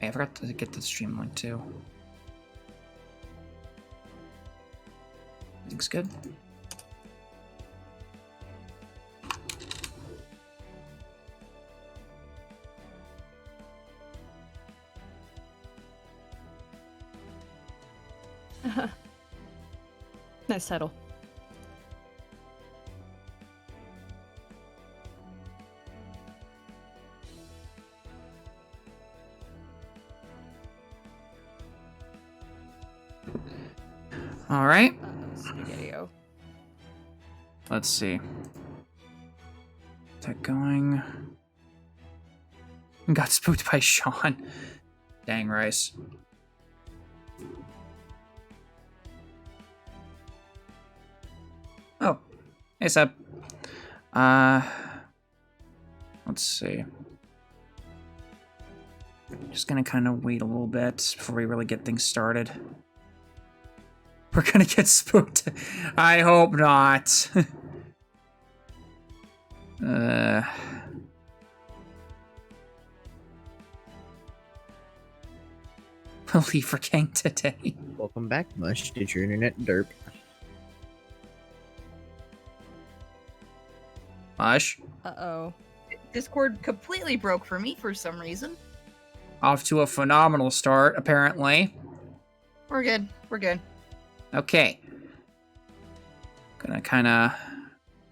Hey, I forgot to get the stream link too. Everything's good. Nice title. All right. Spaghetti-o. Let's see. Is that going? Got spooked by Sean. Dang, Rice. Oh, hey Seb. Let's see. Just gonna kind of wait a little bit before we really get things started. We're gonna get spooked. I hope not. We'll leave for King today. Welcome back, Mush. Did your internet derp? Mush, Uh-oh. Discord completely broke for me for some reason. off to a phenomenal start, apparently. We're good. We're good. Okay. Gonna kind of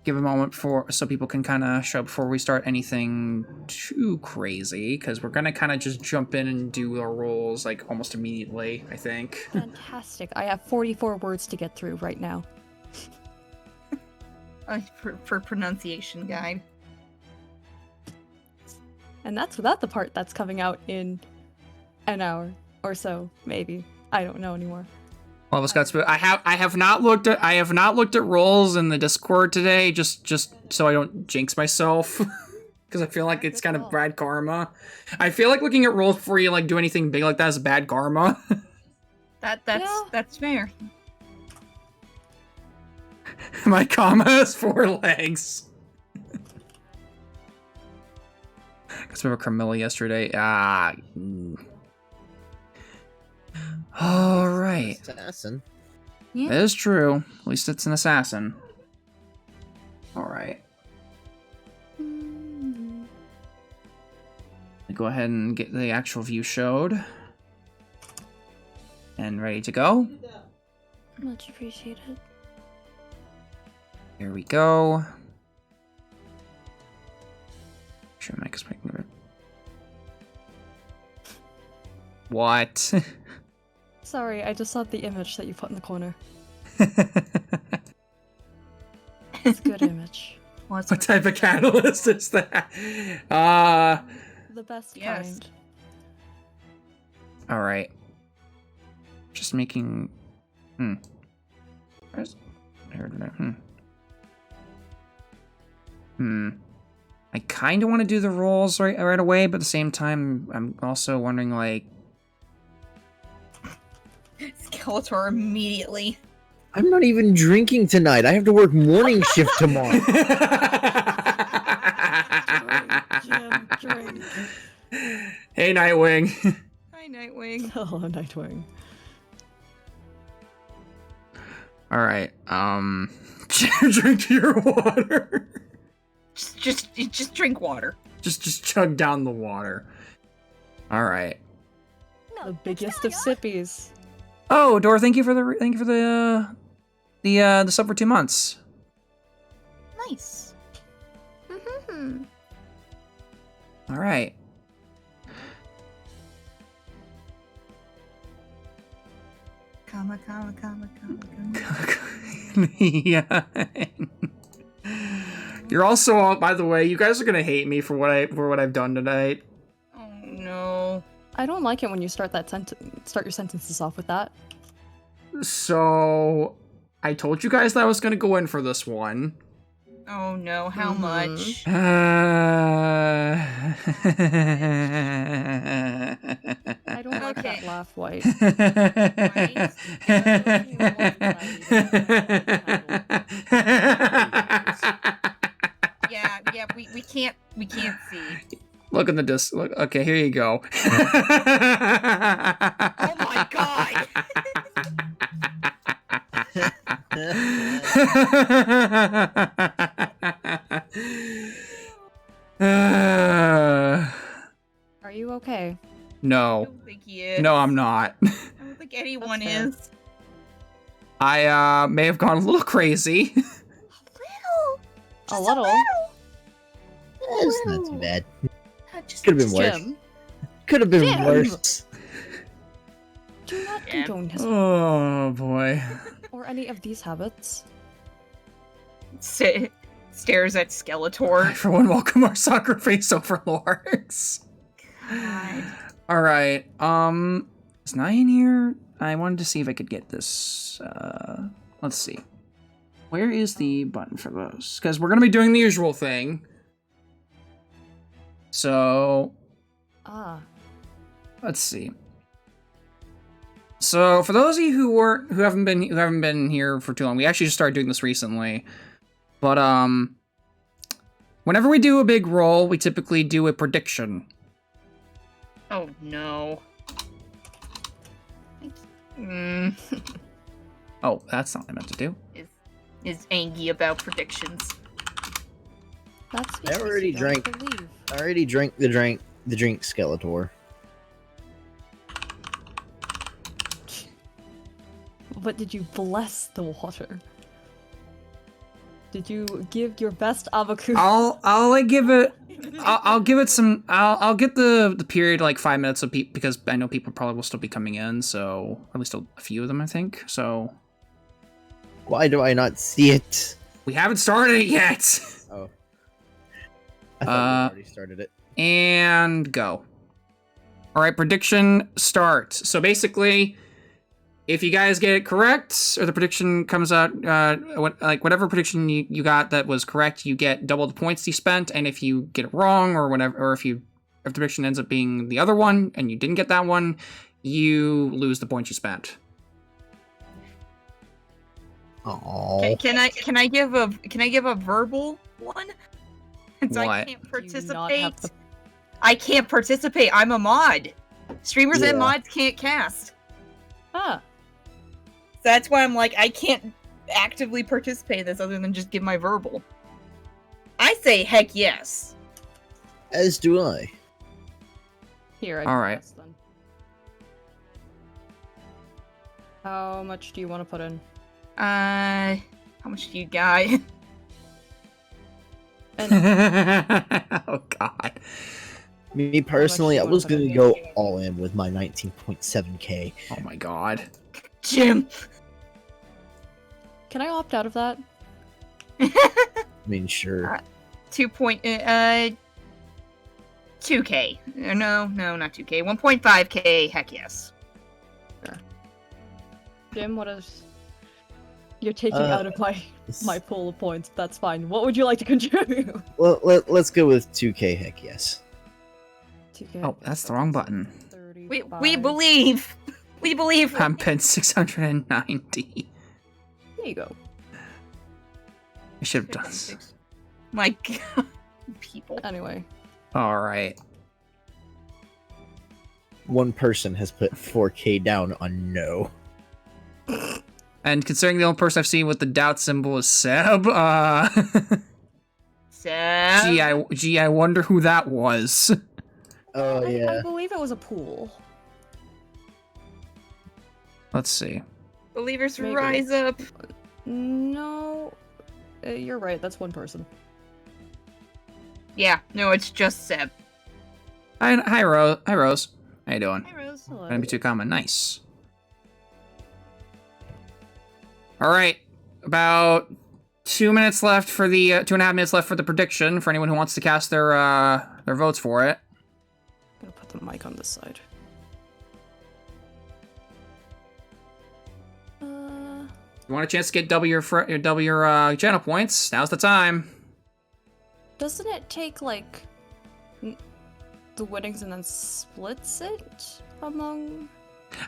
give a moment so people can kind of show up before we start anything too crazy, because we're gonna kind of just jump in and do our roles like almost immediately, I think. Fantastic. I have 44 words to get through right now. For pronunciation guide. And that's without the part that's coming out in an hour or so, maybe. I don't know anymore. All of us got spooked. I have not looked at roles in the Discord today, just so I don't jinx myself. Because I feel like it's kind of bad karma. I feel like looking at roles before you like do anything big like that is bad karma. That's fair. My comma has 4 legs. Because we were Carmilla yesterday. All right. Assassin. Yeah. That is true. At least it's an assassin. All right. Go ahead and get the actual view showed. And ready to go. Much appreciated. Here we go. Sure, Mike is making it. What? Sorry, I just saw the image that you put in the corner. It's a good image. What type of catalyst is that? The best Yes. kind. All right. Just making. Where's? I heard that. I kind of want to do the rolls right away, but at the same time, I'm also wondering like. Skeletor immediately. I'm not even drinking tonight. I have to work morning shift tomorrow. Drink. Hey, Nightwing. Hi, Nightwing. Oh, Nightwing. All right. Drink your water. Just drink water. Just chug down the water. All right. The biggest of sippies. Oh, Dora, thank you for the sub for 2 months. Nice. All right. Comma. Yeah. You're also, by the way, you guys are gonna hate me for what I've done tonight. Oh no. I don't like it when you start your sentences off with that. So, I told you guys that I was gonna go in for this one. Oh no. How much? I don't like that laugh, White. Yeah. We can't see. Look in the disc. Look. Okay, here you go. Oh my god! Are you okay? I No. don't think he is. No, I'm not. I don't think anyone That's fair. is. I may have gone a little crazy. A little. It's not too bad. Just Could have been worse. Jim, Could have been Jim! worse. do not Jim. condone his Oh boy. or any of these habits. Stares at Skeletor. For one, welcome our soccer face overlords. God. All right. Is Nye in here? I wanted to see if I could get this. Let's see. Where is the button for those? Because we're gonna be doing the usual thing. So Ah. let's see. So for those of you who haven't been here for too long, we actually just started doing this recently. But whenever we do a big roll, we typically do a prediction. Oh no. Oh, that's not what I meant to do. Is angry about predictions. That's I because already you don't drank. believe. I already drank the drink Skeletor. But did you bless the water? Did you give your best Abaku? I'll like give it. I'll give it some. I'll get the period like 5 minutes of because I know people probably will still be coming in. So or at least a few of them, I think. So Why do I not see it? we haven't started it yet. Oh. I thought we already started it. And go. All right, prediction start. So basically, if you guys get it correct, or the prediction comes out, whatever prediction you got that was correct, you get double the points you spent. And if you get it wrong, or whatever, or if the prediction ends up being the other one and you didn't get that one, you lose the points you spent. Oh. Can I give a verbal one? Since I What? can't Do you not participate. have the- I can't participate. I'm a mod. Streamers and Yeah. mods can't cast. Ah. So that's why I'm like, I can't actively participate in this other than just give my verbal. I say heck yes. As do I. Here, I All right. guess then. How much do you want to put in? How much do you got? Oh God. Me personally, do I you was wanna put gonna in? go all in with my 19.7k. Oh my God. Jim. Can I opt out of that? I mean, sure. 2K. No, not 2K. 1.5K. Heck yes. Jim, what is... You're taking out of my pool of points. That's fine. What would you like to contribute? Well, let's go with 2k. Heck yes. 2K. Oh, that's the wrong button. We 35. believe. We believe. I'm pin 690. There you go. I should have done this. My God, people. Anyway. All right. One person has put 4k down on no. And considering the only person I've seen with the doubt symbol is Seb, So. gee, I wonder who that was. Oh I yeah. believe it was a pool. Let's see. Believers Maybe. rise up. No. You're right. That's one person. Yeah, no, it's just Seb. Hi, Rose. Hi, Rose. How you doing? Hi, Rose. Hello. Gonna be too common. Nice. All right, about 2 minutes left for the 2.5 minutes left for the prediction. For anyone who wants to cast their votes for it. I'm gonna put the mic on this side. If you want a chance to get double your channel points, now's the time. Doesn't it take like the winnings and then splits it among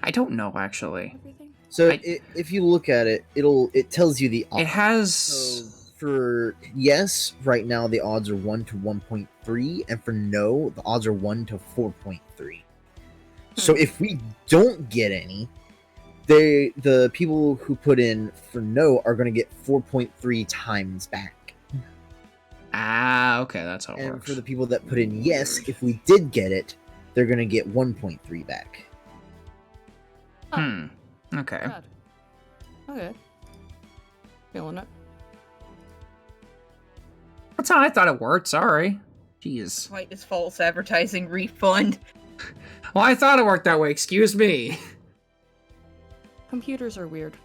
I don't know actually. everything? So I- if you look at it, it tells you the. It has. So for yes, right now the odds are 1 to 1.3, and for no, the odds are 1 to 4.3. So if we don't get any, the people who put in for no are going to get 4.3 times back. Ah, okay, that's how it And works. for the people that put in yes, if we did get it, they're going to get 1.3 back. Okay. Rad. Okay. Feeling it. That's how I thought it worked. Sorry. Jeez. Like this false advertising refund. Well, I thought it worked that way. Excuse me. Computers are weird.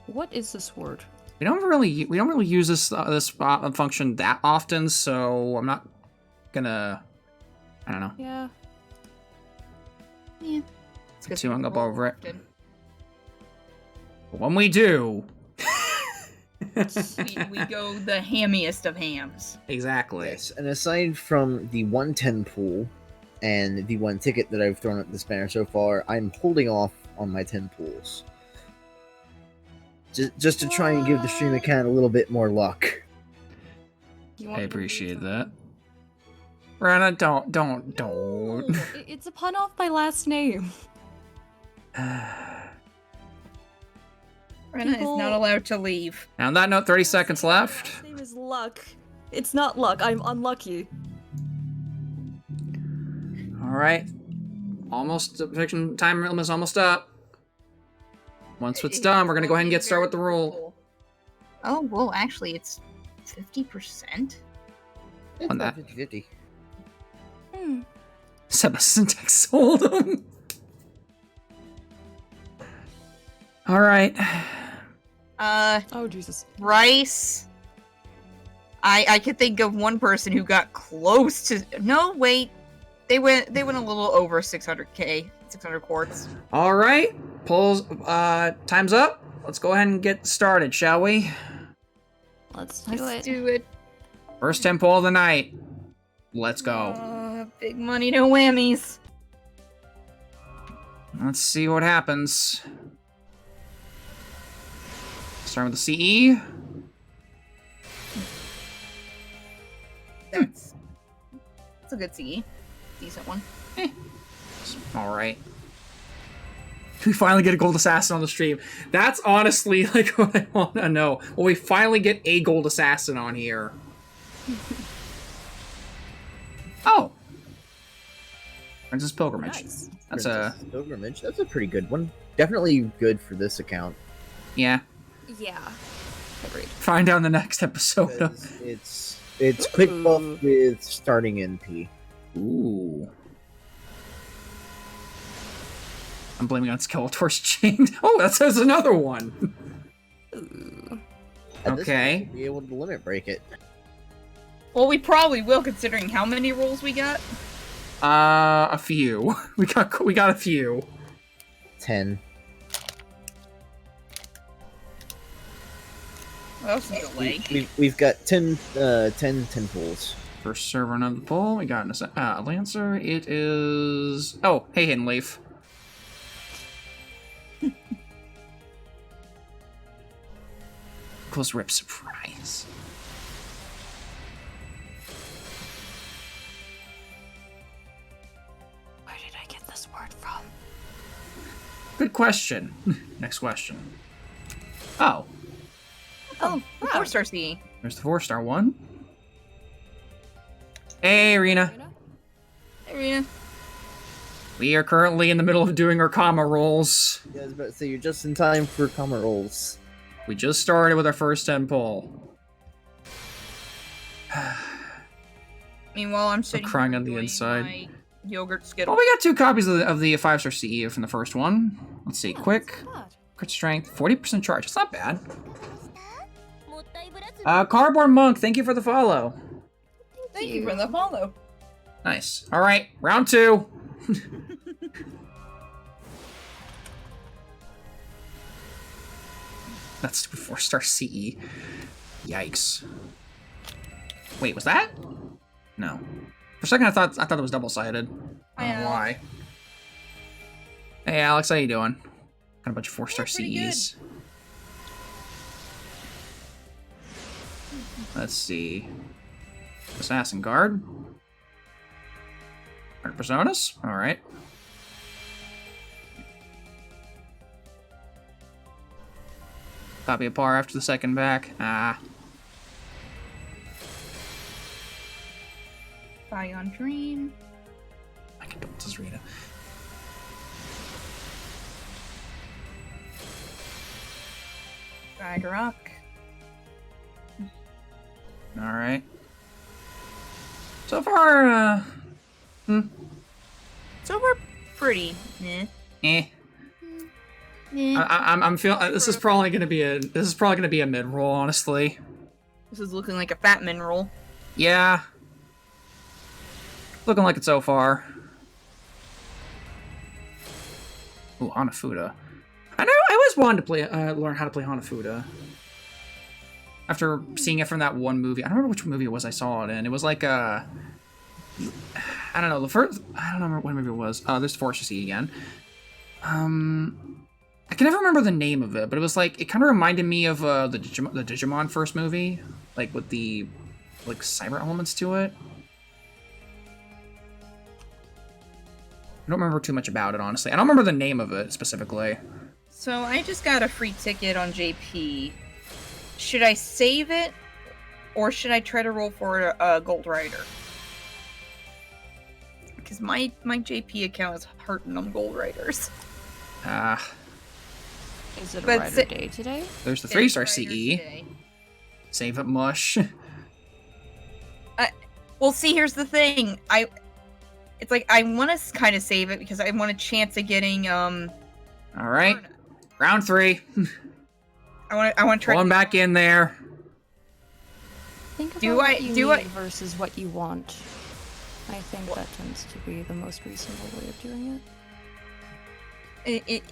What is this word? We don't really use this function that often, so I'm not gonna. I don't know. Yeah. Yeah. Get too hung up over it. But when we do. we go the hammiest of hams. Exactly. Yes, and aside from the 110 pool and the 1 ticket that I've thrown at this banner so far, I'm holding off on my 10 pools. Just to try and give the stream account a little bit more luck. You want I me to read appreciate some? that. Rana, don't. It's a pun off my last name. Brenna is not allowed to leave. And on that note, 30 seconds left. His name is Luck. It's not luck. I'm unlucky. All right. Almost, prediction time is almost up. Once it's done, we're gonna go ahead and get started with the rule. Oh, well, actually, it's 50%. It's On that. 50-50. Seba Syntax sold him. All right. Oh, Jesus. Rice. I could think of one person who got close to. No, wait. They went a little over 600k, 600 quartz. All right. Polls. Time's up. Let's go ahead and get started, shall we? Let's do Let's it. do it. First 10 poll of the night. Let's go. Big money, no whammies. Let's see what happens. Start with the CE. That's a good CE. Decent one. All right. We finally get a gold assassin on the stream. That's honestly like what I want to know. Will we finally get a gold assassin on here? Oh. Princess Pilgrimage. Nice. That's Princess Pilgrimage. That's a pretty good one. Definitely good for this account. yeah. Yeah. Agreed. Find out in the next episode. 'Cause it's quick buff with starting NP. Ooh. I'm blaming on Skeletor's chained. Oh, that says another one. Ooh. At this Okay. point, we'll be able to limit break it. Well, we probably will, considering how many rolls we got. A few. We got a few. 10. Well, that's a delay. We've got 10 pools. First server on the poll. We got a Lancer. It is. Oh, hey, Hidden Leaf. Close rip surprise. Where did I get this word from? Good question. Next question. Oh, Oh, wow. 4-star CE. there's the 4-star one. Hey, Rena. Hey, Rena. We are currently in the middle of doing our comma rolls. Yeah, I was about to say, you're just in time for comma rolls. We just started with our first 10 poll. Meanwhile, I'm sitting crying here on the enjoying inside. my yogurt Well, skittle. we got 2 copies of the 5-star CE from the first one. Let's see, quick. Crit strength, 40% charge. It's not bad. Cardboard Monk, thank you for the follow. Thank you for the follow. Nice. All right, round 2. That's 4-star CE. Yikes. Wait, was that? No. For a second, I thought it was double-sided. I don't know why. Hey, Alex, how you doing? Got a bunch of 4-star Yeah, pretty CEs. Let's see. Assassin Guard. Personas? Alright. Copy a par after the second back. Ah. Bygone Dream. I can build this Rita. Ragnarok. Alright. So far, So we're pretty. Eh. eh. Eh. I'm feeling this is probably gonna be a mid roll, honestly. This is looking like a fat min roll. Yeah. Looking like it so far. Ooh, Hanafuda. I know. I always wanted to play, learn how to play Hanafuda. After seeing it from that one movie, I don't remember which movie it was I saw it in. It was like I don't know. I don't remember what movie it was. Oh, there's Force C again. I can never remember the name of it, but it was like it kind of reminded me of the Digimon first movie, like with the cyber elements to it. I don't remember too much about it, honestly. I don't remember the name of it specifically. So I just got a free ticket on JP. Should I save it, or should I try to roll for a Gold Rider? Because my JP account is hurting on Gold Riders. Is it a But Rider day today? There's the There's 3-star Rider CE. today. Save it, mush. Well, see, here's the thing. It's like I want to kind of save it because I want a chance of getting All right, round 3. I want to try. Going back in there. Think about Do what I- you do need I- versus what you want. I think that tends to be the most reasonable way of doing it.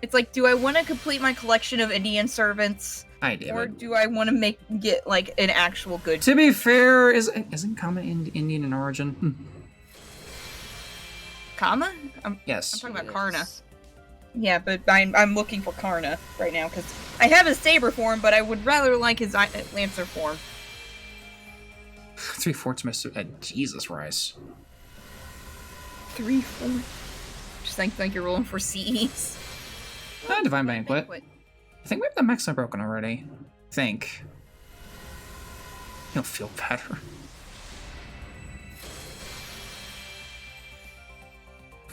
It's like, do I want to complete my collection of Indian servants, I did. or do I want to get like an actual good? To be fair, isn't Kama Indian in origin? Kama? I'm Yes. talking about It Karna. is. Yeah, but I'm looking for Karna right now because I have his saber form, but I would rather like his lancer form. 3/4 my Jesus Rice. 3/4. Just think you're rolling for CEs. Divine Banquet. I think we have the max broken already. Think. You'll feel better.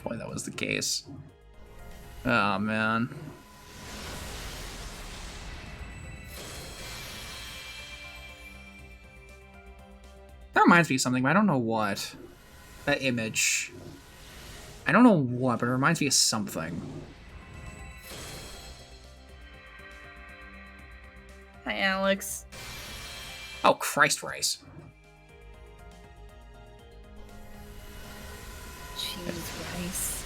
Boy, that was the case. Oh, man. That reminds me of something, but I don't know what. That image. I don't know what, but it reminds me of something. Hi, Alex. Oh, Christ Rice. Cheese rice.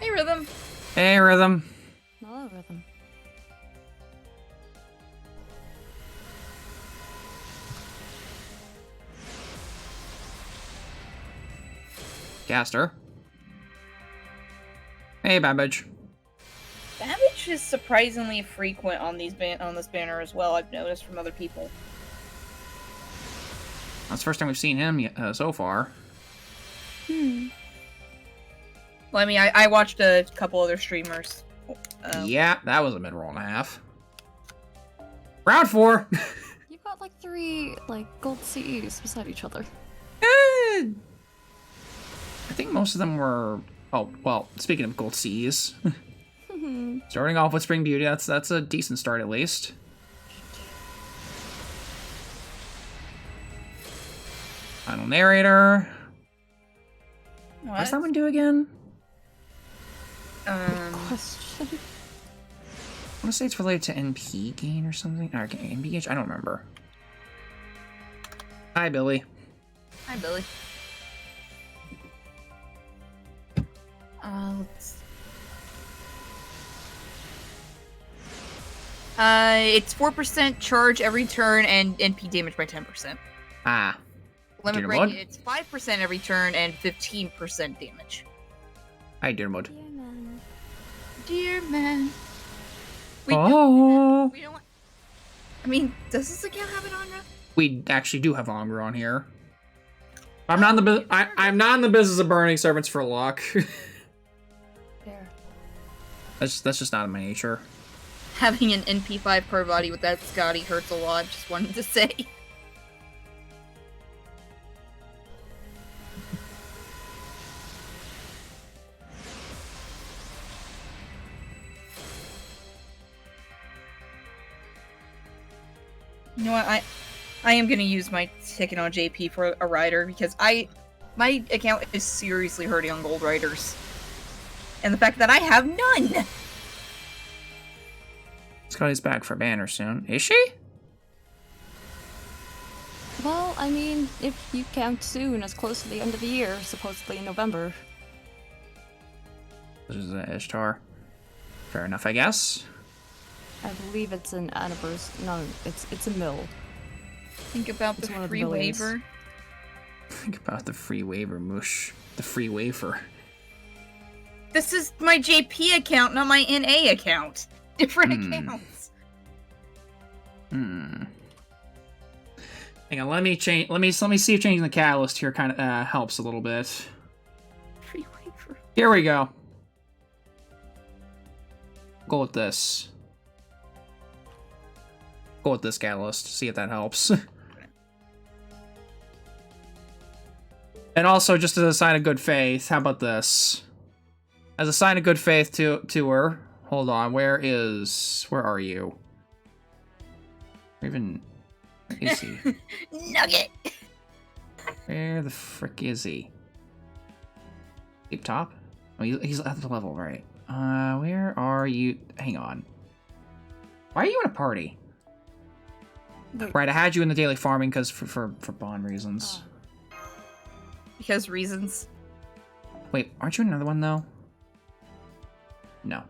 Hey, Rhythm. Hey, Rhythm. Hello, Rhythm. Caster. Hey, Babbage. Babbage is surprisingly frequent on this banner as well. I've noticed from other people. That's the first time we've seen him so far. Well, I mean, I watched a couple other streamers. Yeah, that was a mid-roll and a half. Round 4! You've got like 3 gold CEs beside each other. I think most of them were... Oh, well, speaking of gold Cs. Starting off with Spring Beauty, that's a decent start at least. Final Narrator. What does that one do again? Question. I want to say it's related to NP gain or something. Or NP gauge? I don't remember. Hi, Billy. Hi, Billy. Let's... It's 4% charge every turn and NP damage by 10%. Ah. Limit Dear break, Lord. it's 5% every turn and 15% damage. Hi, dear mode. Yeah, man. Dear man. We Oh. don't want... I mean, does this account have an Angra? We actually do have Angra on here. I'm not in the I'm not in the business of burning servants for luck. There. That's just not in my nature. Having an NP5 per body with that Scotty hurts a lot, just wanted to say. You know what, I am gonna use my ticket on JP for a rider because my account is seriously hurting on gold riders. And the fact that I have none! Scotty's back for banner soon. Is she? Well, I mean, if you count soon as close to the end of the year, supposedly in November. This is Ishtar. Fair enough, I guess. I believe it's an anniversary. No, it's a mill. Think about It's the one of the free millions. waiver. Think about the free waiver, mush. The free wafer. This is my JP account, not my NA account. Different accounts. Hang on, let me change. Let me see if changing the catalyst here kind of helps a little bit. Free waiver. Here we go. Go with this. Go with this catalyst. See if that helps. And also, just as a sign of good faith, how about this? As a sign of good faith to her. Hold on, where are you? Where even is he? Nugget! Where the frick is he? Up top? Oh, he's at the level, right? Where are you? Hang on. Why are you in a party? Wait. Right, I had you in the daily farming because for bond reasons. Because reasons. Wait, aren't you in another one though? No.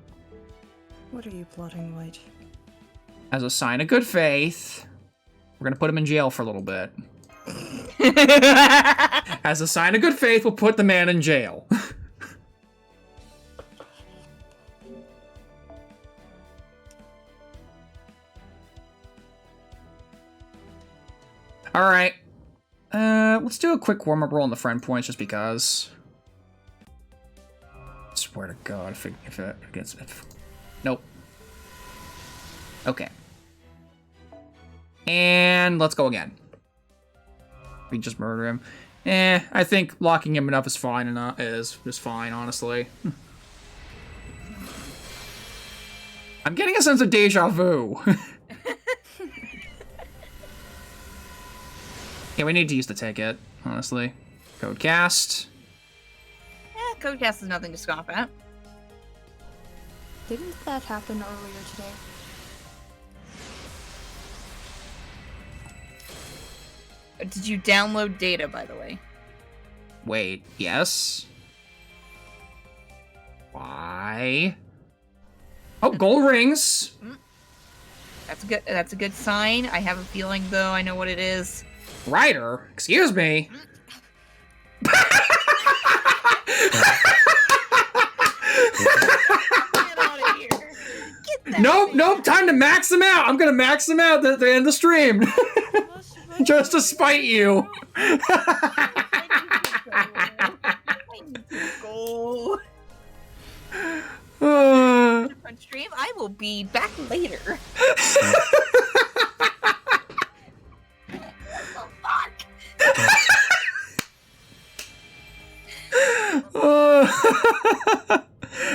What are you plotting, White? As a sign of good faith, we're gonna put him in jail for a little bit. As a sign of good faith, we'll put the man in jail. All right. Let's do a quick warm-up roll on the friend points, just because. I swear to God, if it gets, nope. Okay. And let's go again. We just murder him. I think locking him up is fine enough. Is fine, honestly. I'm getting a sense of deja vu. Yeah, we need to use the ticket, honestly. Code cast. Codecast is nothing to scoff at. Didn't that happen earlier today? Did you download data, by the way? Wait, yes? Why? Oh, gold rings! That's a good sign. I have a feeling, though, I know what it is. Ryder, excuse me. Get out of here. Get that Nope, time to max him out. I'm gonna max him out at the end of the stream. Just to spite you. Go. Fun stream. I will be back later.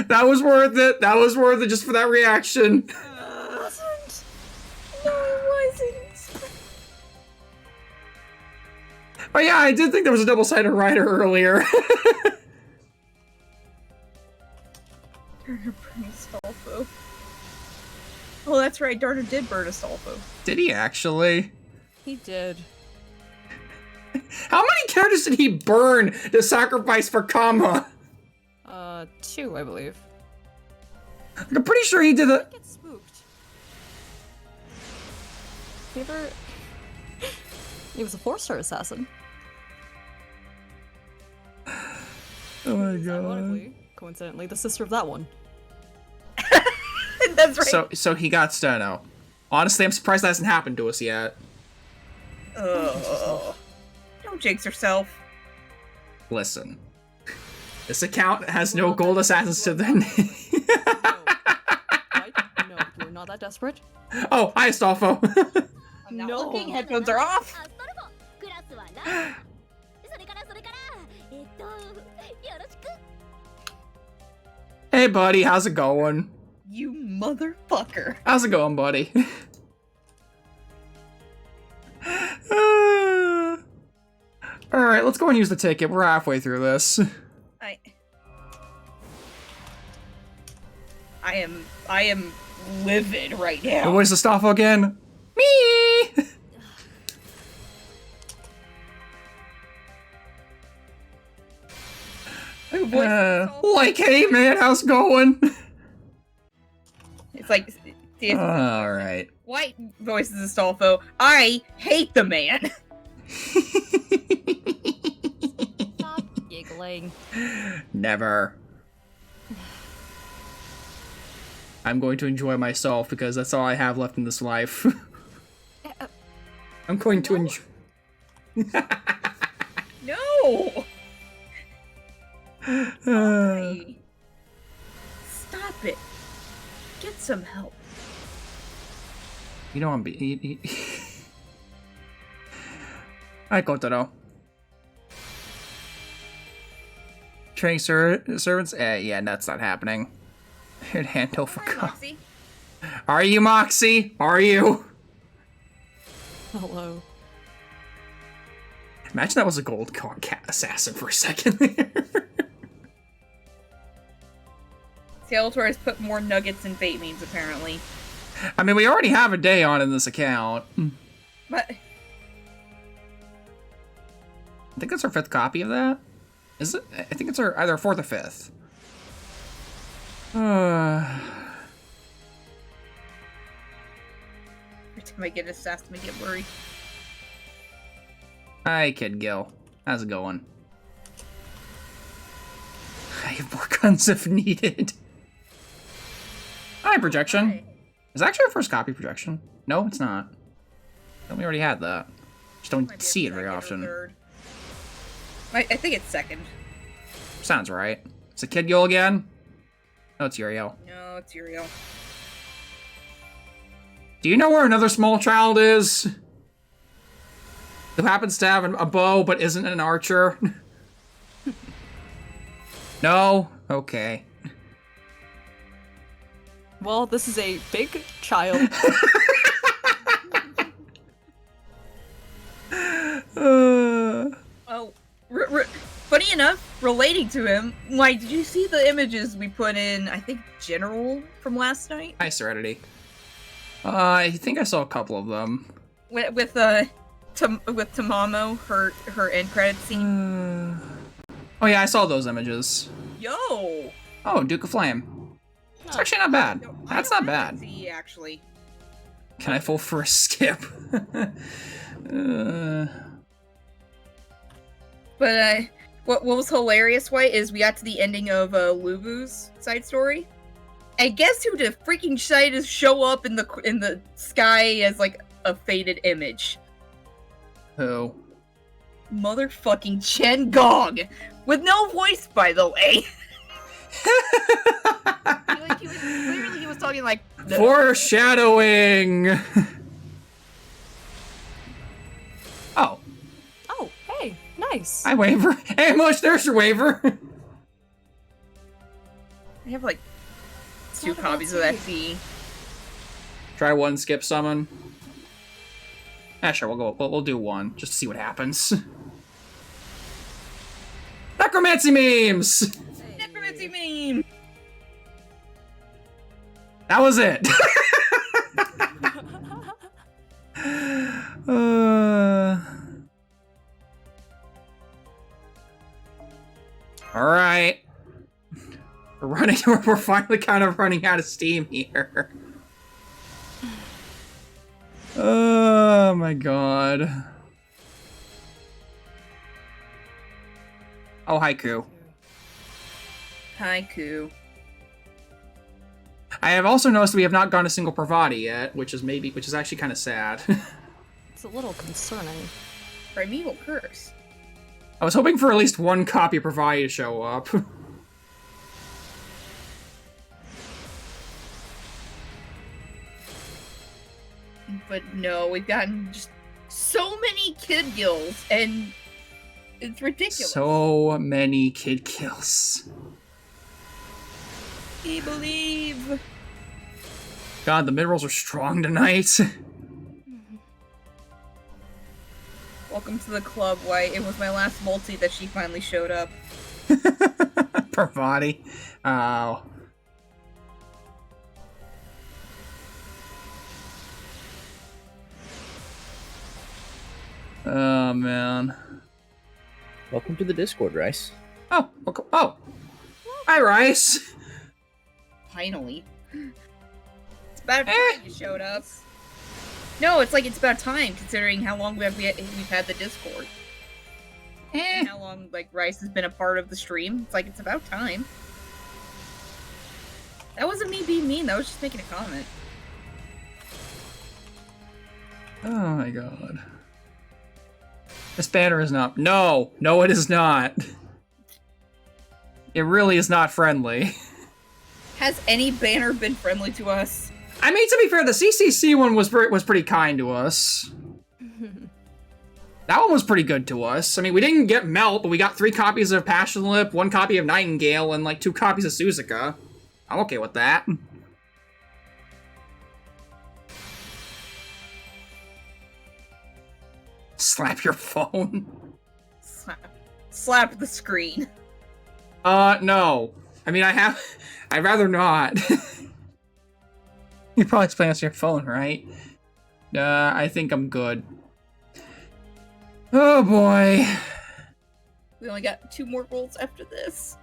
That was worth it. That was worth it just for that reaction. It wasn't. No, it wasn't. Oh yeah, I did think there was a double-sided rider earlier. Darter burned Astolfo. Oh, that's right. Darter did burn Astolfo. Did he actually? He did. How many characters did he burn to sacrifice for Kama? 2, I believe. I'm pretty sure he did a... Get spooked. You ever... He was a 4-star assassin. Oh my Ironically, coincidentally, the sister of that one. That's right. So he got Steno. Honestly, I'm surprised that hasn't happened to us yet. Don't jinx yourself. Listen. This account has no gold assassins to the name. Right? No, you're not that desperate. Oh, hi, Astolfo. I'm not No. looking. Headphones are off. Hey, buddy, how's it going? You motherfucker. How's it going, buddy? Alright, let's go and use the ticket. We're halfway through this. I am livid right now. And where's Astolfo again? Me! Who voiced this all? Like, hey, man, how's it going? It's like, Alright. White voices Astolfo. I hate the man. Stop giggling. Never. I'm going to enjoy myself because that's all I have left in this life. I'm going to enjoy. No. Why? Stop it. Get some help. You know I'm be. Hi, Kotaro. Training servants? Yeah, that's not happening. Here'd handle for Hi, Moxie. Are you Moxie? Are you? Hello. Imagine that was a gold cat assassin for a second there. Skeletor has put more nuggets in fate means apparently. I mean, we already have a day on in this account. But I think that's our 5th copy of that. Is it? I think it's our either 4th or 5th. every time I get assassin, I get worried. Hi, Kid Gil. How's it going? I have more guns if needed. Hi, projection. Hi. Is that actually our first copy projection? No, it's not. We already had that. Just don't Might be see a it very second or often. third. I think it's second. Sounds right. Is it Kid Gil again? No, it's Uriel. No, it's Uriel. Do you know where another small child is? Who happens to have a bow but isn't an archer? No? Okay. Well, this is a big child. Oh, funny enough, relating to him, like, did you see the images we put in, I think, General from last night? Hi, Serenity. I think I saw a couple of them. With Tamamo, her end credit scene. Oh yeah, I saw those images. Yo! Oh, Duke of Flame. It's actually not bad. No, That's I not bad. See, actually. Can I fall for a skip? But what was hilarious, White, is we got to the ending of Lubu's side story. And guess who the freaking decided to show up in the sky as like a faded image? Who? Motherfucking Chen Gong! With no voice, by the way. He was talking like Foreshadowing! Oh. Oh, hey, nice. Hi, Waver. Hey, Mush, there's your Waver. I have like two Not about copies of that tea. fee. Try one skip summon. Yeah, sure, we'll do one, just to see what happens. Necromancy memes! Necromancy meme! That was it! Alright. We're finally kind of running out of steam here. Oh my god. Oh, Haiku. Haiku. I have also noticed we have not gone a single Pravati yet, which is actually kind of sad. It's a little concerning. Primeval Curse. I was hoping for at least one copy of Pravati to show up. But no, we've gotten just so many kid gills, and it's ridiculous. So many kid kills. We believe. God, the mid-rolls are strong tonight. Welcome to the club, White. It was my last multi that she finally showed up. Pravati. Oh. Oh, man. Welcome to the Discord, Rice. Oh, okay. Oh. Hi, Rice. Finally. It's about time you showed up. No, it's like it's about time, considering how long we've had the Discord. And how long, like, Rice has been a part of the stream. It's like, it's about time. That wasn't me being mean, that was just making a comment. Oh, my God. This banner is not... No! No, it is not. It really is not friendly. Has any banner been friendly to us? I mean, to be fair, the CCC one was pretty kind to us. That one was pretty good to us. I mean, we didn't get Melt, but we got 3 copies of Passion Lip, 1 copy of Nightingale, and like 2 copies of Suzuka. I'm okay with that. Slap your phone. Slap the screen. No. I mean, I'd rather not. You're probably playing on your phone, right? I think I'm good. Oh boy. We only got 2 more rolls after this.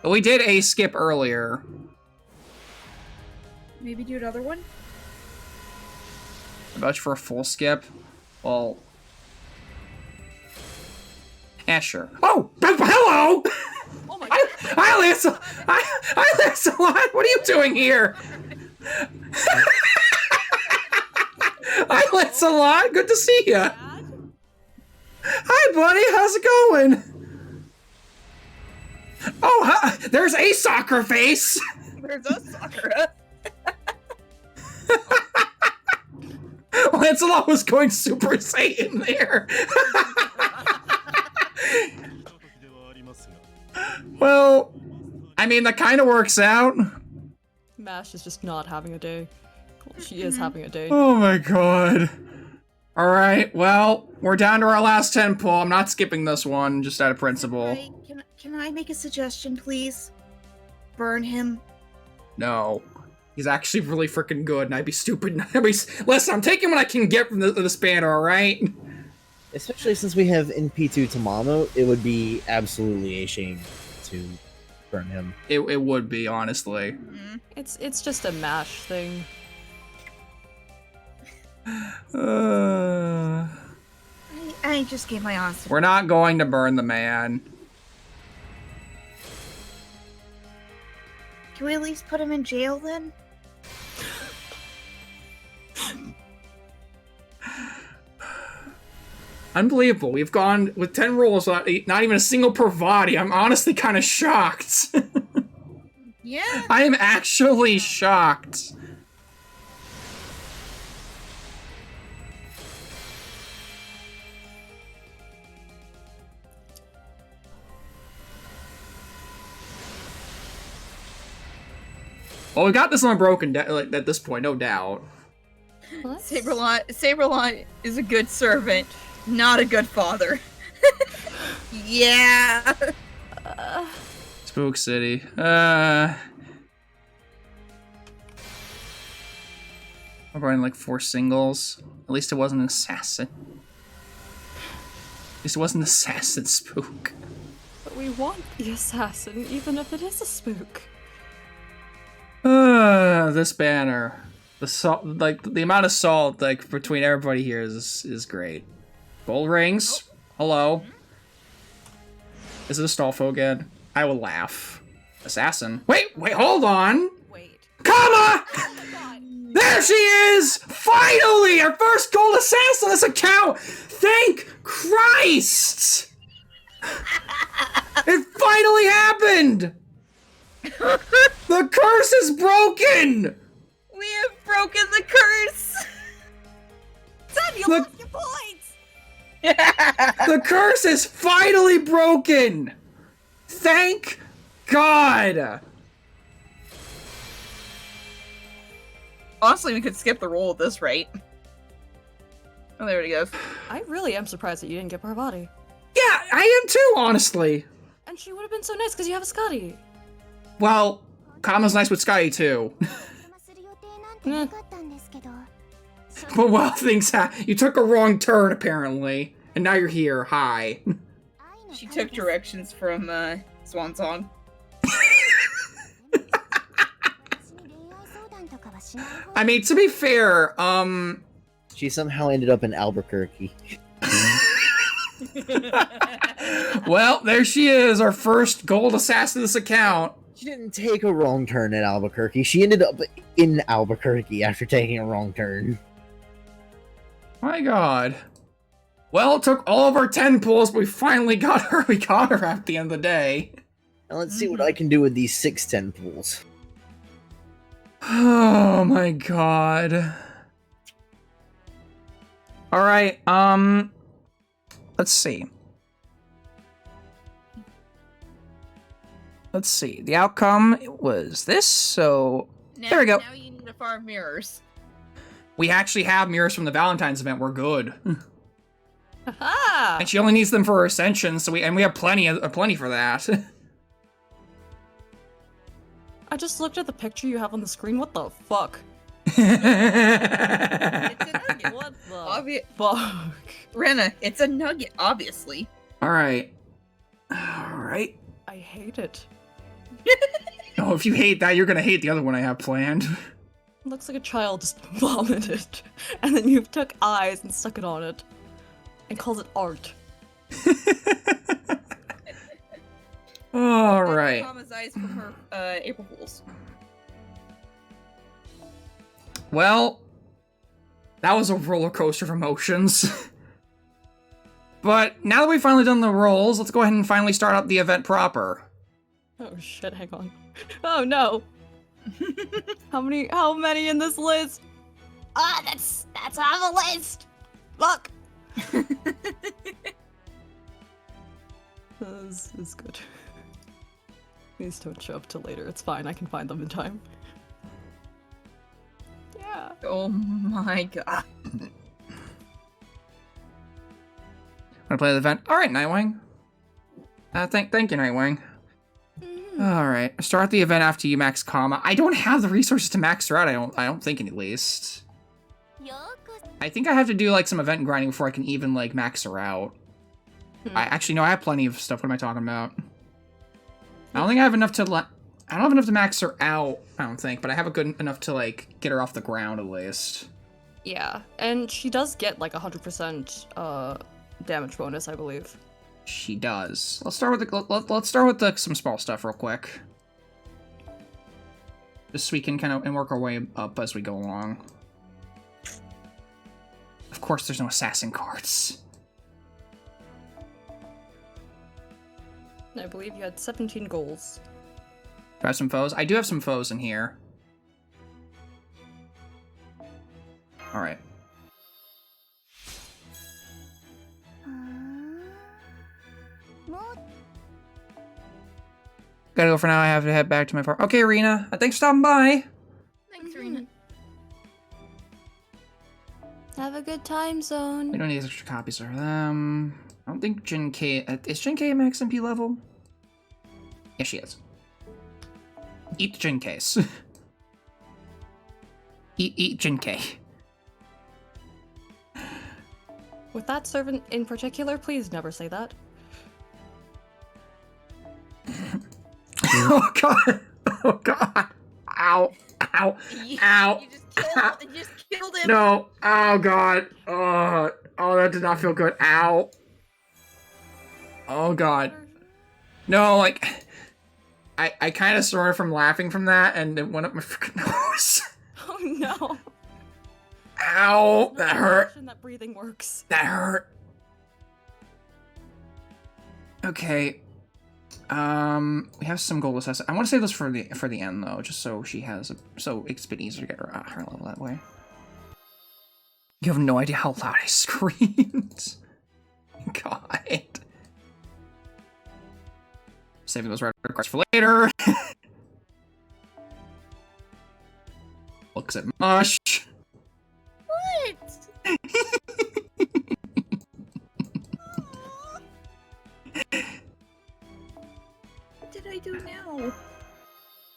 But we did a skip earlier. Maybe do another one? Vouch for a full skip? Well... Yeah, sure. Oh! Hello! Oh my god! Hi, Lancelot! Hi, Lancelot! What are you doing here? Hi, Lancelot! Good to see ya! Hi, buddy! How's it going? Oh, hi. There's a soccer face! There's a Sakura. Lancelot was going Super Saiyan there. Well, I mean, that kind of works out. Mash is just not having a day. Well, she is having a day. Oh my god. Alright, well, we're down to our last 10 pull. I'm not skipping this one, just out of principle. Right, can I make a suggestion, please? Burn him. No. He's actually really freaking good, and I'd be stupid. Listen, I'm taking what I can get from the spanner, alright? Especially since we have NP2 Tamamo, it would be absolutely a shame to burn him. It would be, honestly. Mm-hmm. It's just a Mash thing. I just gave my answer. We're not going to burn the man. Can we at least put him in jail then? Unbelievable. We've gone with 10 rolls, not even a single Pravati. I'm honestly kind of shocked. Yeah. I am actually shocked. Well, we got this on broken like, at this point, no doubt. Well, Saberlon is a good servant, not a good father. Yeah. Spook City. I'm running like 4 singles. At least it wasn't an assassin. At least it wasn't an assassin spook. But we want the assassin, even if it is a spook. This banner. The salt, like the amount of salt like between everybody here is great. Gold rings. Hello. Is it a Stolfo again? I will laugh. Assassin. Wait, hold on. Wait. Comma! Oh my god. There she is! Finally! Our first gold assassin on this account! Thank Christ! It finally happened! The curse is broken! We have broken the curse! Sam, you Look- lost your points! The curse is finally broken! Thank God! Honestly, we could skip the roll at this rate. Oh, there it goes. I really am surprised that you didn't get Parvati. Yeah, I am too, honestly. And she would have been so nice because you have a Scotty. Well, Kama's nice with Scotty too. But well, things you took a wrong turn apparently, and now you're here. Hi. She took directions from Swan Song. I mean, to be fair, She somehow ended up in Albuquerque. well, there she is, our first gold assassin of this account. She didn't take a wrong turn at Albuquerque. She ended up in Albuquerque after taking a wrong turn. My God. Well, it took all of our 10 pulls, but we finally got her. We got her at the end of the day. Now let's see what I can do with these 610 pools. Oh my God. All right. Let's see. Let's see. The outcome was this. So Now, there we go. Now you need to farm mirrors. We actually have mirrors from the Valentine's event. We're good. Haha! And she only needs them for her ascension. So we have plenty for that. I just looked at the picture you have on the screen. What the fuck? It's a nugget. What the Obvi- fuck? Rena, it's a nugget, obviously. All right. All right. I hate it. Oh, if you hate that, you're gonna hate the other one I have planned. It looks like a child just vomited, and then you took eyes and stuck it on it, and called it art. All right. Kama's eyes from her April Fools. Well, that was a roller coaster of emotions. But now that we've finally done the rolls, let's go ahead and finally start out the event proper. Oh shit, hang on. Oh no! How many in this list? Ah, that's half a list! Fuck! This is good. These don't show up till later, it's fine, I can find them in time. Yeah. Oh my god. Wanna play the event? Alright, Nightwing. Thank you, Nightwing. Alright, start the event after you max Kama. I don't have the resources to max her out, I don't think at least. I think I have to do like some event grinding before I can even like max her out. I actually no, I have plenty of stuff. What am I talking about? I don't think I have enough to I don't have enough to max her out, I don't think, but I have a good enough to like get her off the ground at least. Yeah, and she does get like 100% damage bonus, I believe. She does. Let's start with let's start with some small stuff real quick. Just so we can kind of and work our way up as we go along. Of course, there's no assassin cards. I believe you had 17 goals. Do I have some foes? I do have some foes in here. Alright. Gotta go for now. I have to head back to my farm. Okay, Rena. Thanks for stopping by. Thanks, Rena. Have a good time zone. We don't need extra copies of them. I don't think Jin K... is Jin K max MP level? Yes, she is. Eat the Jin Ks. eat Jin K. With that servant in particular, please never say that. Oh god! Oh god! Ow! Ow! Ow! You just killed him. No! Oh god! Oh, that did not feel good. Ow! Oh god! No, like I kind of sort from laughing from that, and it went up my freaking nose. Oh no. Ow! No That hurt. question that breathing works. That hurt. Okay. We have some goal assessment. I want to say this for the end though, just so she has so it's a bit easier to get her her level that way. You have no idea how loud I screamed. God. Saving those red cards for later. Looks at mush. What? What did I do now?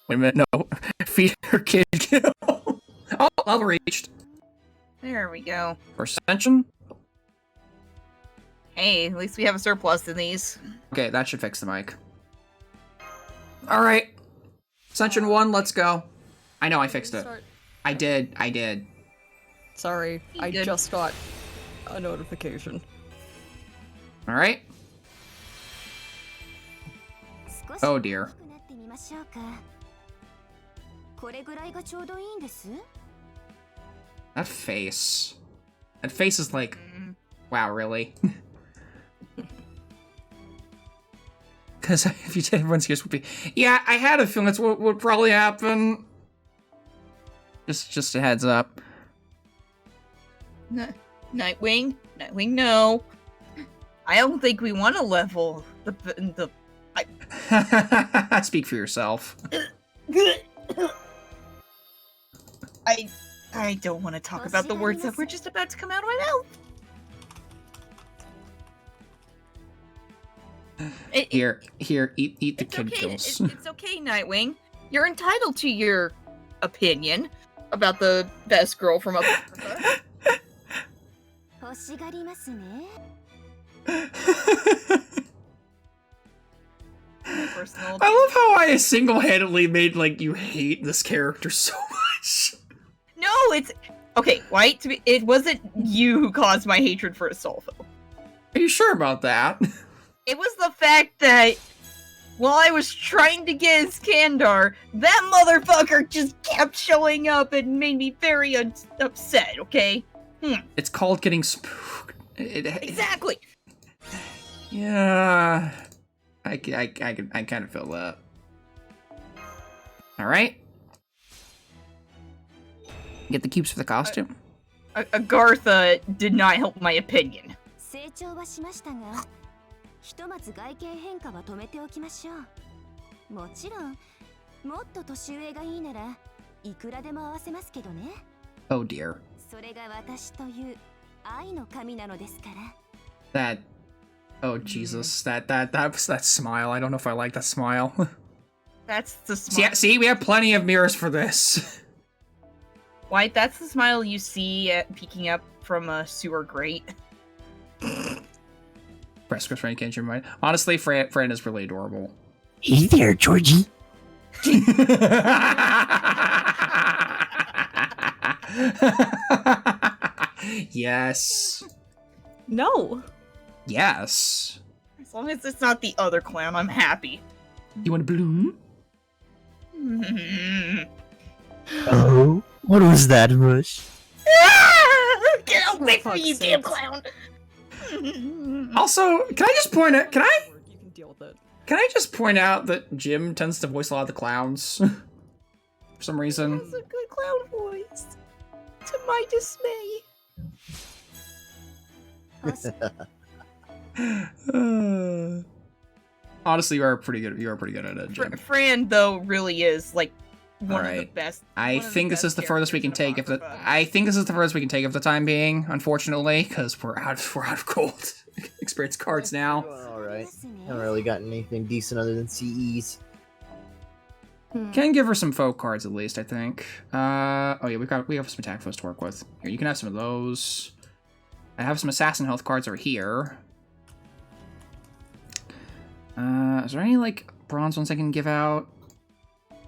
Wait a minute, no. Feed her kid. Oh, level reached. There we go. First ascension. Hey, at least we have a surplus in these. Okay, that should fix the mic. Alright. Ascension 1, let's go. I know I fixed it. I did. Sorry, You I did. just got a notification. Alright. Oh dear. That face. That face is like, wow, really? Because if you take everyone's guess would be, yeah, I had a feeling that's what would probably happen. Just a heads up. Nightwing, no. I don't think we want to level the. Speak for yourself. I don't want to talk about the words that were just about to come out of my mouth. Here, eat the It's kid okay. kills. It's okay, Nightwing. You're entitled to your opinion about the best girl from up Africa. Personal I love how I single-handedly made like you hate this character so much. No, it's okay. White. It wasn't you who caused my hatred for Astolfo. Are you sure about that? It was the fact that while I was trying to get his Kandar, that motherfucker just kept showing up and made me very upset. Okay. It's called getting spooked. Exactly. Yeah. I kind of feel that. All right. Get the cubes for the costume. Agartha did not help my opinion. 成長はしましたが、ひとまず外見変化は止めておきましょう。もちろん、もっと年上がいいならいくらでも合わせますけどね。Oh dear. それが私という愛の神なのですから。That. Oh Jesus. That smile. I don't know if I like that smile. That's the smile. See, we have plenty of mirrors for this. White, that's the smile you see peeking up from a sewer grate. Press friend can't your mind. Honestly, Fran is really adorable. Hey there, Georgie. Yes. No. Yes. As long as it's not the other clown, I'm happy. You want a balloon? Oh, what was that, Mush? Get away from me, you fuck's damn sakes. clown! Also, can I just point out? You can deal with it. Can I just point out that Jim tends to voice a lot of the clowns for some reason? That's a good clown voice. To my dismay. Honestly, you are pretty good. You are pretty good at it, Jim. Fran, though, really is like one of the Alright. best. I one of the think this best is the furthest we can characters take. in If the Apocrypha. I think this is the furthest we can take of the time being, unfortunately, because we're out of gold experience cards now. All right. Haven't really gotten anything decent other than CEs. Can give her some folk cards at least, I think. Oh yeah, we have some attack foes to work with. Here, you can have some of those. I have some assassin health cards over here. Is there any like bronze ones I can give out?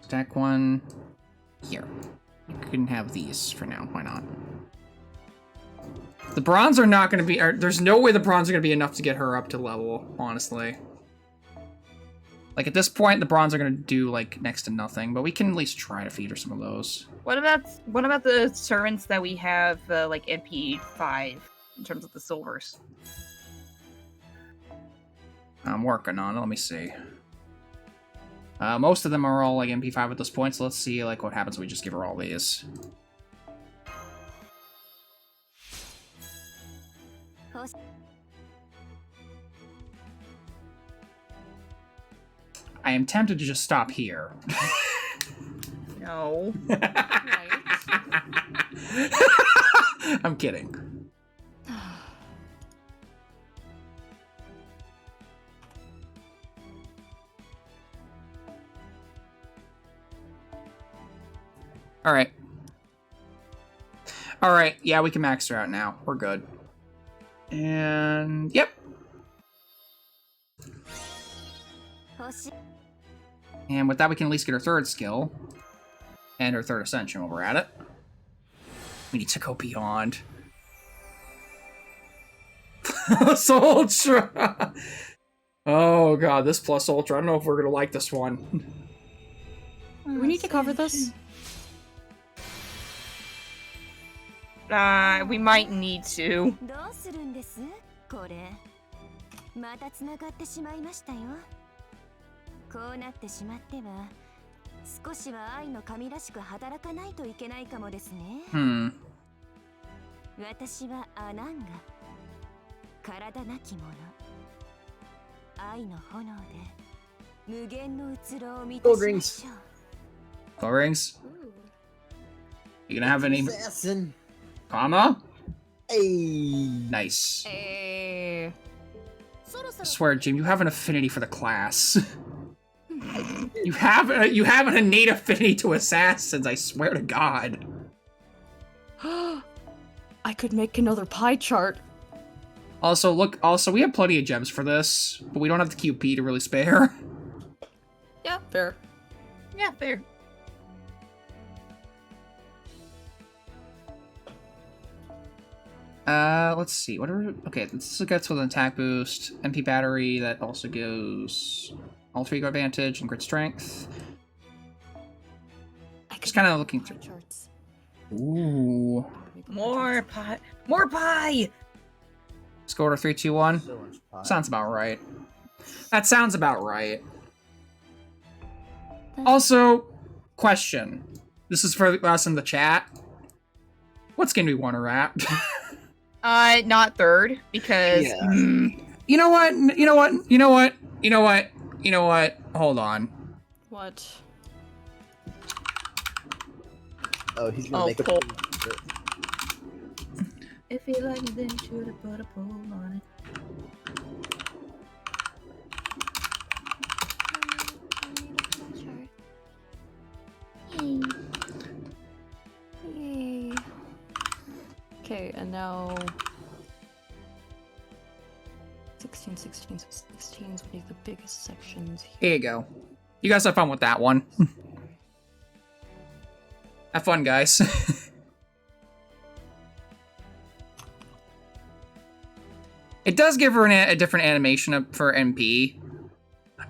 Stack one. Here. You can have these for now. Why not? The bronze are not going to be. There's no way the bronze are going to be enough to get her up to level. Honestly. Like, at this point, the bronze are going to do, like, next to nothing, but we can at least try to feed her some of those. What about the servants that we have, like, NP5 in terms of the silvers? I'm working on it. Let me see. Most of them are all, like, MP5 at this point, so let's see, like, what happens when we just give her all these. I am tempted to just stop here. No. I'm kidding. Alright. Alright, yeah, we can max her out now. We're good. And... yep. And with that, we can at least get her third skill. And her third ascension while we're at it. We need to go beyond. Plus Ultra! Oh god, this Plus Ultra. I don't know if we're gonna like this one. Do we need to cover this? We might need to. どうするんですこれまた繋がってしまいましたよこうなってしまっては少しは愛の神らしく働かないといけないかもですね私はアナンガ体なき者愛の炎で無限の虚ろを満たしましょう Gold rings? You gonna have any... Assassin. Comma? Hey. Nice. Hey. I swear, Jim, you have an affinity for the class. You have an innate affinity to assassins, I swear to God. I could make another pie chart. Also, we have plenty of gems for this, but we don't have the QP to really spare. Yeah, fair. Yeah, fair. Let's see. Okay, this gets with an attack boost, MP battery. That also goes alter ego advantage and grit strength. Just kind of looking through. Charts. Ooh. More pie. More pie. Score to 3, 2, 1. So much pie. Sounds about right. That sounds about right. Also, question. This is for us in the chat. What skin do we want her at? Not third, because... Yeah. You know what? Hold on. What? Oh, he's gonna Oh, make a cool. pole. If he liked it, then he should have put a pole on it. Yay. Okay, and now 16 would be the biggest sections here. Here you go. You guys have fun with that one. Have fun, guys. It does give her a different animation up for MP.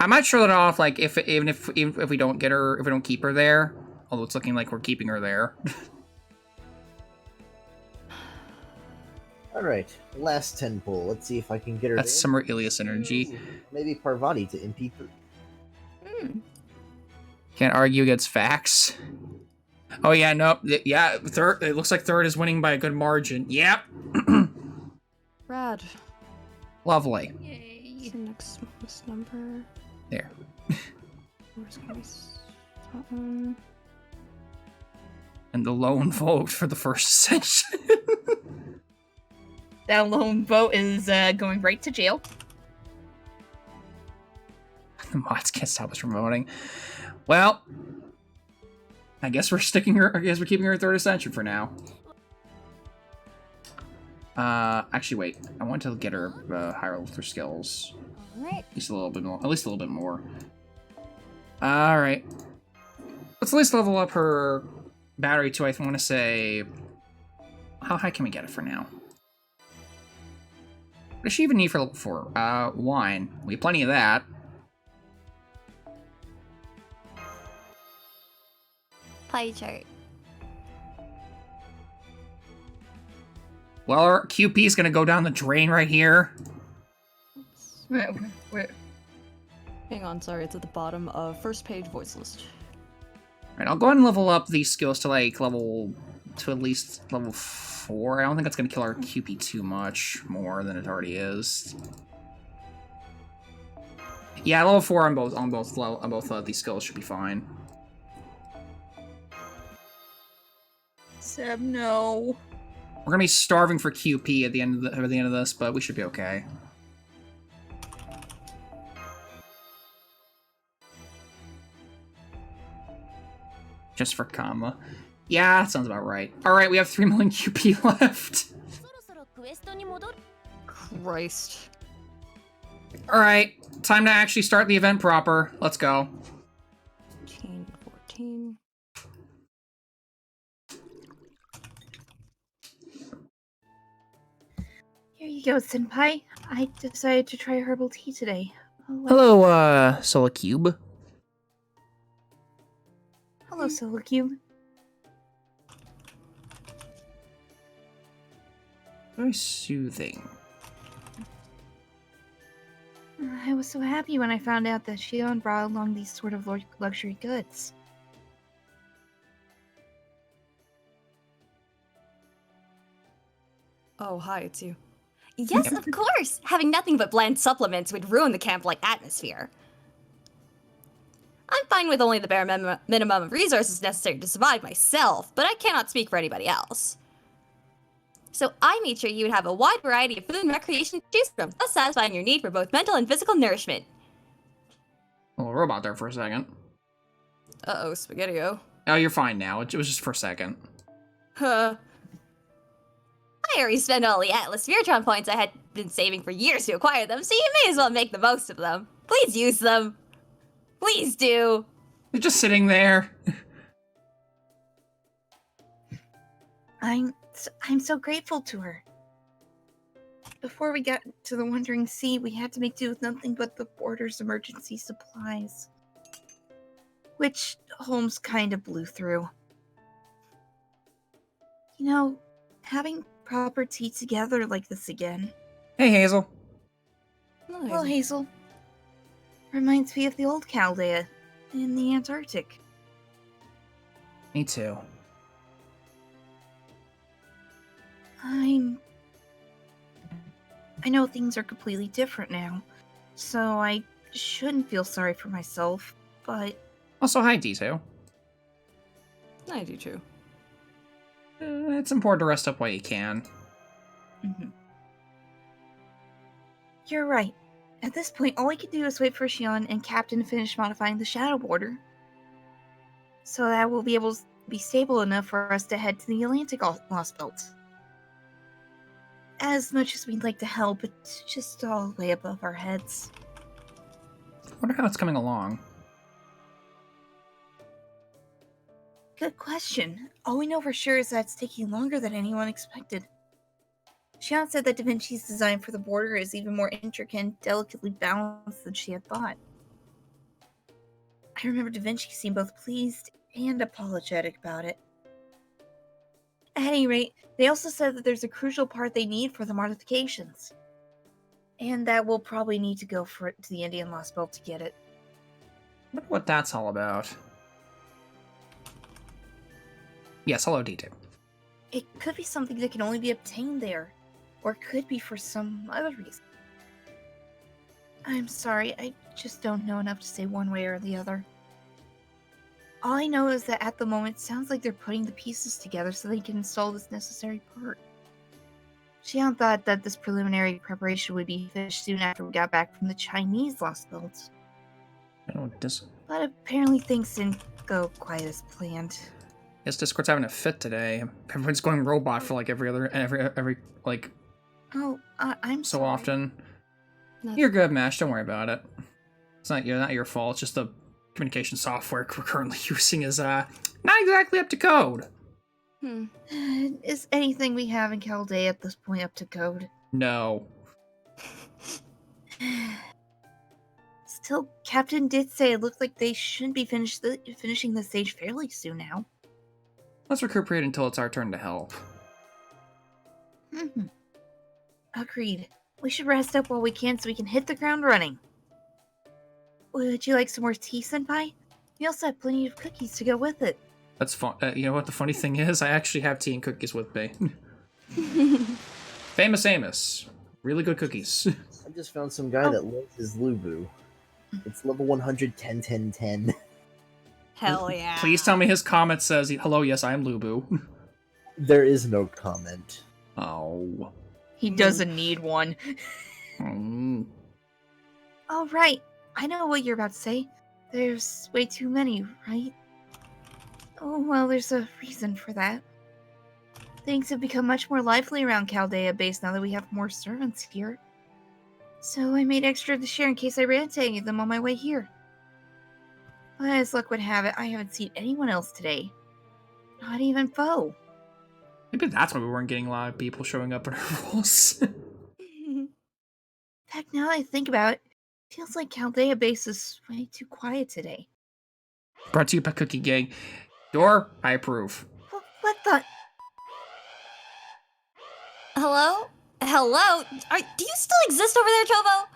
I might show that off, like even if we don't get her, if we don't keep her there. Although it's looking like we're keeping her there. Alright, last 10 pull. Let's see if I can get her That's there. some Ilias energy. Maybe Parvati to MP3. Can't argue against facts. Oh yeah, no, yeah. Third. It looks like third is winning by a good margin. Yep. Rad. Lovely. What's the next smallest number? There. Where's gonna be something? And the lone vote for the first ascension. That lone vote is going right to jail. The mods can't stop us from voting. Well, I guess we're keeping her third ascension for now. Actually, wait. I want to get her higher level through skills. Alright. At least a little bit more. At least a little bit more. All right. Let's at least level up her battery to, I want to say... How high can we get it for now? What does she even need for level 4? Wine. We have plenty of that. pie chart. Well, our QP is gonna go down the drain right here. Where? Hang on, sorry, it's at the bottom of first page voice list. Alright, I'll go ahead and level up these skills to like at least level 4. I don't think that's gonna kill our QP too much more than it already is. Yeah, level 4 on both these skills should be fine. Seb, no. We're gonna be starving for QP at the end of this, but we should be okay. Just for comma. Yeah, that sounds about right. Alright, we have 3 million QP left. そろそろクエストに戻る。 Christ. Alright, time to actually start the event proper. Let's go. 13, 14. Here you go, Senpai. I decided to try herbal tea today. Hello, Solacube. Hello, Solacube. Very soothing. I was so happy when I found out that Shion brought along these sort of luxury goods. Oh, hi, it's you. Yes, of course! Having nothing but bland supplements would ruin the camp-like atmosphere. I'm fine with only the bare minimum of resources necessary to survive myself, but I cannot speak for anybody else. So I made sure you would have a wide variety of food and recreation to choose from, thus satisfying your need for both mental and physical nourishment. A little robot there for a second. Uh-oh, Spaghetti-O. Oh, you're fine now. It was just for a second. Huh. I already spent all the Atlas Spheretron points I had been saving for years to acquire them, so you may as well make the most of them. Please use them. Please do. They're just sitting there. I'm so grateful to her. Before we got to the Wandering Sea, we had to make do with nothing but the border's emergency supplies. Which Holmes kind of blew through. You know, having proper tea together like this again. Hey, Hazel. Well, Hazel. Reminds me of the old Chaldea in the Antarctic. Me too. I know things are completely different now, so I shouldn't feel sorry for myself, but Also, hi, D2. I do too. It's important to rest up while you can. You're right. At this point, all I can do is wait for Shion and Captain to finish modifying the Shadow Border, so that we'll be able to be stable enough for us to head to the Atlantic Lost Belt. As much as we'd like to help, it's just all way above our heads. I wonder how it's coming along. Good question. All we know for sure is that it's taking longer than anyone expected. Shion said that Da Vinci's design for the border is even more intricate and delicately balanced than she had thought. I remember Da Vinci seemed both pleased and apologetic about it. At any rate, they also said that there's a crucial part they need for the modifications. And that we'll probably need to go to the Indian Lost Belt to get it. I wonder what that's all about. Yes, hello, D2. It could be something that can only be obtained there, or it could be for some other reason. I'm sorry, I just don't know enough to say one way or the other. All I know is that at the moment, it sounds like they're putting the pieces together so they can install this necessary part. Xian thought that this preliminary preparation would be finished soon after we got back from the Chinese Lost Belt. I don't know, But apparently things didn't go quite as planned. Yes, Discord's having a fit today. Everyone's going robot for like every like Oh, I'm so sorry. often. No. You're good, Mash. Don't worry about it. It's not your fault. It's just the communication software we're currently using is not exactly up to code. Is anything we have in Chaldea at this point up to code? No. Still, Captain did say it looked like they should be finishing the stage fairly soon now. Let's recuperate until it's our turn to help. Agreed. We should rest up while we can so we can hit the ground running. Would you like some more tea, Senpai? We also have plenty of cookies to go with it. That's fun. You know what the funny thing is? I actually have tea and cookies with me. Famous Amos. Really good cookies. I just found some guy that lives as Lubu. It's level 100, 10, 10, 10. Hell yeah. Please tell me his comment says, hello, yes, I am Lubu. There is no comment. Oh. He doesn't need one. Mm. All right. I know what you're about to say. There's way too many, right? Oh, well, there's a reason for that. Things have become much more lively around Chaldea Base now that we have more servants here. So I made extra to share in case I ran into any of them on my way here. But as luck would have it, I haven't seen anyone else today. Not even Foe. Maybe that's why we weren't getting a lot of people showing up in our roles. In fact, now that I think about it, feels like Chaldea Base is way too quiet today. Brought to you by Cookie Gang. Door, I approve. What the? Hello? Hello? Do you still exist over there, Chovo?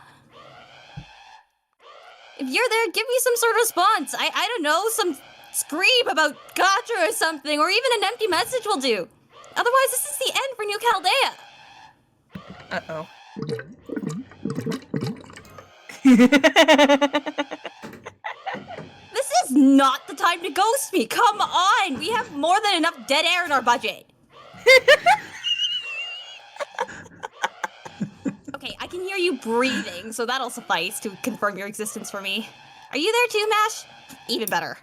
If you're there, give me some sort of response. I don't know, some scream about gotcha or something, or even an empty message will do. Otherwise, this is the end for New Chaldea. Uh-oh. This is not the time to ghost me. Come on. We have more than enough dead air in our budget. Okay, I can hear you breathing, so that'll suffice to confirm your existence for me. Are you there too, Mash? Even better.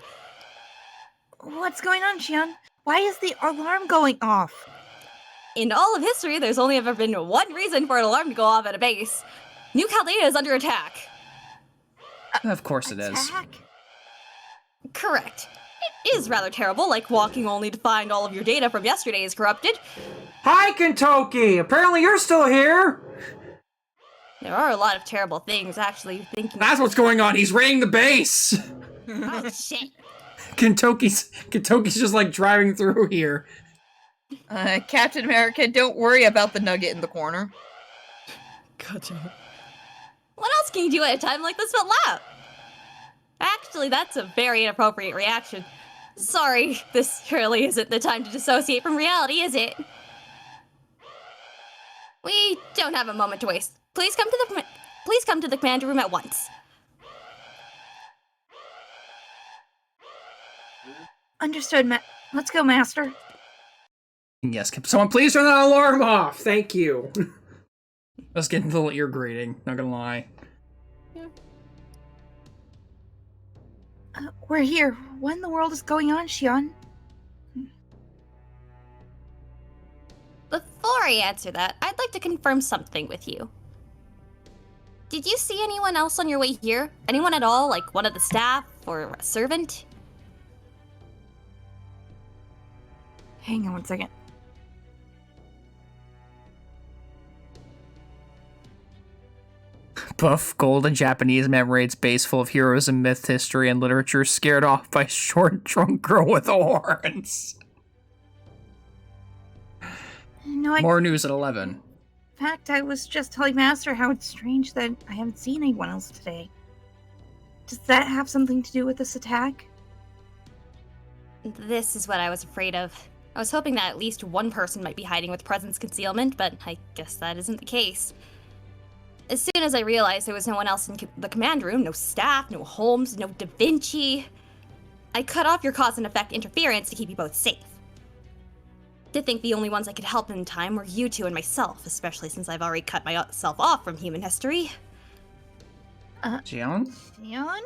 What's going on, Xian? Why is the alarm going off? In all of history, there's only ever been one reason for an alarm to go off at a base. New Chaldea is under attack. Of course it is. Attack? Correct. It is rather terrible, like walking only to find all of your data from yesterday is corrupted. Hi, Kentucky! Apparently you're still here! There are a lot of terrible things, actually, thinking. That's what's going on, he's raiding the base! Oh, shit. Kentucky's just like driving through here. Captain America, don't worry about the nugget in the corner. Gotcha. What else can you do at a time like this but laugh? Actually, that's a very inappropriate reaction. Sorry, this really isn't the time to dissociate from reality, is it? We don't have a moment to waste. Please come to the command room at once. Understood, let's go, Master. Yes, can someone please turn that alarm off? Thank you. I was getting a little ear grating, not gonna lie. We're here. What in the world is going on, Xian? Before I answer that, I'd like to confirm something with you. Did you see anyone else on your way here? Anyone at all, like one of the staff or a servant? Hang on one second. Buff, golden Japanese commemorates base full of heroes and myth history and literature scared off by short drunk girl with horns. No, More news at 11. In fact, I was just telling Master how it's strange that I haven't seen anyone else today. Does that have something to do with this attack? This is what I was afraid of. I was hoping that at least one person might be hiding with presence concealment, but I guess that isn't the case. As soon as I realized there was no one else in the command room, no staff, no Holmes, no Da Vinci, I cut off your cause and effect interference to keep you both safe. To think the only ones I could help in time were you two and myself, especially since I've already cut myself off from human history. Jian? Xian?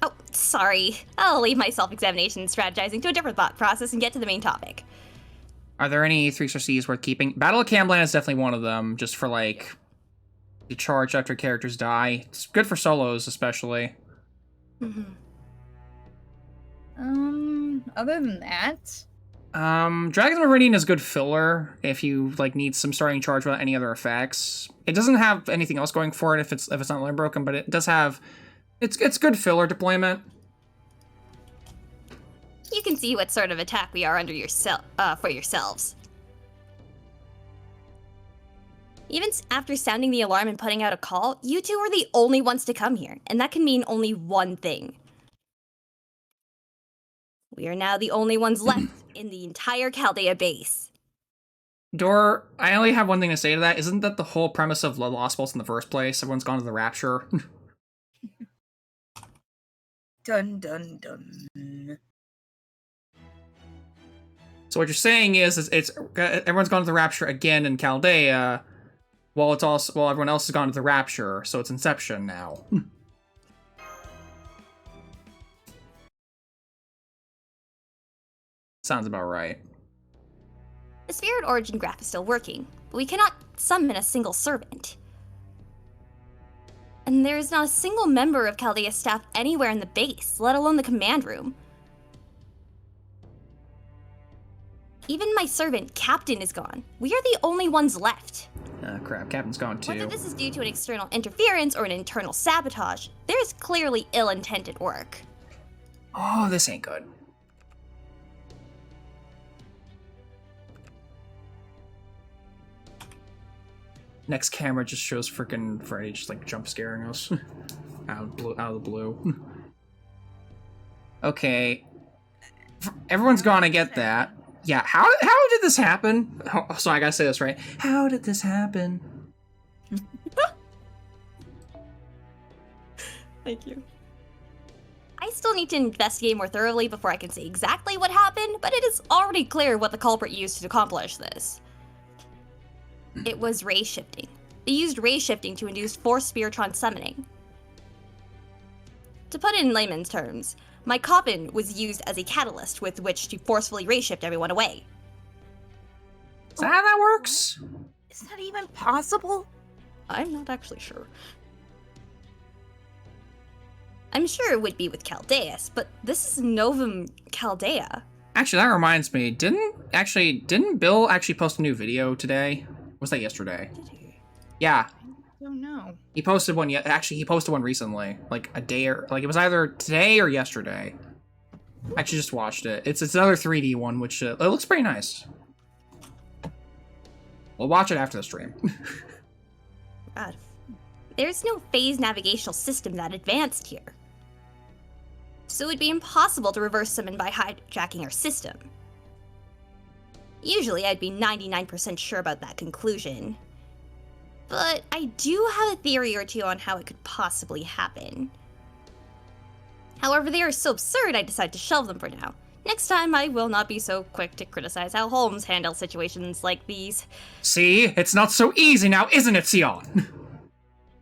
Oh, sorry. I'll leave my self-examination and strategizing to a different thought process and get to the main topic. Are there any 3-star Cs worth keeping? Battle of Camblan is definitely one of them, just for, like, the charge after characters die. It's good for solos, especially. Other than that? Dragon's Meridian is good filler if you, like, need some starting charge without any other effects. It doesn't have anything else going for it if it's not limb broken, but it does have... It's good filler deployment. You can see what sort of attack we are under for yourselves. Even after sounding the alarm and putting out a call, you two are the only ones to come here, and that can mean only one thing. We are now the only ones left in the entire Chaldea base. Dor, I only have one thing to say to that. Isn't that the whole premise of the Lost Bolts in the first place? Everyone's gone to the Rapture. Dun dun dun. So what you're saying is it's everyone's gone to the Rapture again in Chaldea, while everyone else has gone to the Rapture, so it's Inception now. Sounds about right. The Spirit Origin graph is still working, but we cannot summon a single servant. And there is not a single member of Chaldea staff anywhere in the base, let alone the command room. Even my servant, Captain, is gone. We are the only ones left. Crap, Captain's gone too. Whether this is due to an external interference or an internal sabotage, there is clearly ill-intended work. Oh, this ain't good. Next camera just shows frickin' Freddy just like jump scaring us out of the blue. Okay, everyone's gonna get that. Yeah, how did this happen? Oh, so I gotta say this right. How did this happen? Thank you. I still need to investigate more thoroughly before I can say exactly what happened, but it is already clear what the culprit used to accomplish this. It was ray shifting. They used ray shifting to induce forced Spiritron summoning. To put it in layman's terms, my coffin was used as a catalyst with which to forcefully ray shift everyone away. Is that how that works? Is that even possible? I'm not actually sure. I'm sure it would be with Chaldeus, but this is Novum Chaldea. Actually, that reminds me. Didn't Bill actually post a new video today? Was that yesterday? Did he? Yeah. I don't know. He posted one. Actually, he posted one recently, like a day or like it was either today or yesterday. I actually just watched it. It's another 3D one, which it looks pretty nice. We'll watch it after the stream. God. There's no phase navigational system that advanced here. So it would be impossible to reverse summon by hijacking our system. Usually I'd be 99% sure about that conclusion. But I do have a theory or two on how it could possibly happen. However, they are so absurd I decided to shelve them for now. Next time, I will not be so quick to criticize how Holmes handles situations like these. See? It's not so easy now, isn't it, Sion?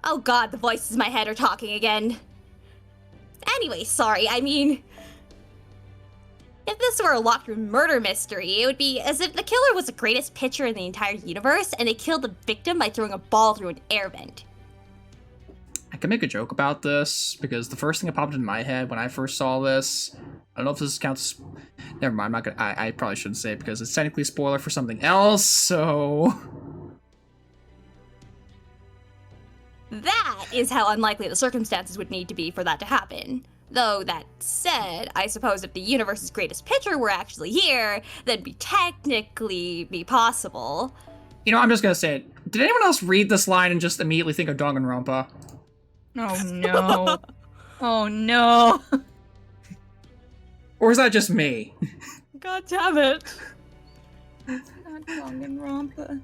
Oh god, the voices in my head are talking again. Anyway, sorry, I mean... If this were a locked-room murder mystery, it would be as if the killer was the greatest pitcher in the entire universe, and they killed the victim by throwing a ball through an air vent. I can make a joke about this, because the first thing that popped into my head when I first saw this... I don't know if this counts... Never mind, I'm not gonna... I probably shouldn't say it, because it's technically a spoiler for something else, so... That is how unlikely the circumstances would need to be for that to happen. Though, that said, I suppose if the universe's greatest pitcher were actually here, that'd be technically be possible. You know, I'm just gonna say it. Did anyone else read this line and just immediately think of Danganronpa? Oh no. Oh no. Or is that just me? God damn it. Not Danganronpa.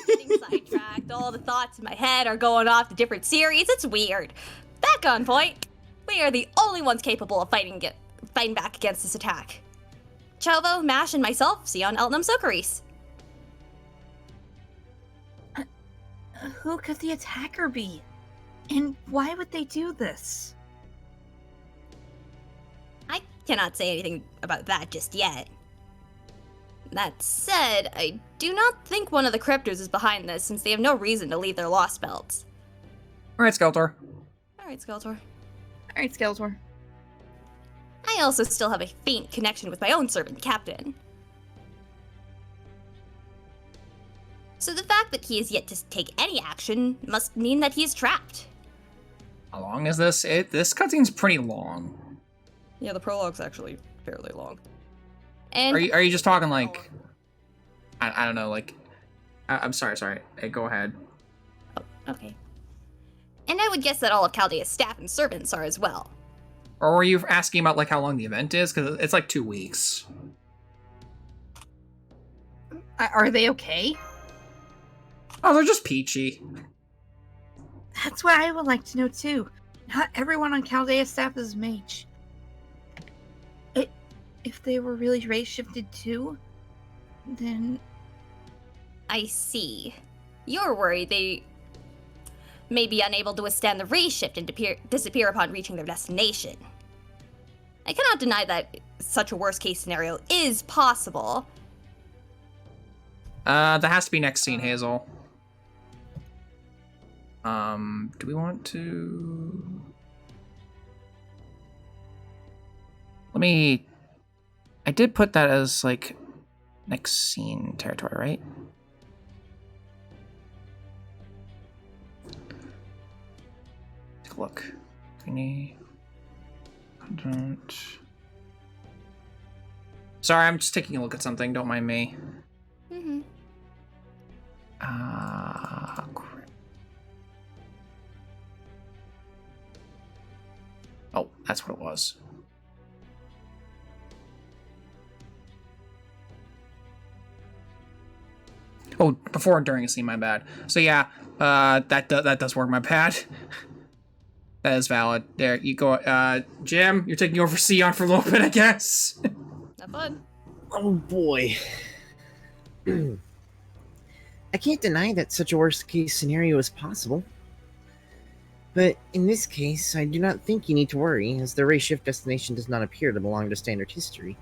Getting sidetracked, all the thoughts in my head are going off to different series, it's weird. Back on point. We are the only ones capable of fighting back against this attack. Chovo, Mash, and myself, Sion, Eltnum, Socaris. Who could the attacker be? And why would they do this? I cannot say anything about that just yet. That said, I do not think one of the Cryptos is behind this, since they have no reason to leave their lost belts. Alright, Skeletor. Alright, Skeletor. Alright, Skeletor. I also still have a faint connection with my own servant, Captain. So the fact that he is yet to take any action must mean that he is trapped. How long is this? This cutscene's pretty long. Yeah, the prologue's actually fairly long. And Are you just talking like, I don't know, like, I'm sorry. Hey, go ahead. okay. And I would guess that all of Chaldea's staff and servants are as well. Or were you asking about like how long the event is? Because it's like 2 weeks. Are they okay? Oh, they're just peachy. That's what I would like to know too. Not everyone on Chaldea's staff is mage. If they were really race shifted too, then I see. You're worried they may be unable to withstand the ray shift and disappear upon reaching their destination. I cannot deny that such a worst-case scenario is possible. That has to be next scene, Hazel. Do we want to... I did put that as, like, next scene territory, right? Take a look. Sorry, I'm just taking a look at something. Don't mind me. Mm-hmm. Crap. Oh, that's what it was. Oh, before and during a scene, my bad. So yeah, that does work, my bad. That is valid. There, you go. Jim, you're taking over Sion for a little bit, I guess. Not fun. Oh boy. I can't deny that such a worst case scenario is possible. But in this case, I do not think you need to worry, as the ray shift destination does not appear to belong to standard history.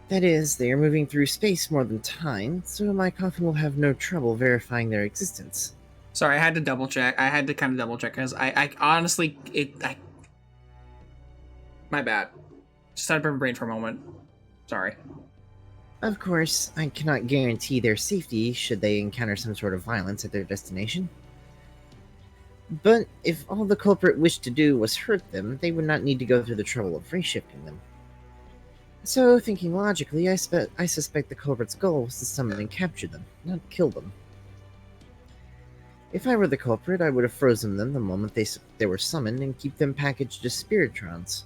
That is, they are moving through space more than time, so my coffin will have no trouble verifying their existence. Sorry, I had to double check. I had to kind of double check because I honestly, my bad. Just had a burn brain for a moment. Sorry. Of course, I cannot guarantee their safety should they encounter some sort of violence at their destination. But if all the culprit wished to do was hurt them, they would not need to go through the trouble of ray-shifting them. So, thinking logically, I suspect the culprit's goal was to summon and capture them, not kill them. If I were the culprit, I would have frozen them the moment they were summoned and keep them packaged as spiritrons.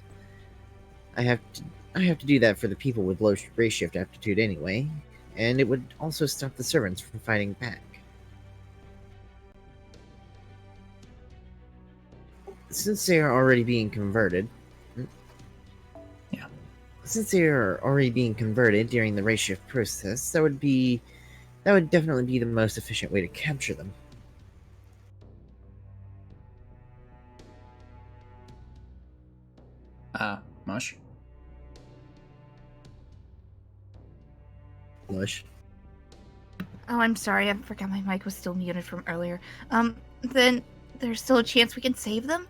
I have to do that for the people with low ray shift aptitude anyway, and it would also stop the servants from fighting back. Since they are already being converted... Yeah. Since they are already being converted during the ray shift process, that would definitely be the most efficient way to capture them. Mush? Mush. oh, I'm sorry, I forgot my mic was still muted from earlier. Then there's still a chance we can save them?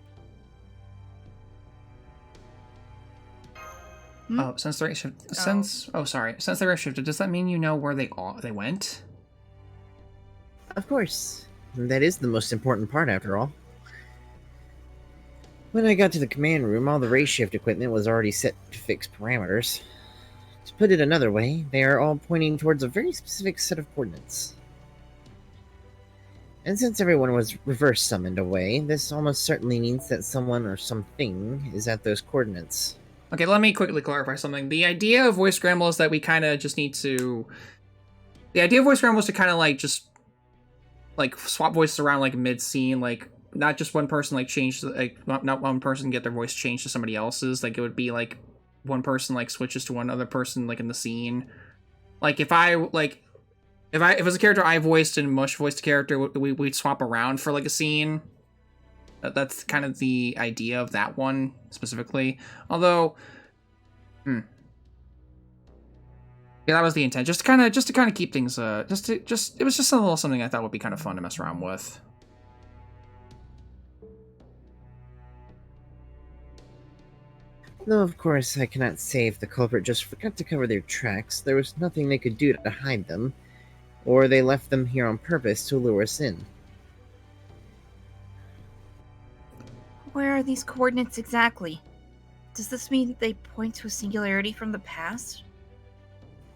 Oh, since the ray shift, since the ray shifted, does that mean you know where they went? Of course. That is the most important part, after all. When I got to the command room, all the ray shift equipment was already set to fixed parameters. To put it another way, they are all pointing towards a very specific set of coordinates. And since everyone was reverse summoned away, this almost certainly means that someone or something is at those coordinates. Okay, let me quickly clarify something. The idea of voice scramble is that we kind of just need to... The idea of voice scramble is to kind of like just like swap voices around like mid-scene, like not just one person like change, like not one person get their voice changed to somebody else's. Like it would be like one person like switches to one other person like in the scene. Like if it was a character I voiced and Mush voiced a character, we'd swap around for like a scene. That's kind of the idea of that one specifically. Although, yeah, that was the intent. Just to kind of keep things. It was just a little something I thought would be kind of fun to mess around with. Though of course I cannot say if the culprit just forgot to cover their tracks, there was nothing they could do to hide them, or they left them here on purpose to lure us in. Where are these coordinates exactly? does this mean they point to a singularity from the past?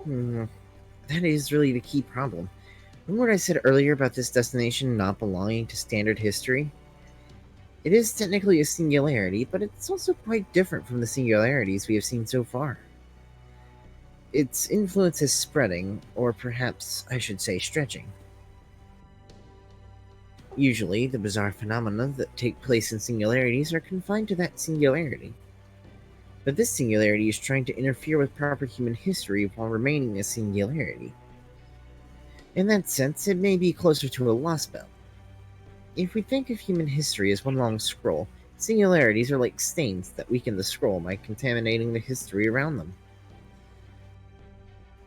That is really the key problem. Remember what I said earlier about this destination not belonging to standard history? It is technically a singularity, but it's also quite different from the singularities we have seen so far. Its influence is spreading, or perhaps I should say stretching. Usually, the bizarre phenomena that take place in singularities are confined to that singularity. But this singularity is trying to interfere with proper human history while remaining a singularity. In that sense, it may be closer to a lost belt. If we think of human history as one long scroll, singularities are like stains that weaken the scroll by contaminating the history around them.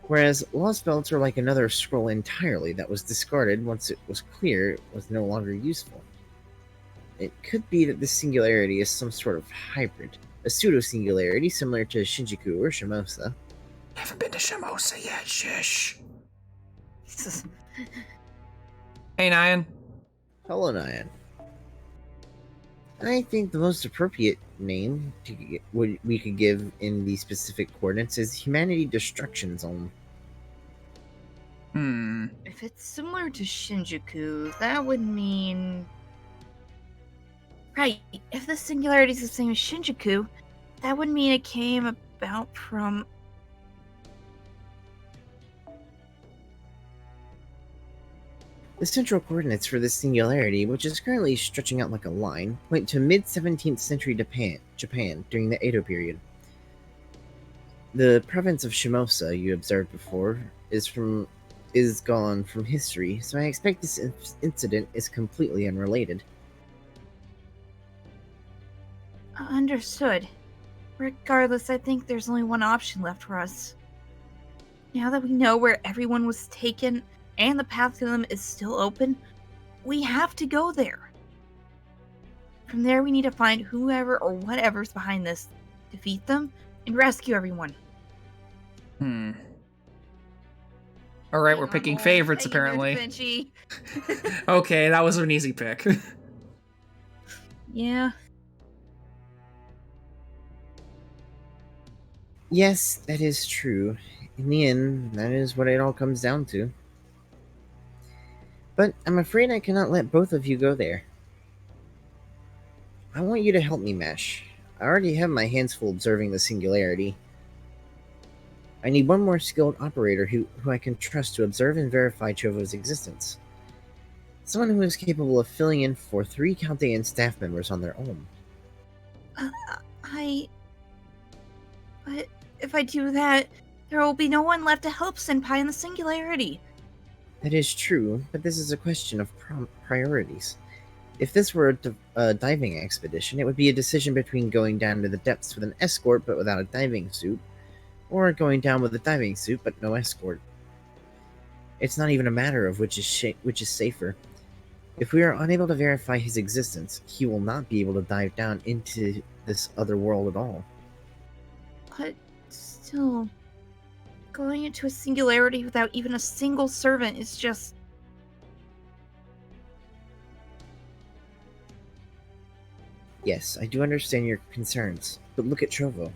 Whereas lost belts are like another scroll entirely that was discarded once it was clear it was no longer useful. It could be that this singularity is some sort of hybrid, a pseudo-singularity similar to Shinjuku or Shimosa. Haven't been to Shimosa yet, shush. Hey, Nyan. Hello, Nyan. I think the most appropriate name we could give in the specific coordinates is Humanity Destruction Zone. If it's similar to Shinjuku, that would mean... Right, if the singularity is the same as Shinjuku, that would mean it came about from... The central coordinates for this singularity, which is currently stretching out like a line, point to mid-17th century Japan during the Edo period. The province of Shimosa you observed before is gone from history, so I expect this incident is completely unrelated. Understood. Regardless, I think there's only one option left for us. Now that we know where everyone was taken and the path to them is still open, we have to go there. From there, we need to find whoever or whatever's behind this, defeat them, and rescue everyone. Alright, we're picking favorites, apparently. Okay, that was an easy pick. Yeah. Yes, that is true. In the end, that is what it all comes down to. But I'm afraid I cannot let both of you go there. I want you to help me, Mesh. I already have my hands full observing the singularity. I need one more skilled operator who I can trust to observe and verify Chovo's existence. Someone who is capable of filling in for 3 Chaldean staff members on their own. But if I do that, there will be no one left to help Senpai in the singularity. That is true, but this is a question of priorities. If this were a diving expedition, it would be a decision between going down to the depths with an escort but without a diving suit, or going down with a diving suit but no escort. It's not even a matter of which is safer. If we are unable to verify his existence, he will not be able to dive down into this other world at all. But still, going into a singularity without even a single servant is just... Yes, I do understand your concerns, but look at Trovo.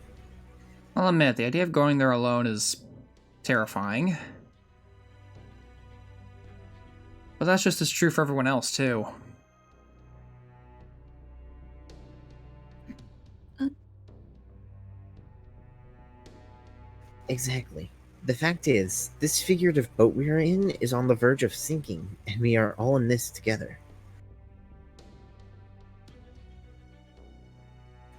I'll admit, the idea of going there alone is terrifying. But that's just as true for everyone else, too. Exactly. The fact is, this figurative boat we are in is on the verge of sinking, and we are all in this together.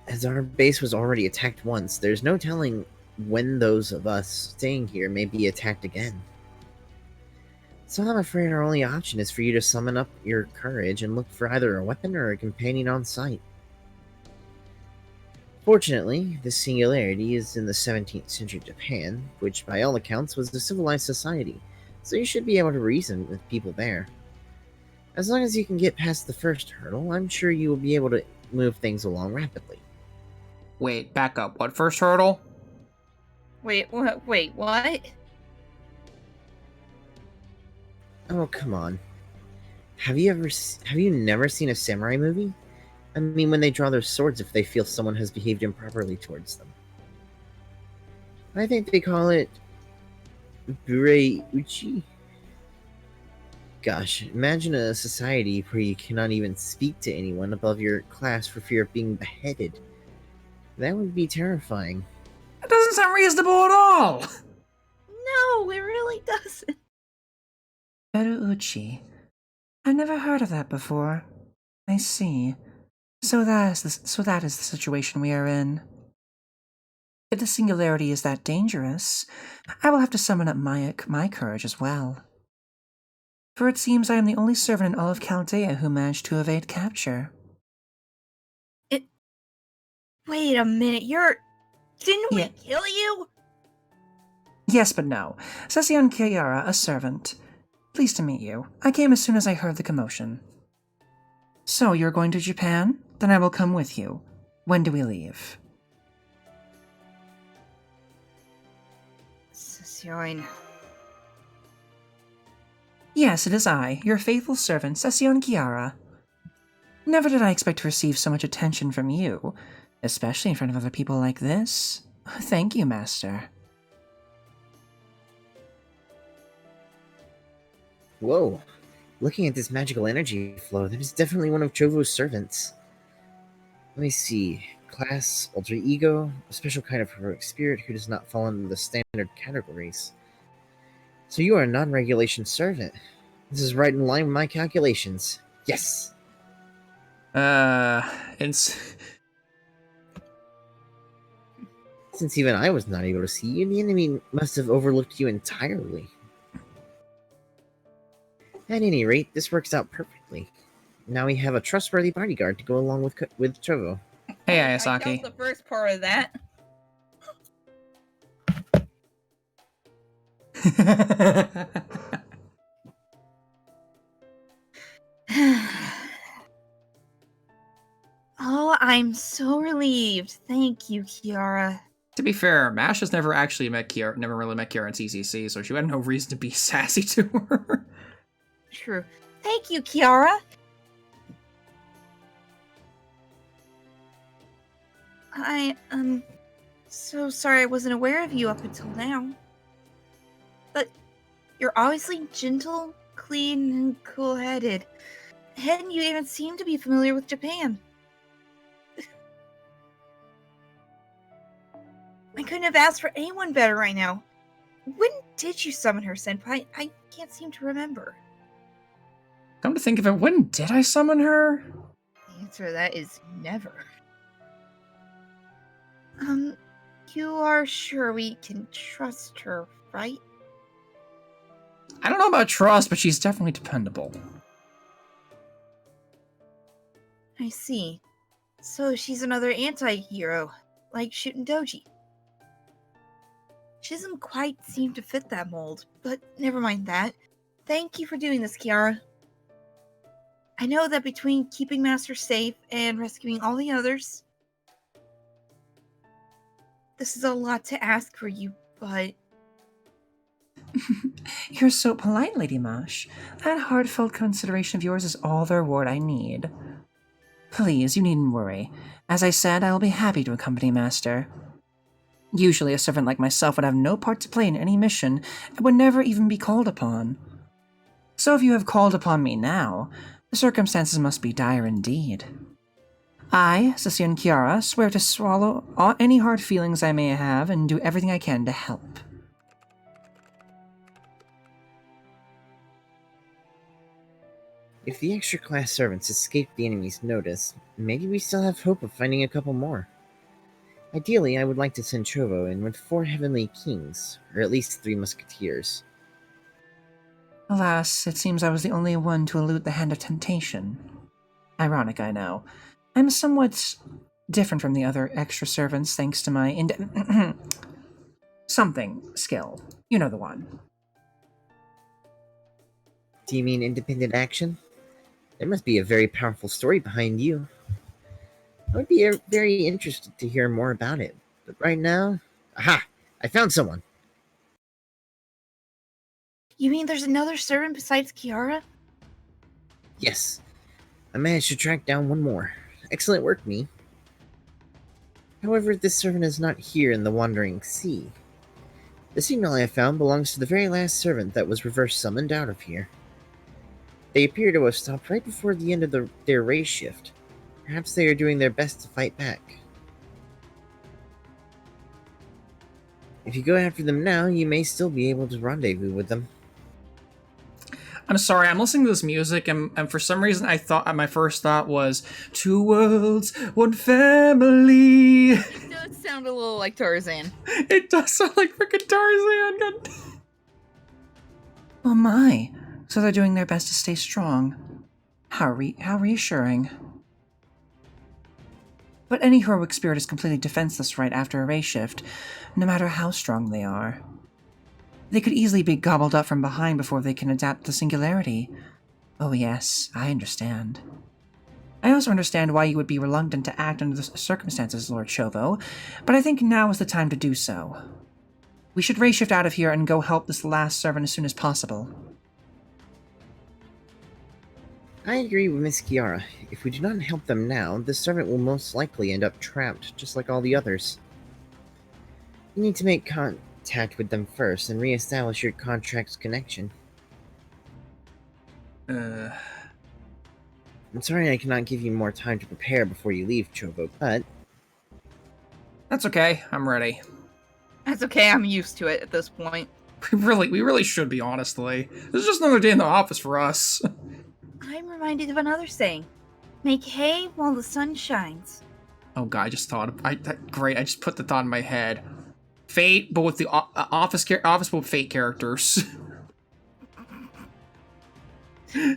As our base was already attacked once, there's no telling when those of us staying here may be attacked again. So I'm afraid our only option is for you to summon up your courage and look for either a weapon or a companion on site. Fortunately, this singularity is in the 17th century Japan, which by all accounts was a civilized society, so you should be able to reason with people there. As long as you can get past the first hurdle, I'm sure you will be able to move things along rapidly. Wait, back up. What first hurdle? Wait, what? Oh, come on. Have you never seen a samurai movie? I mean, when they draw their swords if they feel someone has behaved improperly towards them. I think they call it Burei Uchi. Gosh, imagine a society where you cannot even speak to anyone above your class for fear of being beheaded. That would be terrifying. That doesn't sound reasonable at all! No, it really doesn't. Beruuchi. I've never heard of that before. I see. So that is the situation we are in. If the singularity is that dangerous, I will have to summon up my courage as well. For it seems I am the only servant in all of Chaldea who managed to evade capture. Wait a minute, didn't we Yeah. kill you? Yes, but no. Session Kiara, a servant. Pleased to meet you. I came as soon as I heard the commotion. So, you're going to Japan? Then I will come with you. When do we leave? Session. Yes, it is I, your faithful servant, Session Kiara. Never did I expect to receive so much attention from you, especially in front of other people like this. Thank you, Master. Whoa. Looking at this magical energy flow, that is definitely one of Chovo's servants. Let me see. Class, alter ego, a special kind of heroic spirit who does not fall into the standard categories. So you are a non-regulation servant. This is right in line with my calculations. Yes! It's... Since even I was not able to see you, the enemy must have overlooked you entirely. At any rate, this works out perfectly. Now we have a trustworthy bodyguard to go along with Chovo. Hey, I Ayasaki. doubt the first part of that. Oh, I'm so relieved. Thank you, Kiara. To be fair, Mash has never actually met Kiara, never really met Kiara in CCC, so she had no reason to be sassy to her. True. Thank you, Kiara. I'm so sorry I wasn't aware of you up until now. But you're obviously gentle, clean, and cool-headed. And you even seem to be familiar with Japan. I couldn't have asked for anyone better right now. When did you summon her, Senpai? I can't seem to remember. Come to think of it, when did I summon her? The answer to that is never. You are sure we can trust her, right? I don't know about trust, but she's definitely dependable. I see. So she's another anti-hero, like Shootin' Doji. She doesn't quite seem to fit that mold, but never mind that. Thank you for doing this, Kiara. I know that between keeping Master safe and rescuing all the others, this is a lot to ask for you, but... You're so polite, Lady Mash. That heartfelt consideration of yours is all the reward I need. Please, you needn't worry. As I said, I will be happy to accompany Master. Usually a servant like myself would have no part to play in any mission and would never even be called upon. So if you have called upon me now, the circumstances must be dire indeed. I, Session Kiara, swear to swallow any hard feelings I may have and do everything I can to help. If the extra class servants escape the enemy's notice, maybe we still have hope of finding a couple more. Ideally, I would like to send Chovo in with 4 heavenly kings, or at least 3 musketeers. Alas, it seems I was the only one to elude the hand of temptation. Ironic, I know. I'm somewhat different from the other extra servants thanks to my something skill. You know the one. Do you mean independent action? There must be a very powerful story behind you. I would be very interested to hear more about it. But right now... Aha! I found someone! You mean there's another servant besides Kiara? Yes. I managed to track down one more. Excellent work, me. However, this servant is not here in the Wandering Sea. The signal I have found belongs to the very last servant that was reverse summoned out of here. They appear to have stopped right before the end of their race shift. Perhaps they are doing their best to fight back. If you go after them now, you may still be able to rendezvous with them. I'm sorry, I'm listening to this music, and for some reason my first thought was, 2 worlds, 1 family. It does sound a little like Tarzan. It does sound like freaking Tarzan. Oh my, so they're doing their best to stay strong. How reassuring. But any heroic spirit is completely defenseless right after a race shift, no matter how strong they are. They could easily be gobbled up from behind before they can adapt to singularity. Oh yes, I understand. I also understand why you would be reluctant to act under the circumstances, Lord Chovo, but I think now is the time to do so. We should race shift out of here and go help this last servant as soon as possible. I agree with Miss Kiara. If we do not help them now, this servant will most likely end up trapped, just like all the others. You need to make contact with them first and re-establish your contract's connection. I'm sorry I cannot give you more time to prepare before you leave, Chovo, but... That's okay, I'm ready. That's okay, I'm used to it at this point. We really should be, honestly. This is just another day in the office for us. I'm reminded of another saying. Make hay while the sun shines. Oh god, I just thought great, I just put the thought in my head. Fate, but with the office but with Fate characters. Why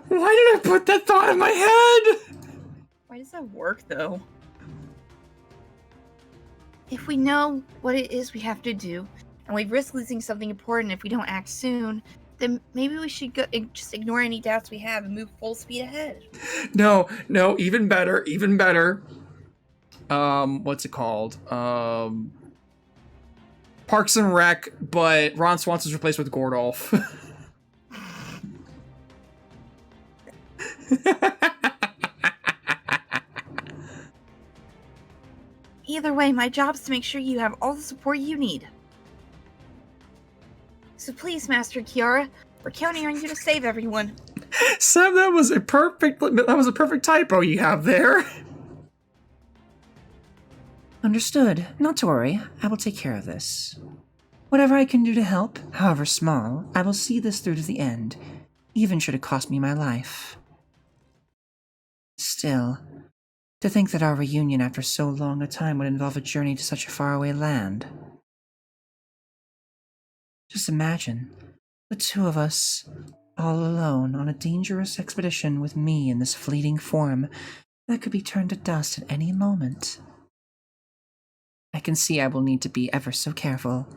did I put that thought in my head? Why does that work, though? If we know what it is we have to do, and we risk losing something important if we don't act soon, then maybe we should just ignore any doubts we have and move full speed ahead. No, even better. What's it called? Parks and Rec, but Ron Swanson's replaced with Gordolph. Either way, my job's to make sure you have all the support you need. So please, Master Kiara, we're counting on you to save everyone. Sam, that was a perfect typo you have there. Understood. Not to worry, I will take care of this. Whatever I can do to help, however small, I will see this through to the end, even should it cost me my life. Still, to think that our reunion after so long a time would involve a journey to such a faraway land. Just imagine, the 2 of us, all alone on a dangerous expedition with me in this fleeting form that could be turned to dust at any moment. I can see I will need to be ever so careful.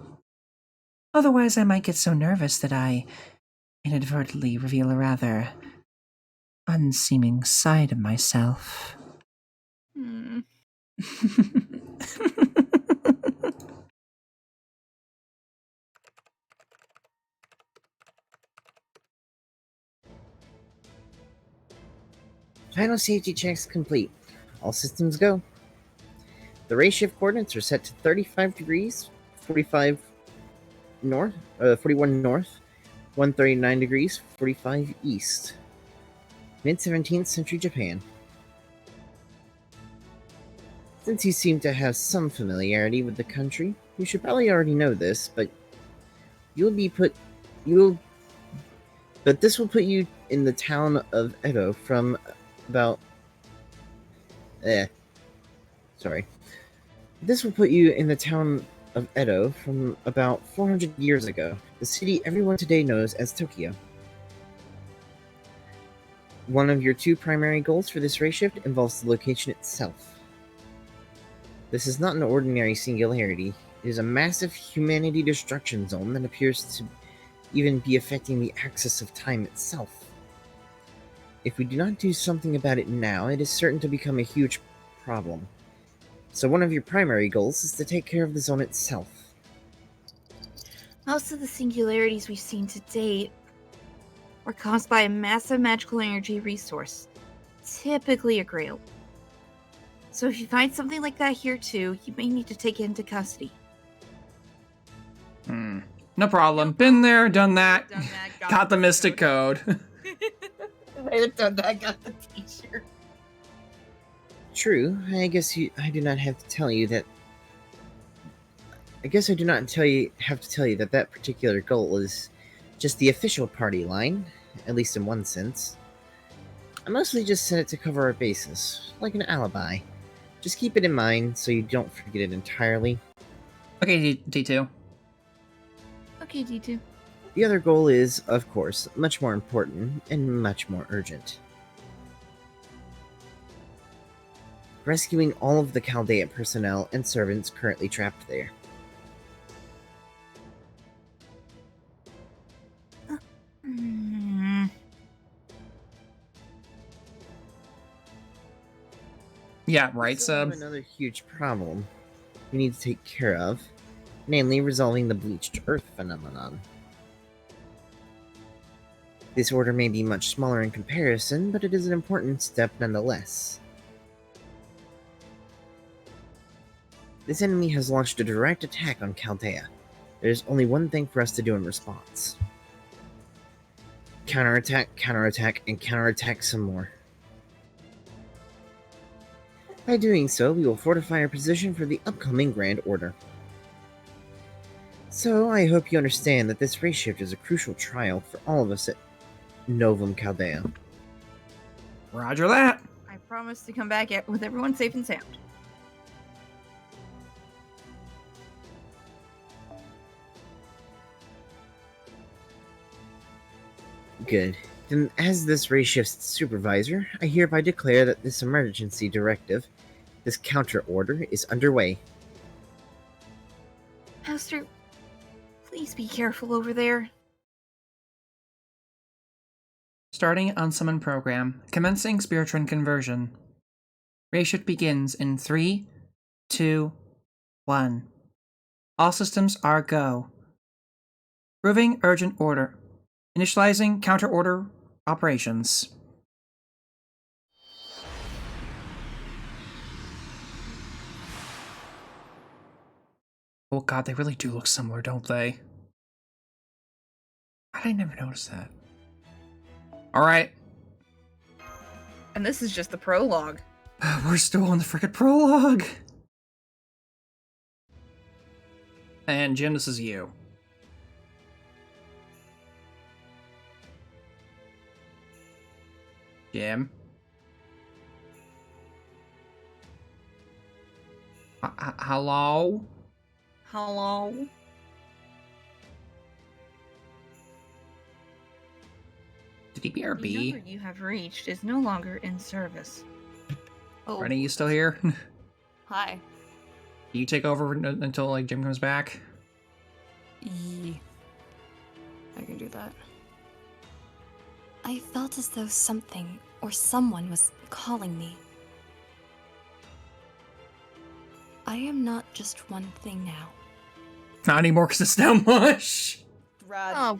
Otherwise, I might get so nervous that I inadvertently reveal a rather unseeming side of myself. Final safety checks complete. All systems go. The race shift coordinates are set to 35 degrees, 41 north, 139 degrees, 45 east. Mid-17th century Japan. Since you seem to have some familiarity with the country, you should probably already know this, but this will put you in the town of Edo from about This will put you in the town of Edo from about 400 years ago, the city everyone today knows as Tokyo. One of your 2 primary goals for this race shift involves the location itself. This is not an ordinary singularity. It is a massive humanity destruction zone that appears to even be affecting the axis of time itself. If we do not do something about it now, it is certain to become a huge problem. So one of your primary goals is to take care of the zone itself. Most of the singularities we've seen to date were caused by a massive magical energy resource. typically agreeable. So if you find something like that here too, you may need to take it into custody. No problem. Been there, done that. Done that, Got the Mystic Code. I've done that, got the t-shirt. True. I do not have to tell you that. I guess I do not have to tell you that that particular goal is just the official party line, at least in one sense. I mostly just set it to cover our bases, like an alibi. Just keep it in mind so you don't forget it entirely. Okay, D2. Okay, D2. The other goal is, of course, much more important and much more urgent. Rescuing all of the Chaldea personnel and servants currently trapped there. Yeah, right, We still have Sub? another huge problem we need to take care of, namely resolving the bleached earth phenomenon. This order may be much smaller in comparison, but it is an important step nonetheless. This enemy has launched a direct attack on Chaldea. There is only one thing for us to do in response. Counterattack, counterattack, and counterattack some more. By doing so, we will fortify our position for the upcoming Grand Order. So, I hope you understand that this race shift is a crucial trial for all of us at Novum Chaldea. Roger that. I promise to come back with everyone safe and sound. Good. Then, as this race shift's supervisor, I hereby declare that this emergency directive, this counter order, is underway. Master, please be careful over there. Starting unsummon program. Commencing Spiritron conversion. Race begins in 3, 2, 1. All systems are go. Proving urgent order. Initializing counter order operations. Oh god, they really do look similar, don't they? I never noticed that. Alright. And this is just the prologue. We're still on the frickin' prologue. And Jim, this is you. Jim? Hello? Hello? Did he BRB? The number you have reached is no longer in service. Oh, Rennie, you still here? Can hi. you take over until like Jim comes back? Yee. I can do that. I felt as though something or someone was calling me. I am not just one thing now. Not anymore because it's now mush. Rad. Oh.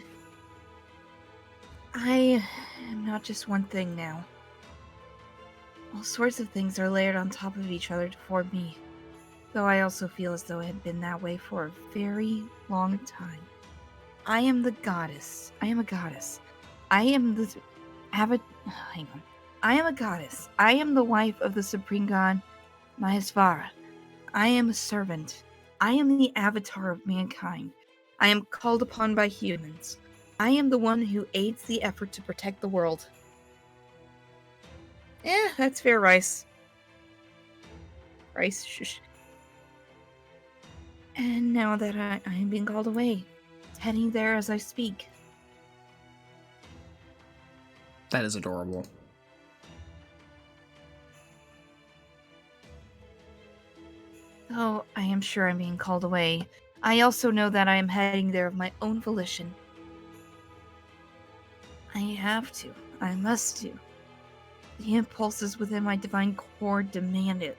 I am not just one thing now. All sorts of things are layered on top of each other to form me. Though I also feel as though I have been that way for a very long time. I am the goddess. I am a goddess. I am the hang on. I am a goddess. I am the wife of the supreme god Mahesvara. I am a servant. I am the avatar of mankind. I am called upon by humans. I am the one who aids the effort to protect the world. That's fair, Rice. Rice, shush. And now that I am being called away, heading there as I speak. That is adorable. Though I am sure I'm being called away, I also know that I am heading there of my own volition. I have to. I must do. The impulses within my divine core demand it.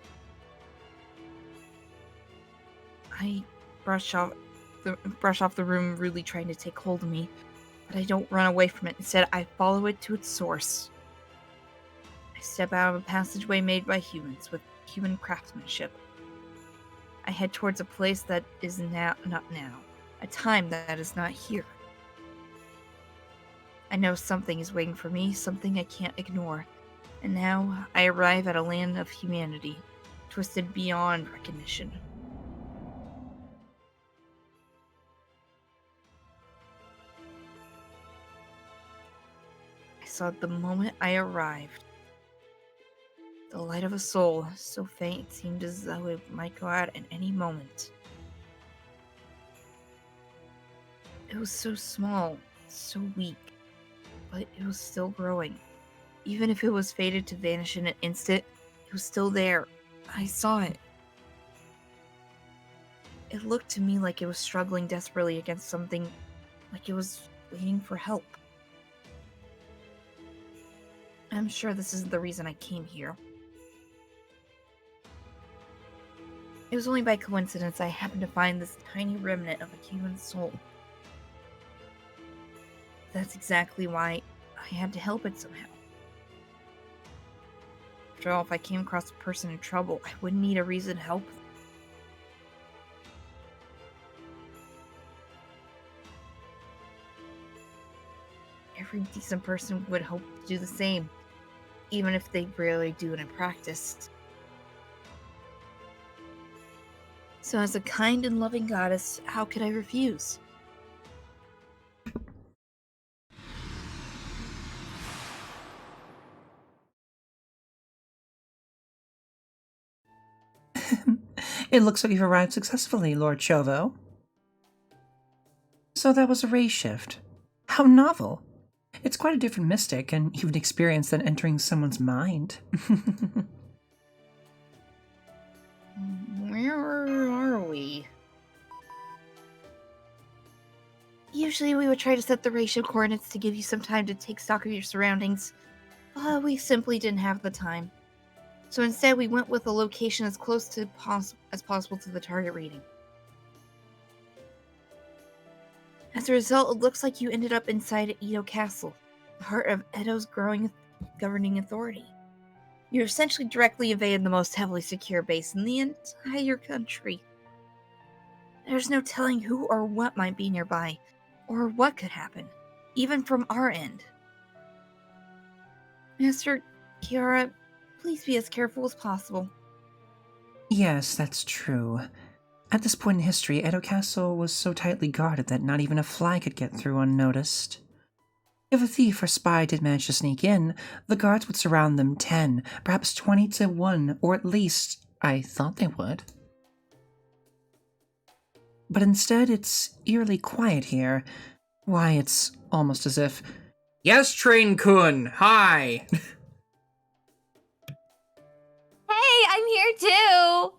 I brush off the room rudely trying to take hold of me, but I don't run away from it. Instead, I follow it to its source. I step out of a passageway made by humans with human craftsmanship. I head towards a place that is not now, a time that is not here. I know something is waiting for me, something I can't ignore. And now I arrive at a land of humanity, twisted beyond recognition. I saw it the moment I arrived. The light of a soul, so faint it seemed as though it might go out at any moment. It was so small, so weak, but it was still growing. Even if it was fated to vanish in an instant, it was still there. I saw it. It looked to me like it was struggling desperately against something, like it was waiting for help. I'm sure this isn't the reason I came here. It was only by coincidence I happened to find this tiny remnant of a human soul. That's exactly why I had to help it somehow. After all, if I came across a person in trouble, I wouldn't need a reason to help them. Every decent person would hope to do the same, even if they rarely do it in practice. So as a kind and loving goddess, how could I refuse? It looks like you've arrived successfully, Lord Chovo. So that was a ray shift. How novel. It's quite a different mystic and even experience than entering someone's mind. Where are we? Usually we would try to set the ratio coordinates to give you some time to take stock of your surroundings, but we simply didn't have the time. So instead we went with a location as close to as possible to the target reading. As a result, it looks like you ended up inside Edo Castle, the heart of Edo's growing governing authority. You essentially directly invaded the most heavily secure base in the entire country. There's no telling who or what might be nearby, or what could happen, even from our end. Master Kiara, please be as careful as possible. Yes, that's true. At this point in history, Edo Castle was so tightly guarded that not even a fly could get through unnoticed. If a thief or spy did manage to sneak in, the guards would surround them 10, perhaps 20 to 1, or at least, I thought they would. But instead, it's eerily quiet here. Why, it's almost as if... Yes, Train-kun! Hi! Hey, I'm here too!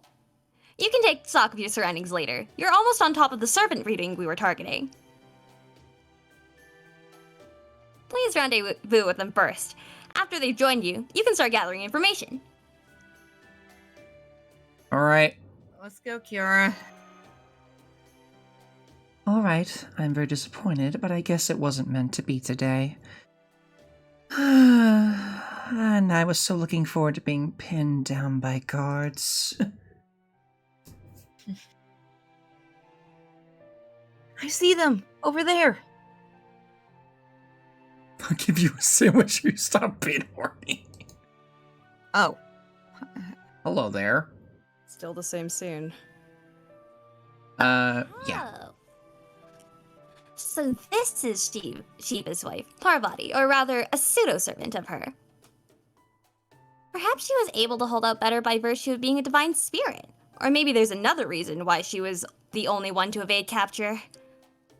You can take stock of your surroundings later. You're almost on top of the servant reading we were targeting. Please rendezvous with them first. After they've joined you, you can start gathering information. Alright. Let's go, Kiara. Alright, I'm very disappointed, but I guess it wasn't meant to be today. And I was so looking forward to being pinned down by guards. I see them! Over there! I'll give you a sandwich if you stop being horny. Oh. Hello there. Still the same soon. Yeah. Oh. So this is Shiva's wife, Parvati, or rather, a pseudo-servant of her. Perhaps she was able to hold out better by virtue of being a divine spirit. Or maybe there's another reason why she was the only one to evade capture.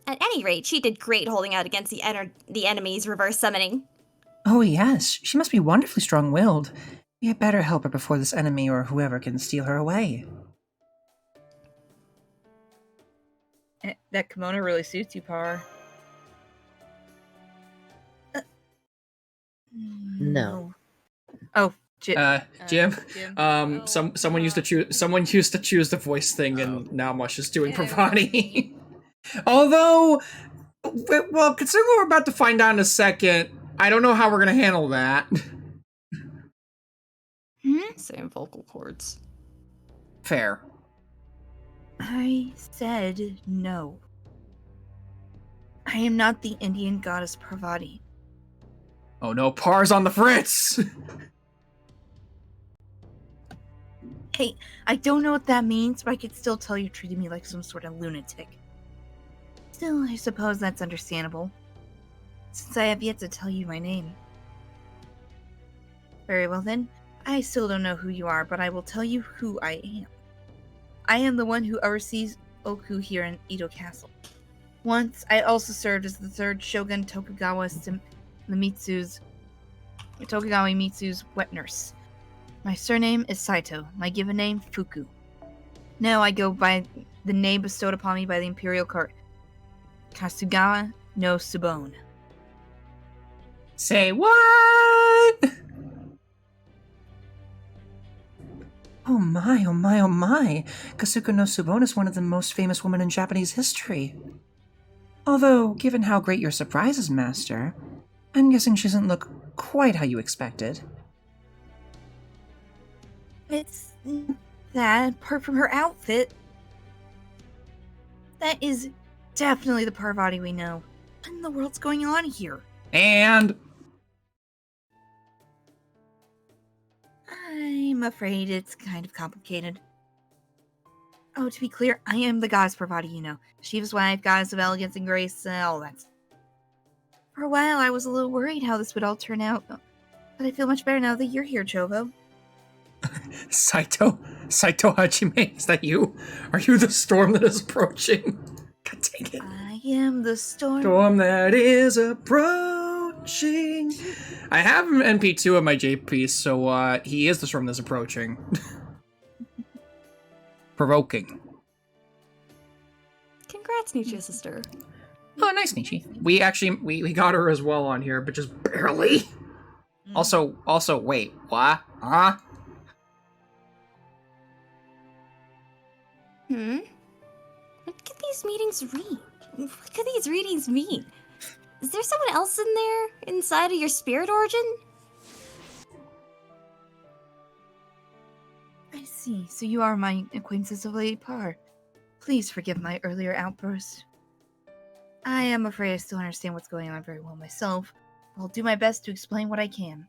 At any rate, she did great holding out against the enemy's reverse summoning. Oh yes, she must be wonderfully strong-willed. We had better help her before this enemy or whoever can steal her away. That kimono really suits you, Par. No. Oh, Jim. Jim. Jim. Someone used to choose the voice thing, and now Mush is doing Pravani. Although, well, considering what we're about to find out in a second, I don't know how we're gonna handle that. Same vocal cords. Fair. I said no. I am not the Indian goddess Parvati. Oh no, Par's on the fritz! Hey, I don't know what that means, but I could still tell you're treating me like some sort of lunatic. Still, I suppose that's understandable, since I have yet to tell you my name. Very well then, I still don't know who you are, but I will tell you who I am. I am the one who oversees Oku here in Edo Castle. Once, I also served as the third Shogun Tokugawa Mitsu's wet nurse. My surname is Saito, my given name Fuku. Now I go by the name bestowed upon me by the Imperial Court, Kasugawa no Tsubone. Say what? Oh my, oh my, oh my! Kasuko no Subone is one of the most famous women in Japanese history. Although, given how great your surprise is, Master, I'm guessing she doesn't look quite how you expected. It's that, apart from her outfit. That is definitely the Parvati we know. What in the world's going on here? And I'm afraid it's kind of complicated. Oh, to be clear, I am the goddess Parvati, you know. Shiva's wife, goddess of elegance and grace, all that. For a while, I was a little worried how this would all turn out, but I feel much better now that you're here, Chovo. Saito Hajime, is that you? Are you the storm that is approaching? God dang it. I am the storm. Storm that is approaching. I have him NP2 of my JP, so he is the storm that's approaching. Provoking. Congrats, Nietzsche sister. Oh, nice, Nietzsche. We actually, we got her as well on here, but just barely. Also, wait, what? Huh? What could these meetings read? What could these readings mean? Is there someone else in there, inside of your spirit origin? I see, so you are my acquaintance of Lady Par. Please forgive my earlier outburst. I am afraid I still understand what's going on very well myself. I'll do my best to explain what I can.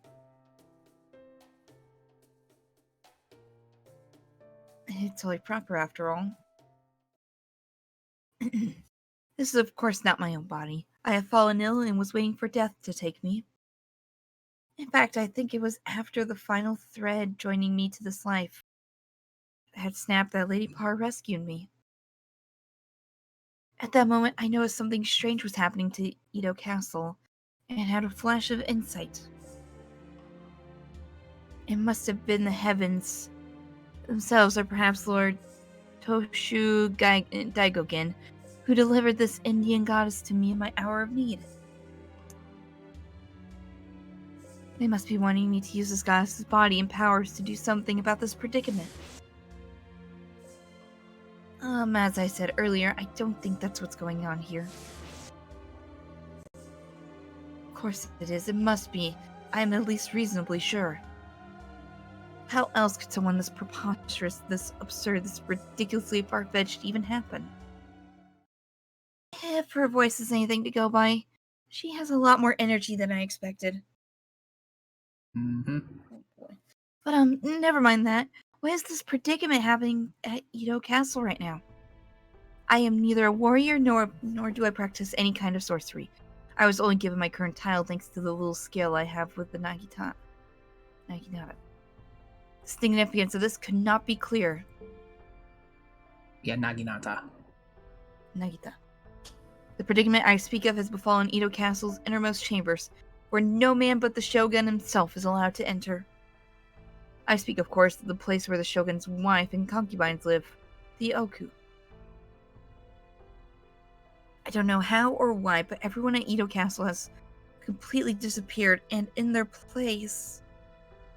It's only proper after all. This is of course not my own body. I have fallen ill and was waiting for death to take me. In fact, I think it was after the final thread joining me to this life had snapped that Lady Par rescued me. At that moment, I noticed something strange was happening to Edo Castle, and had a flash of insight. It must have been the heavens themselves, or perhaps Lord Toshu Daigogen, who delivered this Indian goddess to me in my hour of need. They must be wanting me to use this goddess's body and powers to do something about this predicament. As I said earlier, I don't think that's what's going on here. Of course it is, it must be. I am at least reasonably sure. How else could someone this preposterous, this absurd, this ridiculously far-fetched even happen? If her voice is anything to go by, she has a lot more energy than I expected. Mm-hmm. Oh boy. But never mind that. Why is this predicament happening at Edo Castle right now? I am neither a warrior nor do I practice any kind of sorcery. I was only given my current title thanks to the little skill I have with the Naginata. The significance of this could not be clear. Yeah, Naginata. Nagita. The predicament I speak of has befallen Edo Castle's innermost chambers, where no man but the Shogun himself is allowed to enter. I speak, of course, of the place where the Shogun's wife and concubines live, the Oku. I don't know how or why, but everyone at Edo Castle has completely disappeared, and in their place,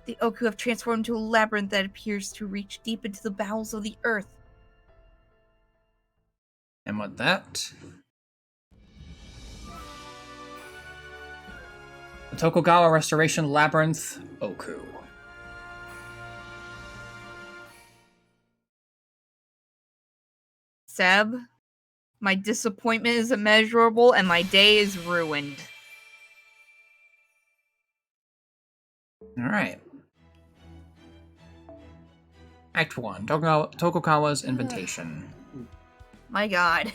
the Oku have transformed into a labyrinth that appears to reach deep into the bowels of the earth. And with that, the Tokugawa Restoration Labyrinth Oku. Seb, my disappointment is immeasurable and my day is ruined. All right. Act 1. Tokugawa's Invitation. My god.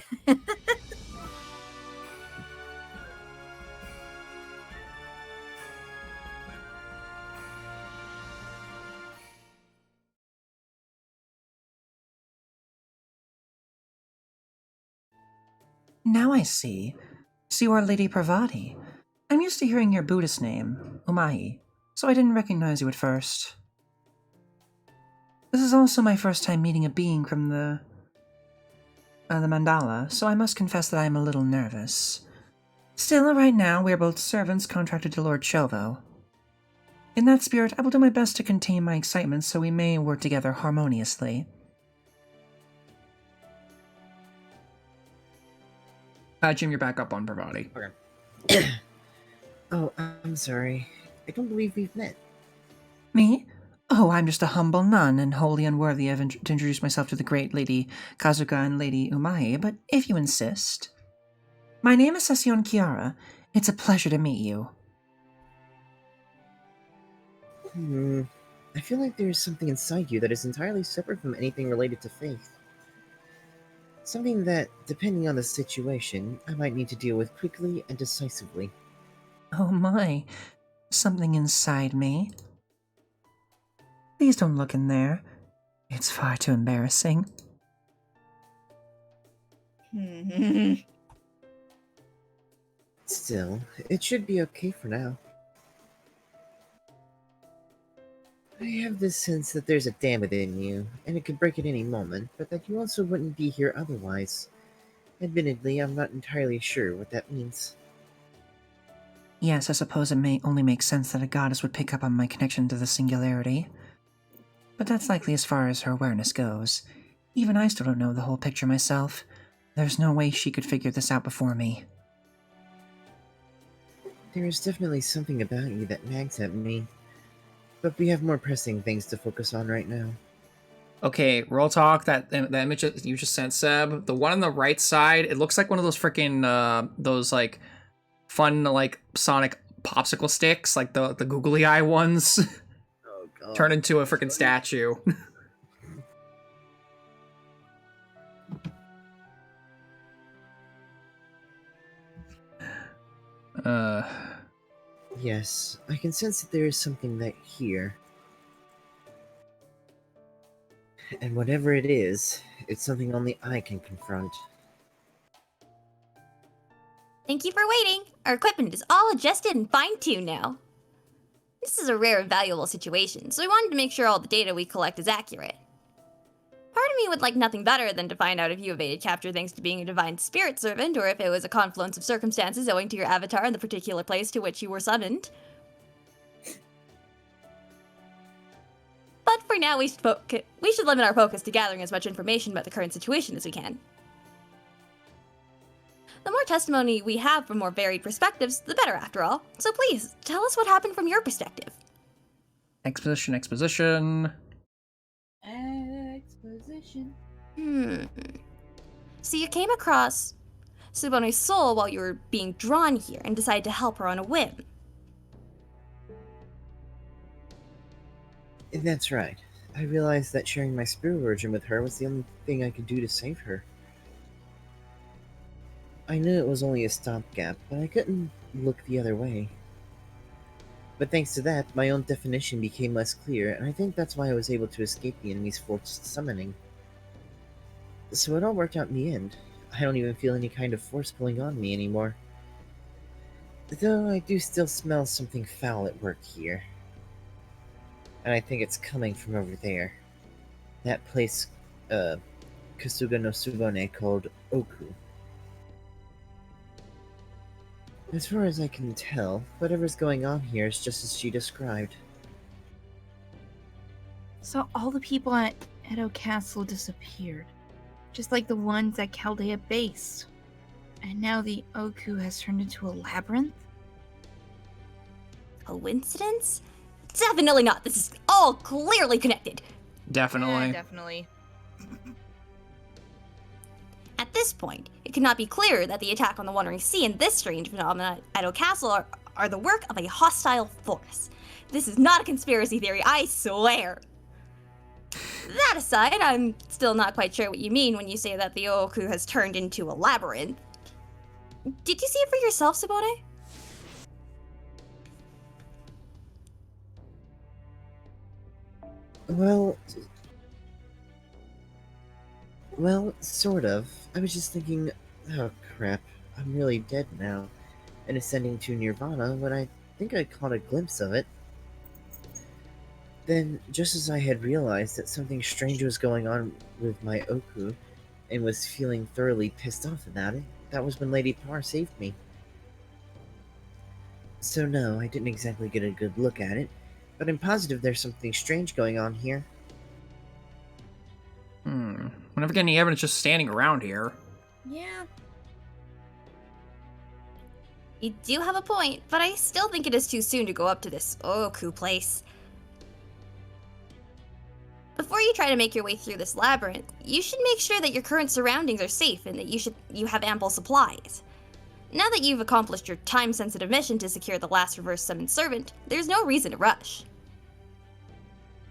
Now I see. So you are Lady Parvati. I'm used to hearing your Buddhist name, Umahi, so I didn't recognize you at first. This is also my first time meeting a being from the mandala, so I must confess that I am a little nervous. Still, right now, we are both servants contracted to Lord Chovo. In that spirit, I will do my best to contain my excitement so we may work together harmoniously. Jim, you're back up on Parvati. Okay. Oh, I'm sorry. I don't believe we've met. Me? Oh, I'm just a humble nun and wholly unworthy of to introduce myself to the great Lady Kazuka and Lady Umae, but if you insist. My name is Session Kiara. It's a pleasure to meet you. I feel like there's something inside you that is entirely separate from anything related to faith. Something that, depending on the situation, I might need to deal with quickly and decisively. Oh my, something inside me. Please don't look in there. It's far too embarrassing. Still, it should be okay for now. I have this sense that there's a dam within you, and it could break at any moment, but that you also wouldn't be here otherwise. Admittedly, I'm not entirely sure what that means. Yes, I suppose it may only make sense that a goddess would pick up on my connection to the singularity. But that's likely as far as her awareness goes. Even I still don't know the whole picture myself. There's no way she could figure this out before me. There is definitely something about you that nags at me, but we have more pressing things to focus on right now. Okay, real talk. That image that you just sent, Seb. The one on the right side, it looks like one of those freaking those like fun like Sonic popsicle sticks, like the googly eye ones. Oh god. Turn into a freaking statue. Yes, I can sense that there is something that here. And whatever it is, it's something only I can confront. Thank you for waiting. Our equipment is all adjusted and fine-tuned now. This is a rare and valuable situation, so we wanted to make sure all the data we collect is accurate. Part of me would like nothing better than to find out if you evaded capture thanks to being a divine spirit servant, or if it was a confluence of circumstances owing to your avatar in the particular place to which you were summoned. But for now, we should limit our focus to gathering as much information about the current situation as we can. The more testimony we have from more varied perspectives, the better after all. So please, tell us what happened from your perspective. Exposition. Exposition. So you came across Subone's soul while you were being drawn here and decided to help her on a whim. That's right. I realized that sharing my spirit origin with her was the only thing I could do to save her. I knew it was only a stopgap, but I couldn't look the other way. But thanks to that, my own definition became less clear, and I think that's why I was able to escape the enemy's forced summoning. So it all worked out in the end. I don't even feel any kind of force pulling on me anymore. Though I do still smell something foul at work here. And I think it's coming from over there. That place, Kasuga no Subone called Oku. As far as I can tell, whatever's going on here is just as she described. So all the people at Edo Castle disappeared. Just like the ones at Chaldea Base. And now the Oku has turned into a labyrinth? Coincidence? Definitely not. This is all clearly connected. Definitely. Yeah, definitely. this point, it could not be clearer that the attack on the Wandering Sea and this strange phenomena at Edo Castle are the work of a hostile force. This is not a conspiracy theory, I swear. That aside, I'm still not quite sure what you mean when you say that the Oku has turned into a labyrinth. Did you see it for yourself, Sabone? Well, sort of. I was just thinking, oh crap, I'm really dead now, and ascending to Nirvana when I think I caught a glimpse of it. Then, just as I had realized that something strange was going on with my Oku, and was feeling thoroughly pissed off about it, that was when Lady Parr saved me. So no, I didn't exactly get a good look at it, but I'm positive there's something strange going on here. We're never getting any evidence just standing around here. Yeah. You do have a point, but I still think it is too soon to go up to this Oku place. Before you try to make your way through this labyrinth, you should make sure that your current surroundings are safe and that you have ample supplies. Now that you've accomplished your time-sensitive mission to secure the last reverse summoned servant, there's no reason to rush.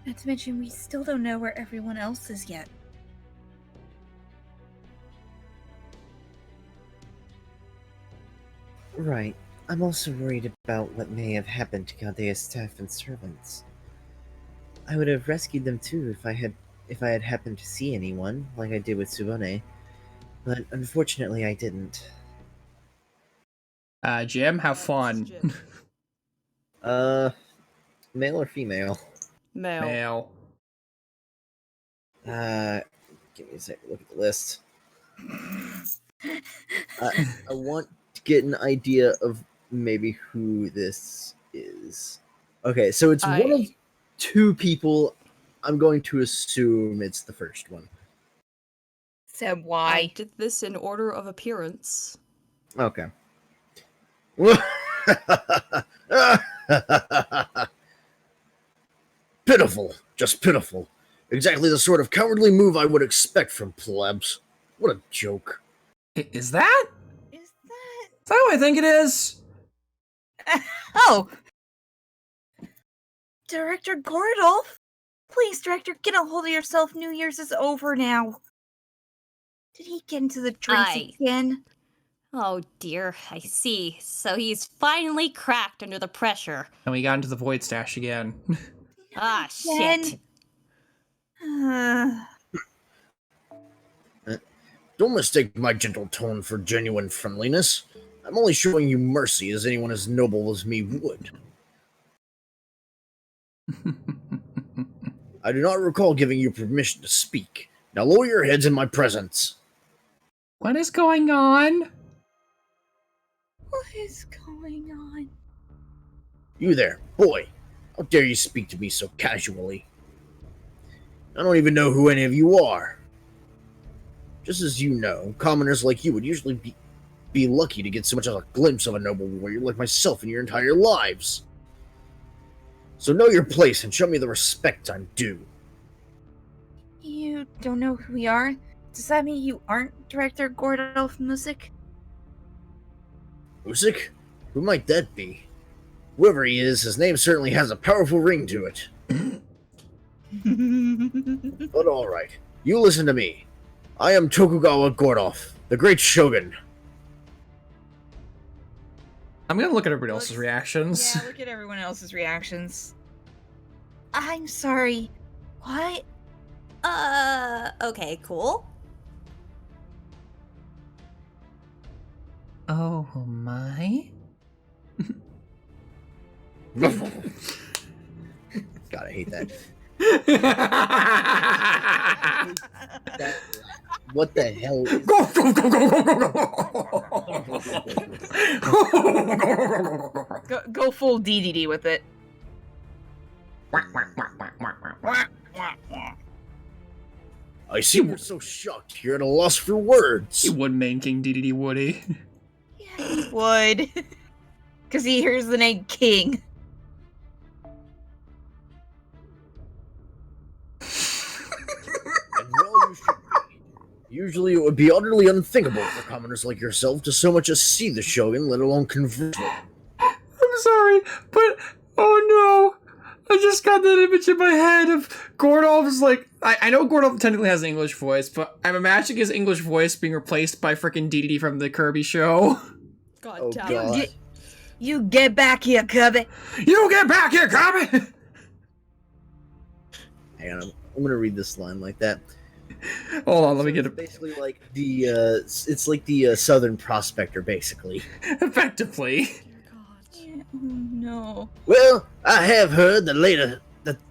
Not to mention, we still don't know where everyone else is yet. Right. I'm also worried about what may have happened to Gadea's staff and servants. I would have rescued them too if I had happened to see anyone, like I did with Subone, but unfortunately I didn't. Jim, have fun. Male or female? Male. Give me a second, look at the list. I want to get an idea of maybe who this is. Okay, so it's one of two people. I'm going to assume it's the first one. Said I why? did this in order of appearance. Okay. Pitiful. Just pitiful. Exactly the sort of cowardly move I would expect from plebs. What a joke. Is that? Is that... Is that what I think it is? Oh! Director Gordolf? Please, Director, get a hold of yourself. New Year's is over now. Did he get into the drinks again? Oh dear, I see. So he's finally cracked under the pressure. And we got into the void stash again. Ah, Again? shit. Don't mistake my gentle tone for genuine friendliness. I'm only showing you mercy as anyone as noble as me would. I do not recall giving you permission to speak. Now lower your heads in my presence. What is going on? What is going on? You there, boy. How dare you speak to me so casually? I don't even know who any of you are. Just as you know, commoners like you would usually be lucky to get so much as a glimpse of a noble warrior like myself in your entire lives. So know your place and show me the respect I'm due. You don't know who we are? Does that mean you aren't Director Gordolf Music? Music? Who might that be? Whoever he is, his name certainly has a powerful ring to it. But alright, you listen to me. I am Tokugawa Gordolf, the great shogun. I'm gonna look at everybody else's reactions. Yeah, look at everyone else's reactions. I'm sorry. What? Okay, cool. Oh my? God, I hate that. What the hell is Go, go, go, go, go, go, go. Go full DDD with it. I see you're so shocked you're at a loss for words. He would main King DDD Woody. Yeah, he would. Because he hears the name King. And well you should be. Usually it would be utterly unthinkable for commoners like yourself to so much as see the Shogun, let alone converse with him. I'm sorry, but oh no. I just got that image in my head of Gordolf is like, I know Gordolf technically has an English voice, but I'm imagining his English voice being replaced by freaking DDD from the Kirby show. God Oh, damn God. it. You get back here, Cubby. You get back here, Kirby! Hang on, I'm gonna read this line like that. Hold on, let me So get it's it. basically like it's like the Southern Prospector, basically. Effectively. Dear God. Oh, no. Well, I have heard that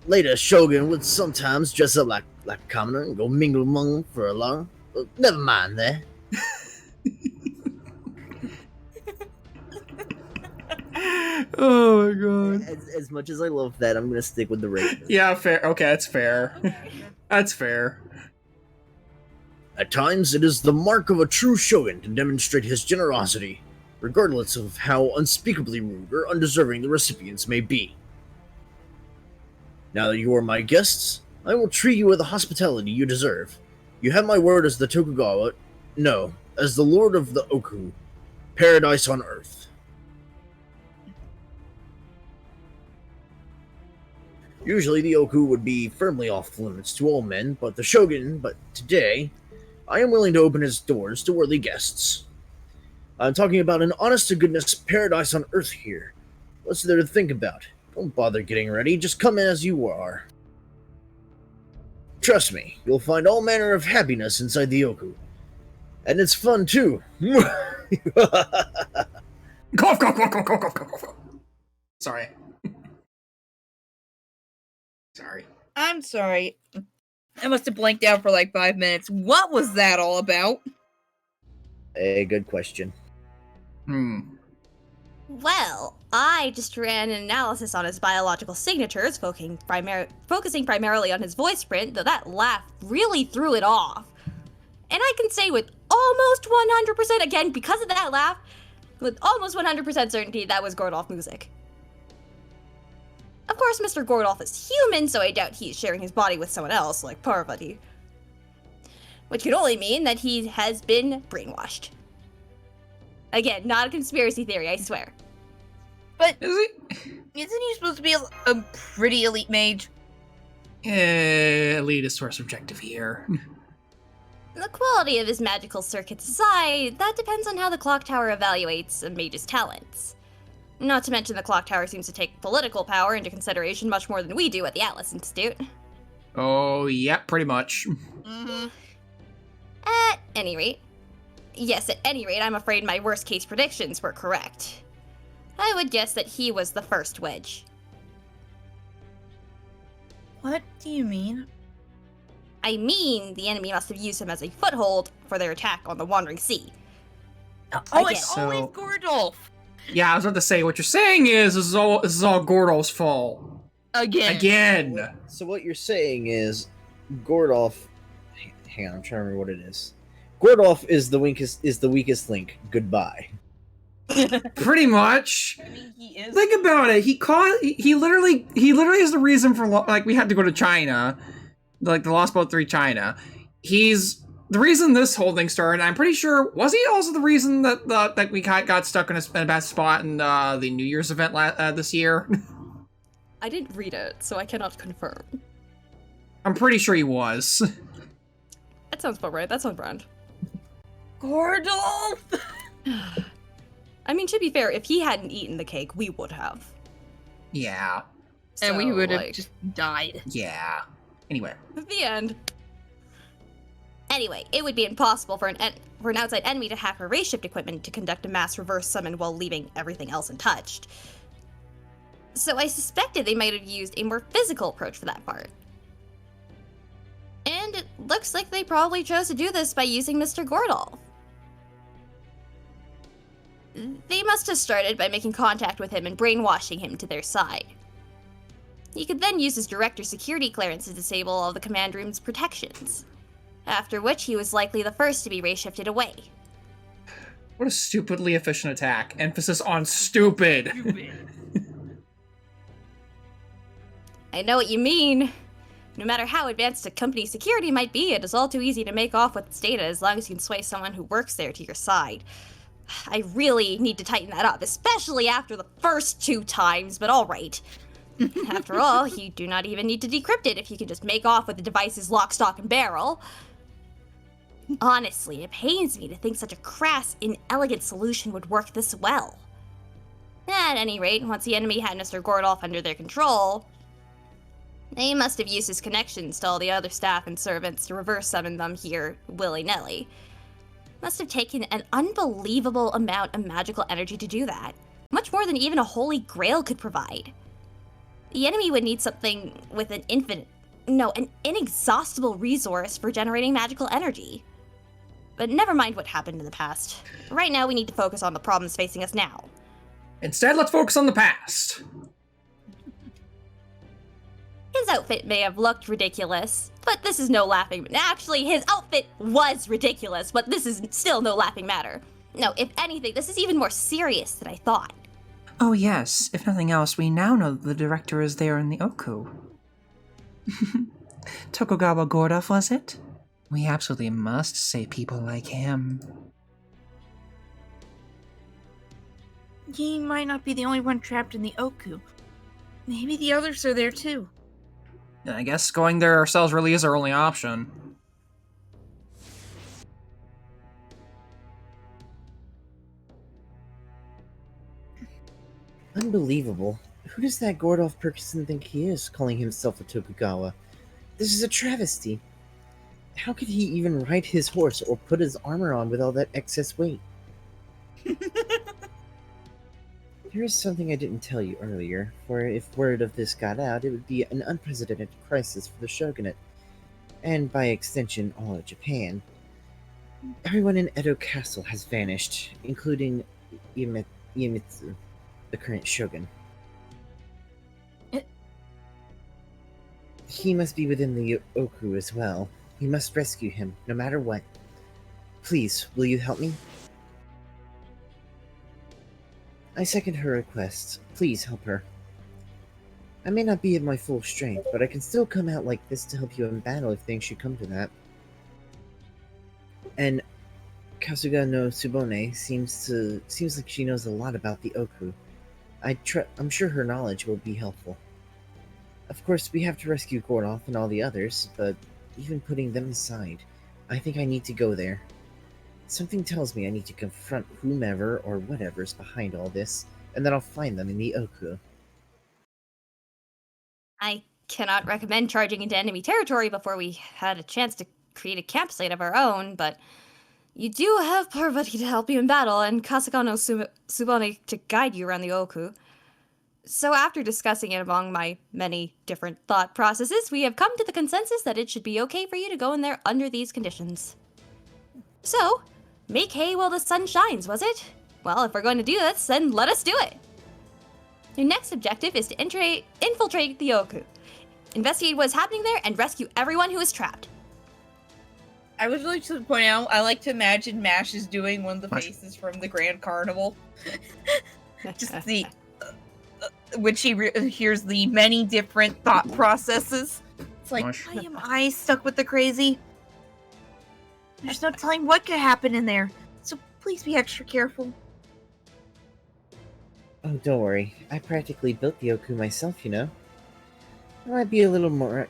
later Shogun would sometimes dress up like a commoner and go mingle among them for a long. Well, never mind that. Oh my god. As much as I love that, I'm gonna stick with the rating. Yeah, fair. Okay, that's fair. That's fair. At times, it is the mark of a true shogun to demonstrate his generosity, regardless of how unspeakably rude or undeserving the recipients may be. Now that you are my guests, I will treat you with the hospitality you deserve. You have my word as the Tokugawa, no, as the Lord of the Oku, paradise on earth. Usually the Oku would be firmly off limits to all men, but today, I am willing to open its doors to worthy guests. I'm talking about an honest-to-goodness paradise on earth here. What's there to think about? Don't bother getting ready, just come in as you are. Trust me, you'll find all manner of happiness inside the Oku. And it's fun, too. Cough, cough, cough, cough, cough, cough, cough, cough. Sorry. Sorry. I'm sorry. I must have blanked out for like 5 minutes. What was that all about? A good question. Well, I just ran an analysis on his biological signatures, focusing primarily on his voice print, though that laugh really threw it off. And I can say with almost 100%, again, because of that laugh, with almost 100% certainty, that was Gordolf music. Of course, Mr. Gordolf is human, so I doubt he's sharing his body with someone else, like Parvati. Which could only mean that he has been brainwashed. Again, not a conspiracy theory, I swear. But Is he? isn't he supposed to be a pretty elite mage? Elite is source objective here. The quality of his magical circuits aside, that depends on how the clock tower evaluates a mage's talents. Not to mention the clock tower seems to take political power into consideration much more than we do at the Atlas Institute. Oh, yeah, pretty much. Mm-hmm. At any rate, I'm afraid my worst case predictions were correct. I would guess that he was the first wedge. What do you mean? I mean, the enemy must have used him as a foothold for their attack on the Wandering Sea. Oh, it's So- always Gordolf! Yeah, I was about to say, what you're saying is this is all Gordolf's fault. Again. So what you're saying is, Gordolf. Hang on, I'm trying to remember what it is. Gordolf is the weakest link. Goodbye. Pretty much. I mean, he is. Think about it. He literally is the reason for like we had to go to China, like the Lost Boat 3 China. He's the reason this whole thing started. I'm pretty sure was he also the reason that we got stuck in a bad spot in the New Year's event this year. I didn't read it, so I cannot confirm. I'm pretty sure he was. That sounds about right. That's on brand. Gordolf! I mean, to be fair, if he hadn't eaten the cake, we would have. Yeah. And we So, would have like, just died. Yeah. Anyway. The end. Anyway, it would be impossible for an outside enemy to hack our race shift equipment to conduct a mass reverse summon while leaving everything else untouched. So I suspected they might have used a more physical approach for that part. And it looks like they probably chose to do this by using Mr. Gordolf. They must have started by making contact with him and brainwashing him to their side. He could then use his director's security clearance to disable all the command room's protections. After which he was likely the first to be race shifted away. What a stupidly efficient attack. Emphasis on stupid. I know what you mean. No matter how advanced a company's security might be, it is all too easy to make off with its data as long as you can sway someone who works there to your side. I really need to tighten that up, especially after the first 2 times, but alright. After all, you do not even need to decrypt it if you can just make off with the device's lock, stock, and barrel. Honestly, it pains me to think such a crass, inelegant solution would work this well. At any rate, once the enemy had Mr. Gordolf under their control, they must have used his connections to all the other staff and servants to reverse summon them here willy-nilly. Must have taken an unbelievable amount of magical energy to do that. Much more than even a holy grail could provide. The enemy would need something with an inexhaustible resource for generating magical energy. But never mind what happened in the past. Right now we need to focus on the problems facing us now. Instead, let's focus on the past. His outfit may have looked ridiculous, but this is no laughing. Actually, his outfit was ridiculous, but this is still no laughing matter. No, if anything, this is even more serious than I thought. Oh yes, if nothing else, we now know that the director is there in the Oku. Tokugawa Gordolf, was it? We absolutely must save people like him. He might not be the only one trapped in the Oku. Maybe the others are there too. I guess going there ourselves really is our only option. Unbelievable. Who does that Gordolf person think he is, calling himself a Tokugawa? This is a travesty. How could he even ride his horse or put his armor on with all that excess weight? There is something I didn't tell you earlier, for if word of this got out, it would be an unprecedented crisis for the shogunate, and by extension, all of Japan. Everyone in Edo Castle has vanished, including Iemitsu, the current shogun. He must be within the Oku as well. We must rescue him, no matter what. Please, will you help me? I second her request. Please help her. I may not be at my full strength, but I can still come out like this to help you in battle if things should come to that. And Kasuga no Tsubone seems like she knows a lot about the Oku. I'm sure her knowledge will be helpful. Of course, we have to rescue Gordolf and all the others, but even putting them aside, I think I need to go there. Something tells me I need to confront whomever or whatever's behind all this, and then I'll find them in the Oku. I cannot recommend charging into enemy territory before we had a chance to create a campsite of our own, but you do have Parvati to help you in battle, and Kasuga no Tsubone to guide you around the Oku. So after discussing it among my many different thought processes, we have come to the consensus that it should be okay for you to go in there under these conditions. So, make hay while the sun shines, was it? Well, if we're going to do this, then let us do it! Your next objective is to infiltrate the Oku, investigate what's happening there, and rescue everyone who is trapped. I would like to point out, I like to imagine Mash is doing one of the faces from the Grand Carnival. Just the... when she hears the many different thought processes. It's like, why am I stuck with the crazy? There's no telling what could happen in there, so please be extra careful. Oh, don't worry. I practically built the Oku myself, you know. It might be a little more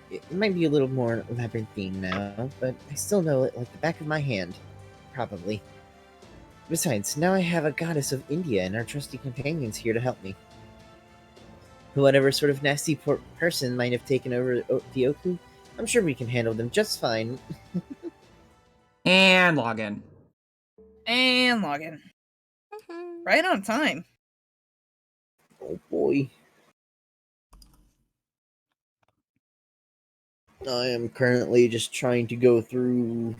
labyrinthine now, but I still know it like the back of my hand. Probably. Besides, now I have a goddess of India and our trusty companions here to help me. Whatever sort of nasty person might have taken over the Oku, I'm sure we can handle them just fine. And log in. And log in. Right on time. Oh boy. I am currently just trying to go through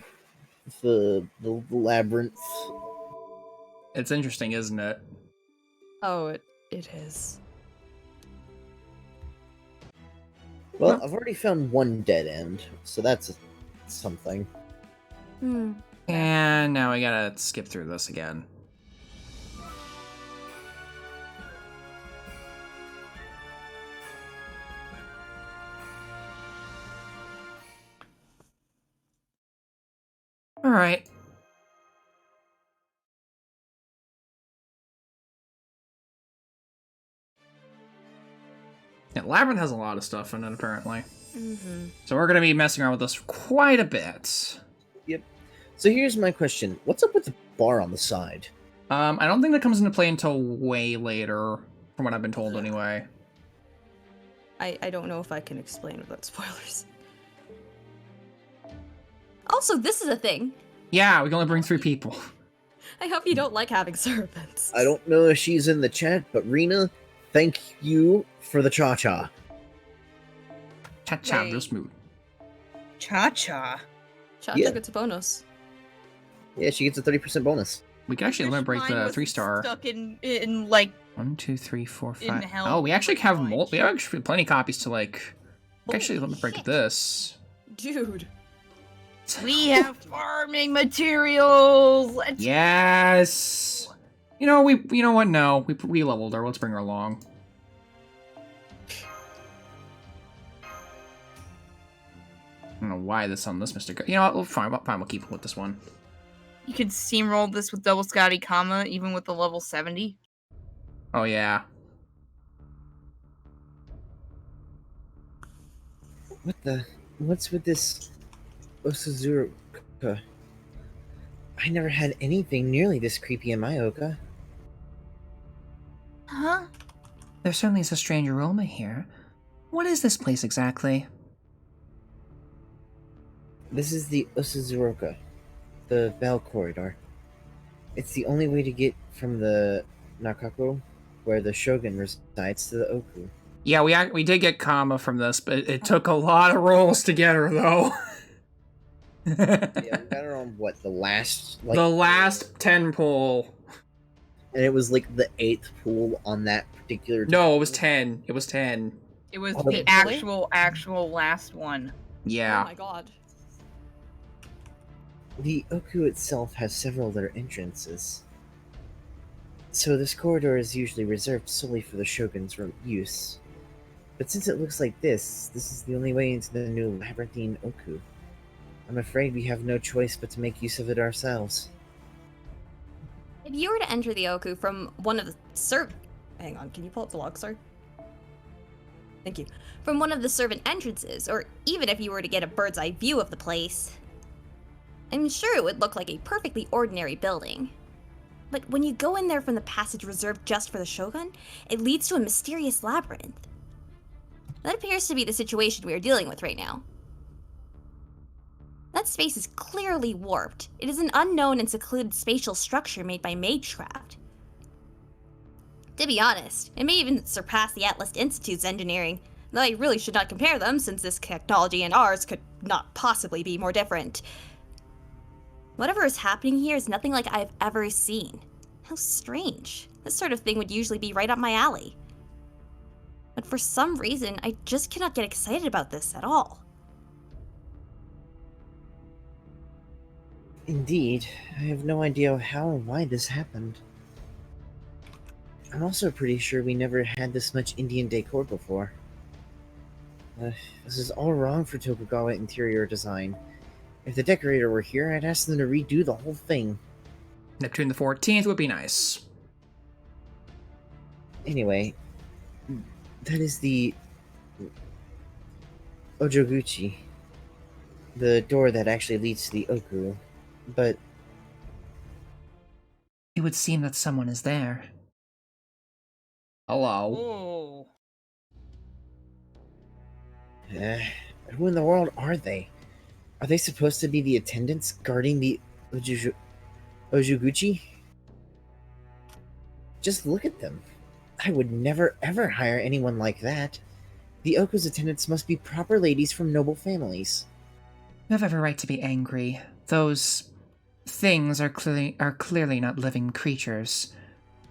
the labyrinth. It's interesting, isn't it? Oh, it is. Well, I've already found one dead end, so that's something. And now we gotta skip through this again. right. Yeah, Labyrinth has a lot of stuff in it, apparently. Mm-hmm. So we're going to be messing around with this quite a bit. Yep. So here's my question. What's up with the bar on the side? I don't think that comes into play until way later, from what I've been told anyway. I don't know if I can explain without spoilers. Also, this is a thing. Yeah, we can only bring 3 people. I hope you don't like having servants. I don't know if she's in the chat, but Rena, thank you for the cha-cha. Cha-cha, Wait. real smooth. Cha-cha. Chacha Yeah. gets a bonus. Yeah, she gets a 30% bonus. We can actually eliminate Mine the was 3-star. Stuck in like 1, 2, 3, 4, in 5. hell Oh, we actually have bunch. we have actually plenty of copies to like. We can actually Holy let me break shit. this. Dude. We have farming materials. Let's Yes. You know what? No, we leveled her. Let's bring her along. I don't know why this on this Mr. You know what? Well, fine. We'll keep it with this one. You could steamroll this with double Scotty comma, even with the level 70. Oh yeah. What's with this Osazuruka? I never had anything nearly this creepy in my Oka. Huh? There certainly is a strange aroma here. What is this place exactly? This is the Osazuruka, the Bell Corridor. It's the only way to get from the Nakako, where the Shogun resides, to the Oku. Yeah, we did get Kama from this, but it took a lot of rolls to get her though. Yeah, we got her on what, the last The last 10 pull. and it was like the 8th pool on that particular. No, it was 10. It was 10. It was Oh, the really? actual last one. Yeah. Oh my god. The Oku itself has several other entrances. So this corridor is usually reserved solely for the Shogun's use. But since it looks like this is the only way into the new labyrinthine Oku. I'm afraid we have no choice but to make use of it ourselves. If you were to enter the Oku from one of the Hang on, can you pull up the log, sir? Thank you. from one of the servant entrances, or even if you were to get a bird's eye view of the place, I'm sure it would look like a perfectly ordinary building. But when you go in there from the passage reserved just for the Shogun, it leads to a mysterious labyrinth. That appears to be the situation we are dealing with right now. That space is clearly warped. It is an unknown and secluded spatial structure made by magecraft. To be honest, it may even surpass the Atlas Institute's engineering, though I really should not compare them since this technology and ours could not possibly be more different. Whatever is happening here is nothing like I've ever seen. How strange. This sort of thing would usually be right up my alley. But for some reason, I just cannot get excited about this at all. Indeed, I have no idea how and why this happened. I'm also pretty sure we never had this much Indian decor before. This is all wrong for Tokugawa interior design. If the decorator were here, I'd ask them to redo the whole thing. Neptune the 14th would be nice. Anyway, that is the Ojoguchi, the door that actually leads to the Oku. But It would seem that someone is there. Hello. Oh. who in the world are they? Are they supposed to be the attendants guarding the Ojoguchi? Just look at them. I would never ever hire anyone like that. The Oku's attendants must be proper ladies from noble families. You have every right to be angry. Those things are clearly not living creatures.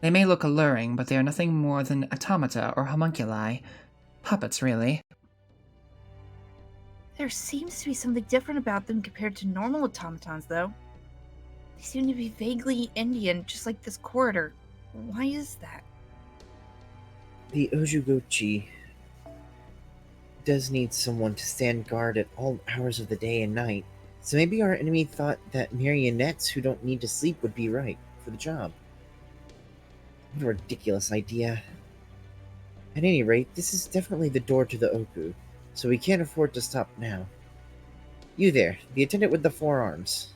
They may look alluring, but they are nothing more than automata or homunculi. Puppets, really. There seems to be something different about them compared to normal automatons, though. They seem to be vaguely Indian, just like this corridor. Why is that? The Ojoguchi does need someone to stand guard at all hours of the day and night, So maybe our enemy thought that marionettes who don't need to sleep would be right for the job. What a ridiculous idea. At any rate, this is definitely the door to the Oku, so we can't afford to stop now. You there, the attendant with the 4 arms.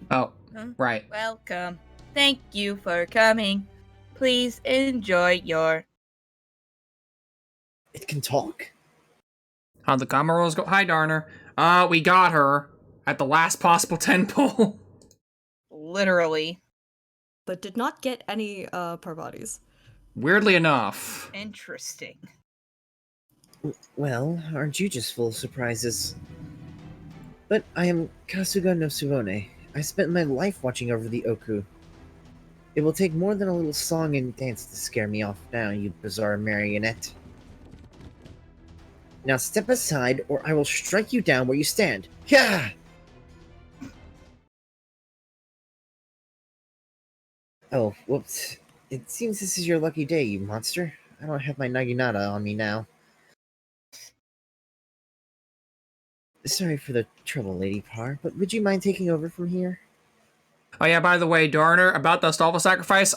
Oh, Huh? right. Welcome. Thank you for coming. Please enjoy your. It can talk? How'd the camera rolls go? Hi, Darner. We got her at the last possible 10 pull. Literally. But did not get any Parvati's. Weirdly enough. Interesting. Well, aren't you just full of surprises? But I am Kasuga no Subone. I spent my life watching over the Oku. It will take more than a little song and dance to scare me off now, you bizarre marionette. Now step aside, or I will strike you down where you stand. Yeah! Oh, whoops. It seems this is your lucky day, you monster. I don't have my Naginata on me now. Sorry for the trouble, Lady Par, but would you mind taking over from here? Oh yeah, by the way, Darner, about the Astolfo sacrifice,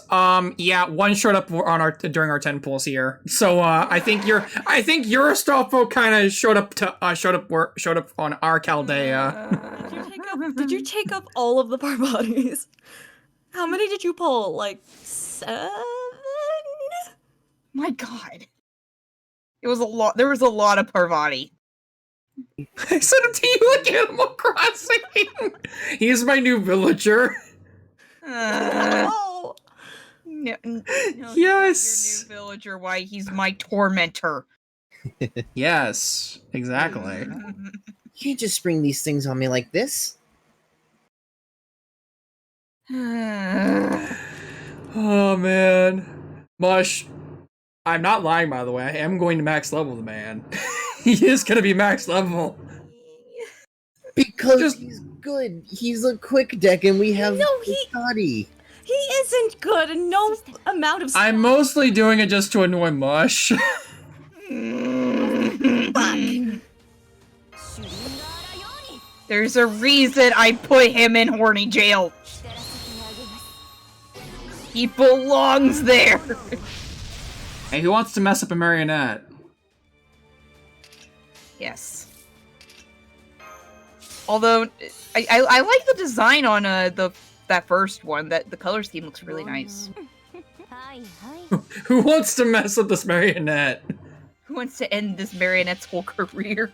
yeah, one showed up on our during our 10 pulls here. So I think your Astolfo kind of showed up on our Chaldea. Did you take up all of the Parvati's? How many did you pull? Like 7? My god. It was a lot. There was a lot of Parvati. I sent him to you like Animal Crossing. He's my new villager. Oh. No, Yes. your new villager. Why he's my tormentor. Yes, exactly. You can't just spring these things on me like this. Oh man, Mush. I'm not lying, by the way. I am going to max level the man. He is gonna be max level. Because he's good. He's a quick deck, and we have Scotty. He isn't good, and no amount of. I'm mostly doing it just to annoy Mush. There's a reason I put him in horny jail. He belongs there. Hey, who wants to mess up a marionette? Yes. Although I like the design on that first one. That the color scheme looks really nice. Who wants to mess up this marionette? Who wants to end this marionette's whole career?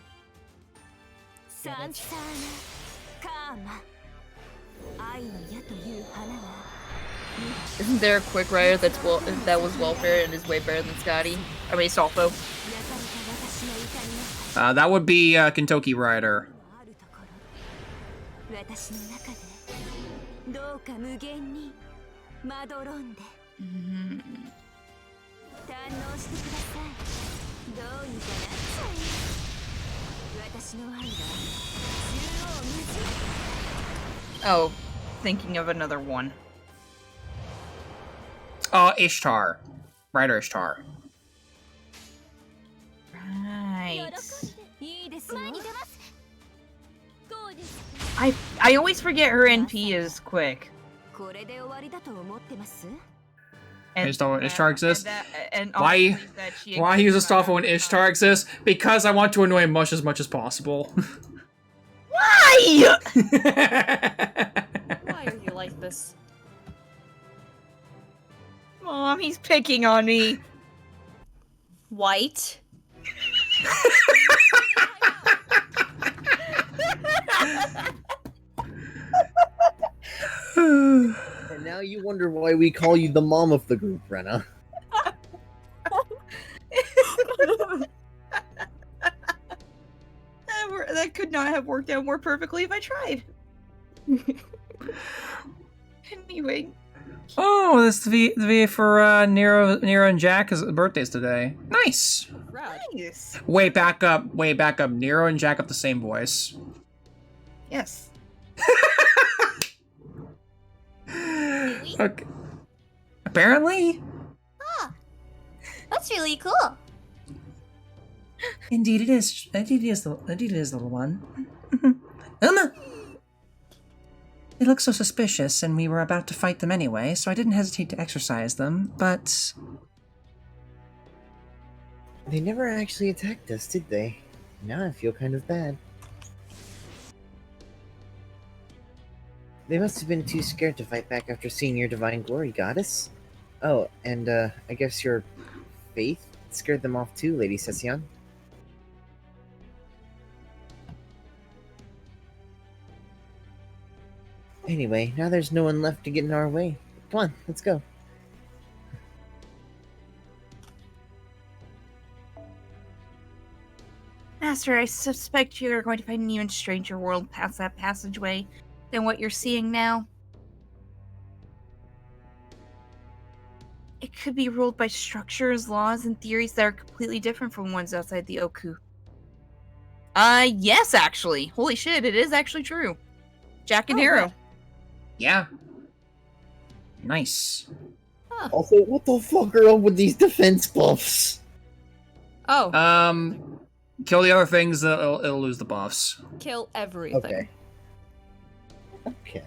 Isn't there a quick rider that was welfare and is way better than Scotty? I mean, Solfo. That would be Kentucky Rider. Oh, thinking of another one. Ishtar. Rider Ishtar. Right. I always forget her NP is quick. Is that what Ishtar exists? And Why use Astolfo when exists? Ishtar exists? Because I want to annoy Mush as much as possible. Why? Why are you like this? Mom, he's picking on me. White. And now you wonder why we call you the mom of the group, Rena. That could not have worked out more perfectly if I tried. Anyway. Oh, this is the VA for Nero and Jack's birthdays today. Nice. Nice. Way back up. Nero and Jack have the same voice. Yes. Okay. Apparently. That's really cool. Indeed it is. Indeed it is, little one. Uma! They look so suspicious, and we were about to fight them anyway, so I didn't hesitate to exorcise them, but... They never actually attacked us, did they? Now I feel kind of bad. They must have been too scared to fight back after seeing your divine glory, goddess. Oh, and I guess your faith scared them off too, Lady Session. Anyway, now there's no one left to get in our way. Come on, let's go. Master, I suspect you're going to find an even stranger world past that passageway than what you're seeing now. It could be ruled by structures, laws, and theories that are completely different from ones outside the Oku. Yes, actually. Holy shit, it is actually true. Jack and Hero. Yeah. Nice. Also, what the fuck are up with these defense buffs? Oh, Kill the other things, it'll lose the buffs. kill everything. Okay. Okay.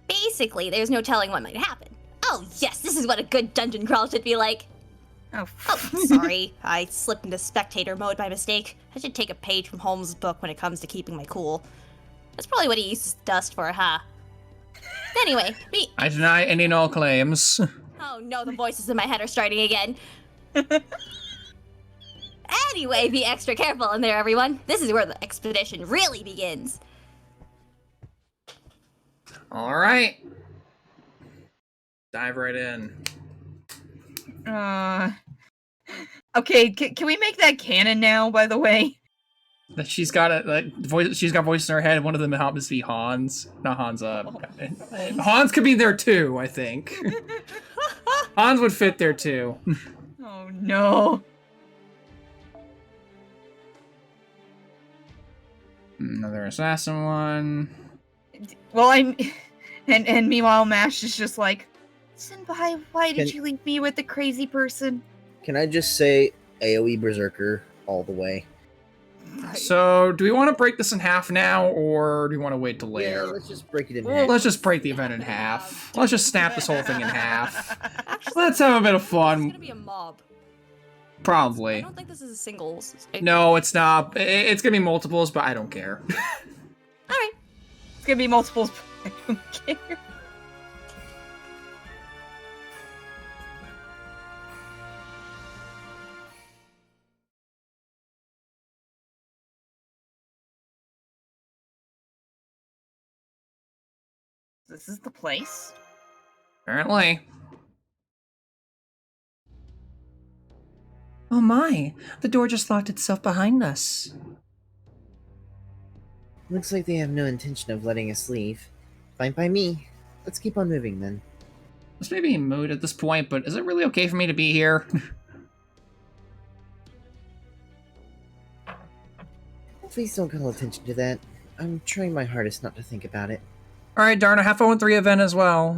Basically, there's no telling what might happen. Oh, yes, this is what a good dungeon crawl should be like. Oh, Oh, sorry. I slipped into spectator mode by mistake. I should take a page from Holmes' book when it comes to keeping my cool. That's probably what he uses dust for, huh? Anyway, me. I deny any and all claims. Oh no, the voices in my head are starting again. Anyway, be extra careful in there, everyone. This is where the expedition really begins. Alright. Dive right in. Okay, can we make that canon now, by the way? That she's got a voice. She's got voices in her head. One of them happens to be Hans. Not Hans. Hans could be there too. I think Hans would fit there too. Oh no. Another assassin one. Well, and meanwhile, Mash is just like, Senpai, why did you leave me with the crazy person? Can I just say AoE Berserker all the way? Right. So, do we want to break this in half now, or do we want to wait till Yeah, later? let's just break it in Well, half. let's just break the event in half. Let's just snap this whole thing in half. Actually, Let's have a bit of it's gonna fun. be a mob. I Probably. don't think this is a singles. No, it's not. It's gonna be multiples, but I don't care. Alright. It's gonna be multiples. I don't care. This is the place? Apparently. Oh my! The door just locked itself behind us. Looks like they have no intention of letting us leave. Fine by me. Let's keep on moving then. This may be a mood at this point, but is it really okay for me to be here? Please don't call attention to that. I'm trying my hardest not to think about it. Alright, Darna, have fun with 3 event as well.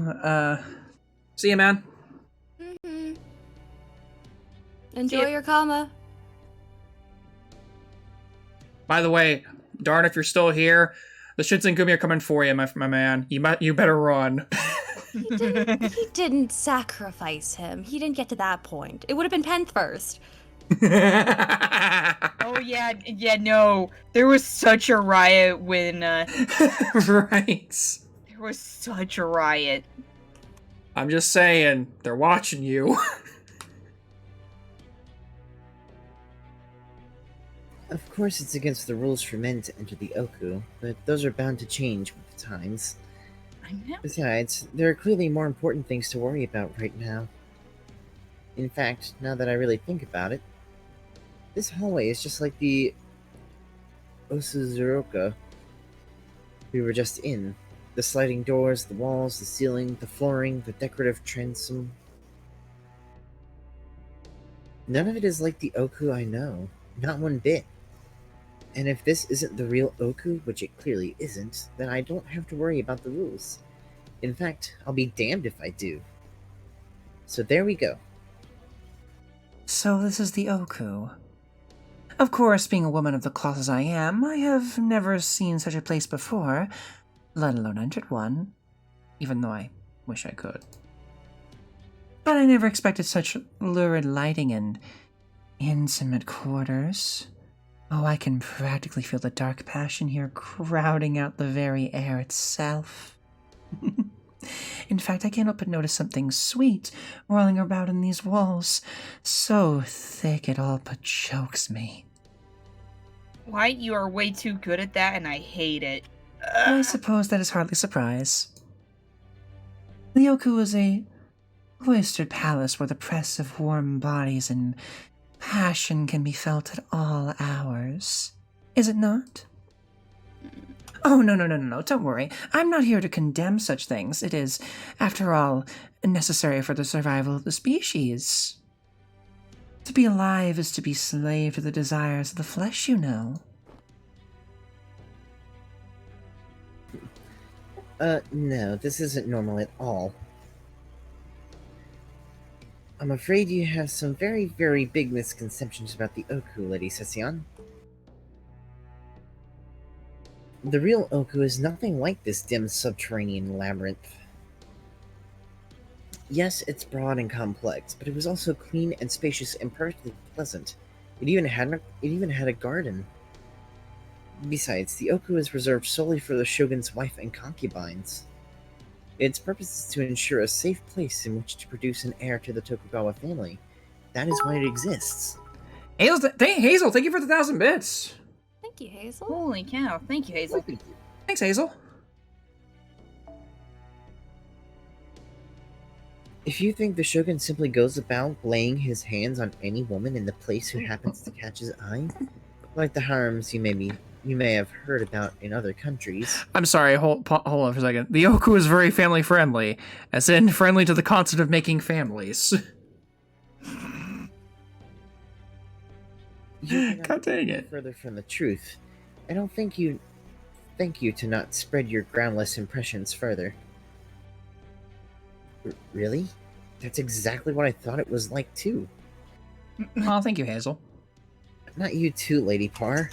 See ya, man. Mm-hmm. Enjoy your comma. By the way, Darn, if you're still here, the Shinsengumi are coming for you, my man. You better run. He didn't sacrifice him. He didn't get to that point. It would have been Penth first. Oh yeah, no. There was such a riot when, Right. there was such a riot. I'm just saying, they're watching you. Of course it's against the rules for men to enter the Oku, but those are bound to change with the times. I know. Besides, there are clearly more important things to worry about right now. In fact, now that I really think about it, this hallway is just like the Osuzuroka we were just in. The sliding doors, the walls, the ceiling, the flooring, the decorative transom. None of it is like the Oku I know. Not one bit. And if this isn't the real Oku, which it clearly isn't, then I don't have to worry about the rules. In fact, I'll be damned if I do. So there we go. So this is the Oku. Of course, being a woman of the cloth as I am, I have never seen such a place before, let alone entered one, even though I wish I could. But I never expected such lurid lighting and intimate quarters. Oh, I can practically feel the dark passion here crowding out the very air itself. In fact, I can't help but notice something sweet whirling about in these walls, so thick it all but chokes me. Why? You are way too good at that, and I hate it. I suppose that is hardly a surprise. The Oku is a cloistered palace where the press of warm bodies and passion can be felt at all hours. Is it not? Oh, no, don't worry. I'm not here to condemn such things. It is, after all, necessary for the survival of the species. To be alive is to be slave to the desires of the flesh, you know. No, this isn't normal at all. I'm afraid you have some very, very big misconceptions about the Oku, Lady Session. The real Oku is nothing like this dim subterranean labyrinth. Yes, it's broad and complex, but it was also clean and spacious and perfectly pleasant. It even had a garden. Besides, the Oku is reserved solely for the shogun's wife and concubines. Its purpose is to ensure a safe place in which to produce an heir to the Tokugawa family. That is why it exists. Hazel, thank you for the 1,000 bits. Thank you, Hazel. Holy cow. Thank you, Hazel. Thanks, Hazel. If you think the shogun simply goes about laying his hands on any woman in the place who happens to catch his eye, like the harems you may have heard about in other countries. I'm sorry, hold on for a second. The Oku is very family friendly, as in friendly to the concept of making families. God dang it. Further from the truth. I don't think you... Thank you to not spread your groundless impressions further. Really? That's exactly what I thought it was like, too. Oh, thank you, Hazel. Not you too, Lady Parr.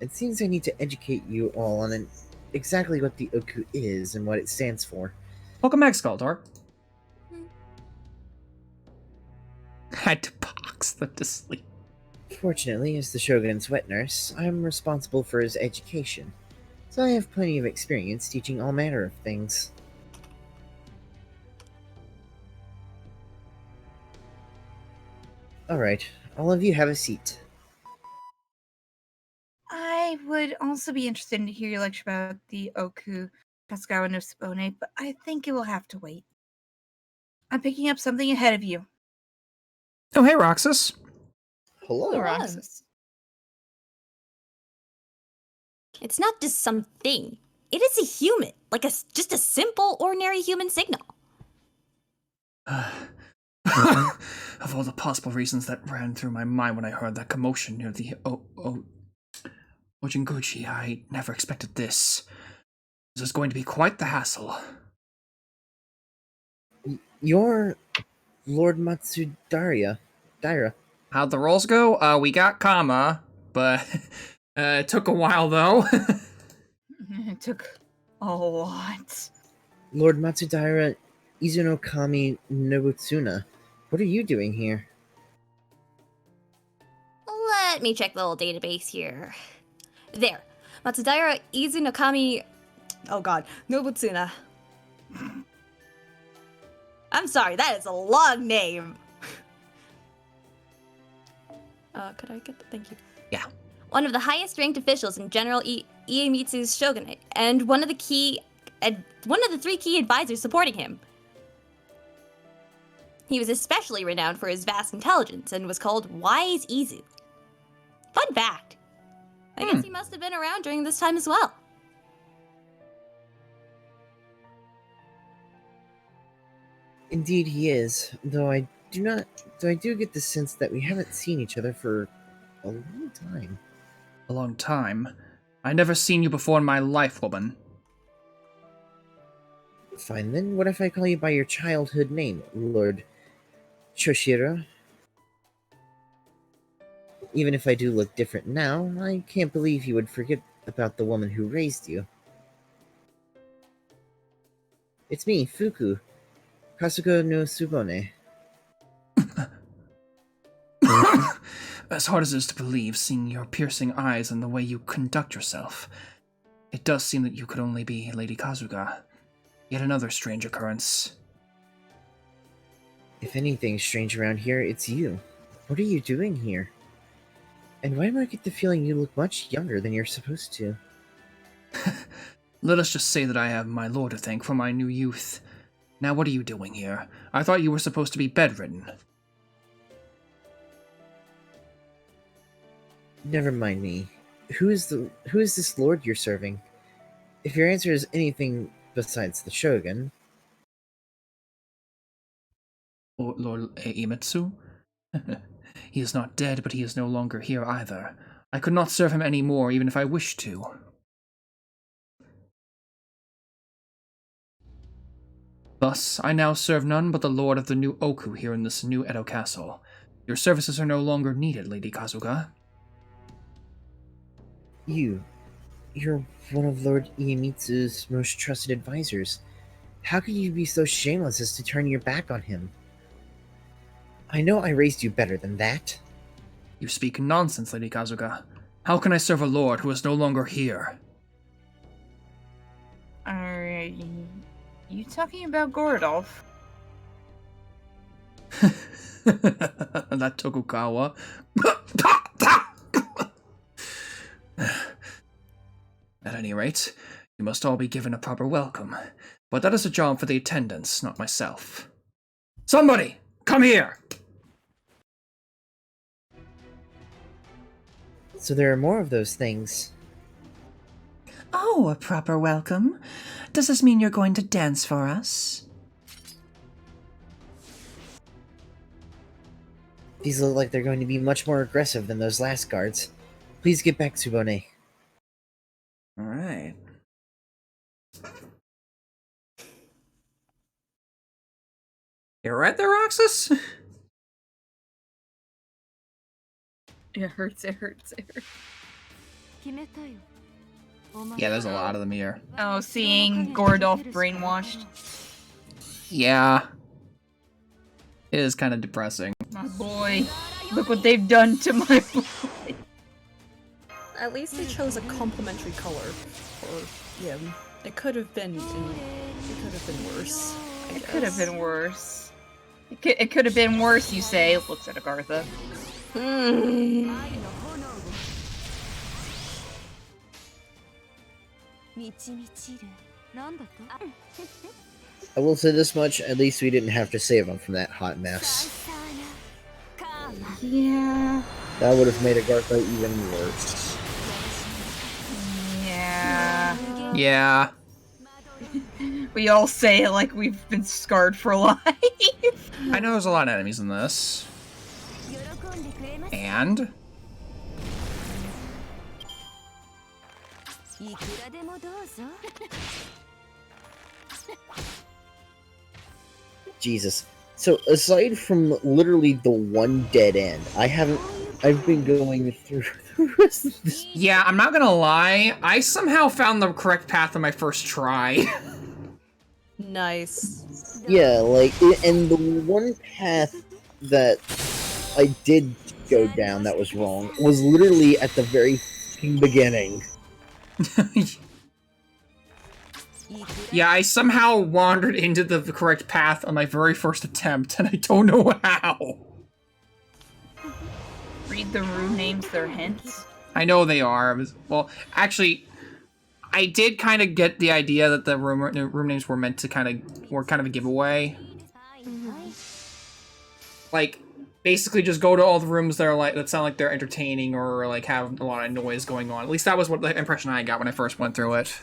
It seems I need to educate you all on exactly what the Oku is and what it stands for. Welcome back, Skaldor. Had to box them to sleep. Fortunately, as the Shogun's wet nurse, I'm responsible for his education, so I have plenty of experience teaching all manner of things. Alright, all of you have a seat. I would also be interested to hear your lecture about the Oku Kasugawa no Tsubone, but I think it will have to wait. I'm picking up something ahead of you. Oh, hey, Roxas. Hello. Roxas. It's not just something. It is a human, like just a simple, ordinary human signal. Of all the possible reasons that ran through my mind when I heard that commotion near the Ojinguchi, I never expected this. This is going to be quite the hassle. You're Lord Matsudaira. How'd the rolls go? We got Kama, but it took a while though. It took a lot. Lord Matsudaira Izunokami Nobutsuna. What are you doing here? Let me check the little database here. There. Matsudaira Izunokami... Oh god. Nobutsuna. I'm sorry, that is a long name. Could I get the... Thank you. Yeah. One of the highest ranked officials in General Iemitsu's shogunate, and one of the 3 key advisors supporting him. He was especially renowned for his vast intelligence and was called Wise Izu. Fun fact. I guess he must have been around during this time as well. Indeed he is, though I do get the sense that we haven't seen each other for a long time. A long time. I never seen you before in my life, woman. Fine then, what if I call you by your childhood name, Lord Choshira? even if I do look different now, I can't believe you would forget about the woman who raised you. It's me, Fuku, Kasuga no Tsubone. As hard as it is to believe, seeing your piercing eyes and the way you conduct yourself, it does seem that you could only be Lady Kasuga. Yet another strange occurrence. If anything's strange around here, it's you. What are you doing here? And why do I get the feeling you look much younger than you're supposed to? Let us just say that I have my lord to thank for my new youth. Now what are you doing here? I thought you were supposed to be bedridden. Never mind me. Who is this lord you're serving? If your answer is anything besides the Shogun... Lord Imetsu? He is not dead, but he is no longer here either. I could not serve him any more, even if I wished to. Thus, I now serve none but the lord of the new Oku here in this new Edo castle. Your services are no longer needed, Lady Kasuga. You're one of Lord Iemitsu's most trusted advisors. How could you be so shameless as to turn your back on him? I know I raised you better than that. You speak nonsense, Lady Kasuga. How can I serve a lord who is no longer here? Are you talking about Gorodolph? That Tokugawa. At any rate, you must all be given a proper welcome. But that is a job for the attendants, not myself. Somebody! Come here! So there are more of those things. Oh, a proper welcome. Does this mean you're going to dance for us? These look like they're going to be much more aggressive than those last guards. Please get back, Tsubone. Alright. You're right there, Roxas? It hurts, it hurts, it hurts. Yeah, there's a lot of them here. Oh, seeing Gorodolph brainwashed. Yeah. It is kind of depressing. My boy. Look what they've done to my boy. At least they chose a complementary color for him. It could have been worse. It could have been worse. It could have been worse, you say. Looks at Agartha. I will say this much, at least we didn't have to save him from that hot mess. Yeah. That would have made Agartha even worse. Yeah. Yeah. We all say it like we've been scarred for life. I know there's a lot of enemies in this. And? Jesus. So, aside from literally the one dead end, I've been going through the rest of this. Yeah, I'm not gonna lie. I somehow found the correct path on my first try. Nice. Yeah, and the one path that I did go down that was wrong was literally at the very fucking beginning. Yeah, I somehow wandered into the correct path on my very first attempt, and I don't know how. Read the rune names, they're hints. I know they are. Well, actually, I did kind of get the idea that the room names were meant to were kind of a giveaway. Like, basically just go to all the rooms that are that sound like they're entertaining or like have a lot of noise going on. At least that was what the impression I got when I first went through it.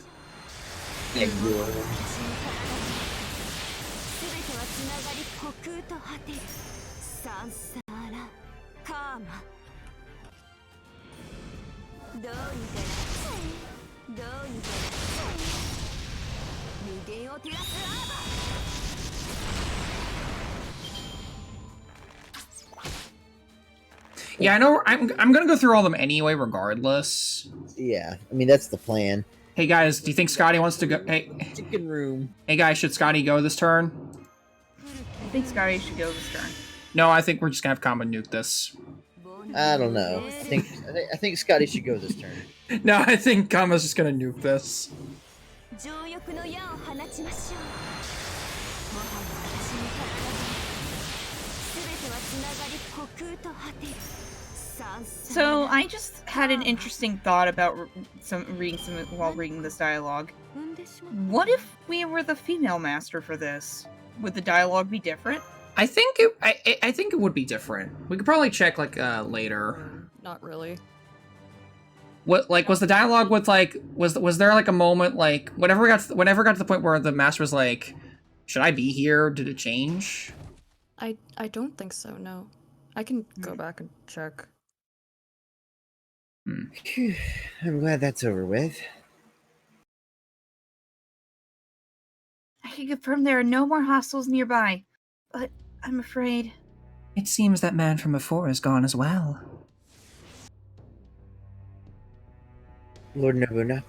Yeah, I know. I'm gonna go through all of them anyway, regardless. Yeah, I mean that's the plan. Hey guys, do you think Scotty wants to go? Hey, Chicken room. hey guys, should Scotty go this turn? I think Scotty should go this turn. No, I think we're just gonna have Combo nuke this. I don't know. I think Scotty should go this turn. No, I think Combo's just gonna nuke this. 情欲の矢を放ちましょう。もはや私の体に全てはつながり虚空と果てる。So I just had an interesting thought about reading some while reading this dialogue. What if we were the female master for this? Would the dialogue be different? I think it would be different. We could probably check like later. Not really. What was the dialogue with like was there like a moment like whenever it got to the point where the master was like, should I be here? Did it change? I don't think so. No, I can go back and check. Phew, I'm glad that's over with. I can confirm there are no more hostels nearby, but I'm afraid. It seems that man from before is gone as well. Lord Nobutsuna.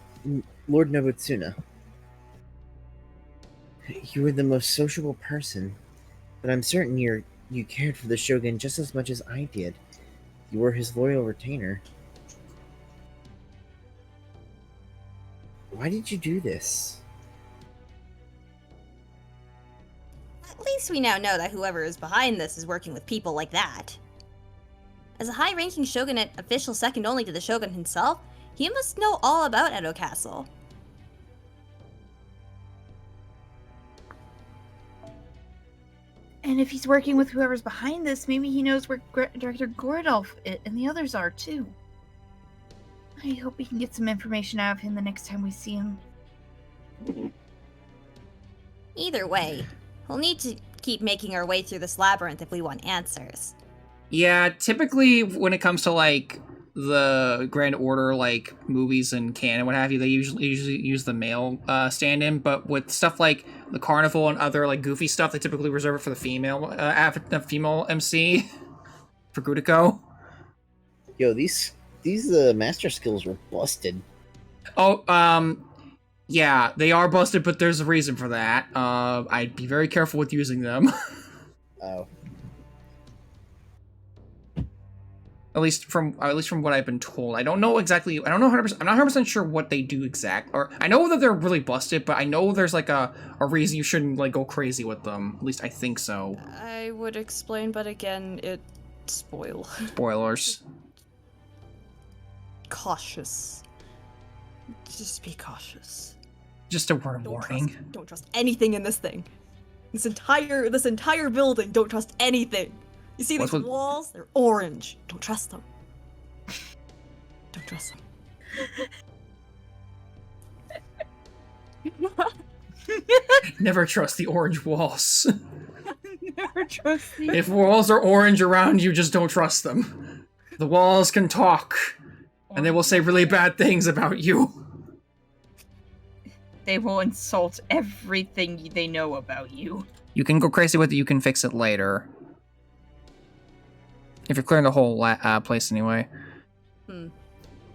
You were the most sociable person, but I'm certain you cared for the Shogun just as much as I did. You were his loyal retainer. Why did you do this? At least we now know that whoever is behind this is working with people like that. As a high-ranking shogunate official second only to the shogun himself, he must know all about Edo Castle. And if he's working with whoever's behind this, maybe he knows where Director Gorodolph and the others are, too. I hope we can get some information out of him the next time we see him. Either way, we'll need to keep making our way through this labyrinth if we want answers. Yeah, typically when it comes to like the Grand Order like movies and canon, what have you, they usually use the male stand-in, but with stuff like the carnival and other like goofy stuff, they typically reserve it for the female female MC for Gudiko. Yo, these master skills were busted. Oh, yeah, they are busted, but there's a reason for that. I'd be very careful with using them. Oh. At least from what I've been told. I don't know exactly. I don't know 100%. I'm not 100% sure what they do exact. Or I know that they're really busted, but I know there's like a reason you shouldn't like go crazy with them. At least I think so. I would explain, but again, it Spoilers. Cautious. Just be cautious. Just a word of warning. Don't trust anything in this thing. This entire building. Don't trust anything. You see these walls? They're orange. Don't trust them. Don't trust them. Never trust the orange walls. Never trust the... If walls are orange around you, just don't trust them. The walls can talk, and they will say really bad things about you. They will insult everything they know about you. You can go crazy with it, you can fix it later. If you're clearing the whole place anyway.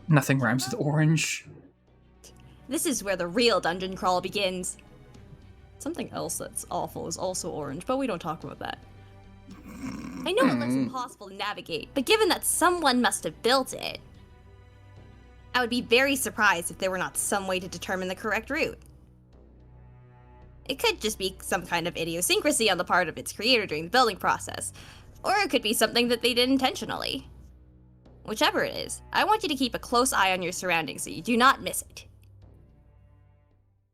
Nothing rhymes with orange. This is where the real dungeon crawl begins. Something else that's awful is also orange, but we don't talk about that. I know it looks impossible to navigate, but given that someone must have built it, I would be very surprised if there were not some way to determine the correct route. It could just be some kind of idiosyncrasy on the part of its creator during the building process, or it could be something that they did intentionally. Whichever it is, I want you to keep a close eye on your surroundings so you do not miss it.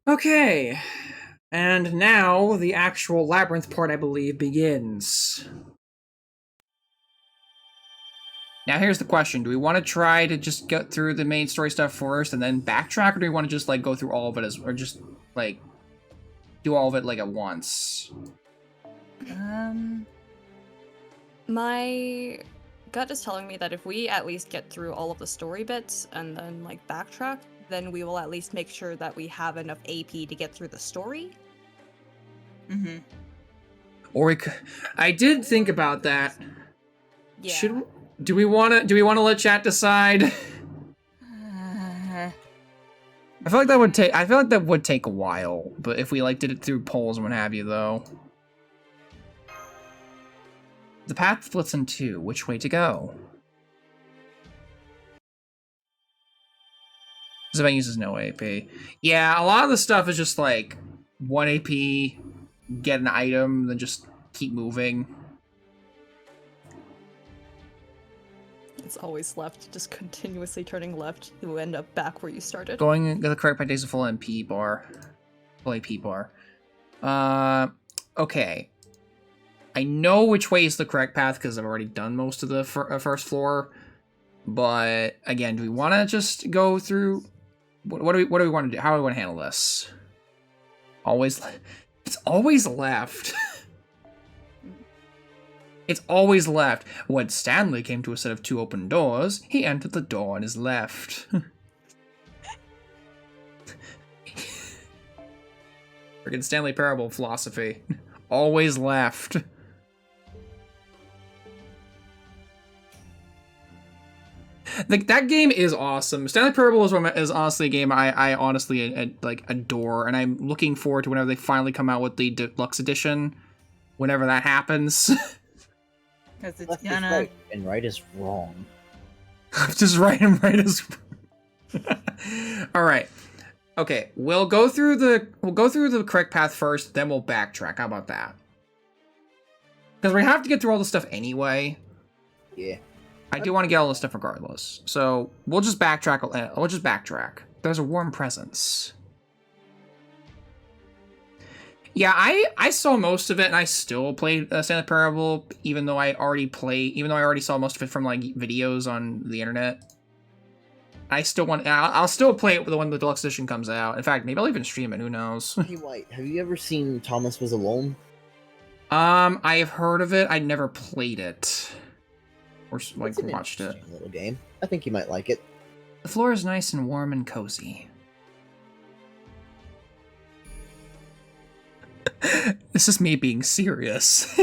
Okay. And now the actual labyrinth part, I believe, begins. Now here's the question. Do we want to try to just get through the main story stuff first and then backtrack, or do we want to just like go through all of it or just like do all of it like at once? My gut is telling me that if we at least get through all of the story bits and then like backtrack, then we will at least make sure that we have enough AP to get through the story. Or we could... I did think about that. Yeah. Do we wanna let chat decide? I feel like that would take a while, but if we like did it through polls and what have you, though. The path splits in two. Which way to go? This event uses no AP. Yeah, a lot of the stuff is just like 1 AP, get an item, then just keep moving. It's always left, just continuously turning left. You end up back where you started. Going the correct path takes a full MP bar. Full AP bar. Okay. I know which way is the correct path because I've already done most of the first floor. But again, do we want to just go through? What do we want to do? How do we want to handle this? It's always left. It's always left. When Stanley came to a set of 2 open doors, he entered the door on his left. Friggin' Stanley Parable philosophy. Always left. Like, that game is awesome. Stanley Parable is honestly a game I honestly like adore, and I'm looking forward to whenever they finally come out with the deluxe edition. Whenever that happens. Because it's Left is gonna. right and right is wrong. Just right and right is. All right. Okay, we'll go through the correct path first, then we'll backtrack. How about that? Because we have to get through all the stuff anyway. Yeah. I do want to get all this stuff regardless. So we'll just backtrack. We'll just backtrack. There's a warm presence. Yeah, I saw most of it, and I still played Stanley Parable, even though I already saw most of it from like videos on the internet. I'll still play it when the deluxe edition comes out. In fact, maybe I'll even stream it. Who knows? Hey, White, have you ever seen Thomas Was Alone? I have heard of it. I never played it or like It's an watched it. interesting little game. I think you might like it. The floor is nice and warm and cozy. This is me being serious.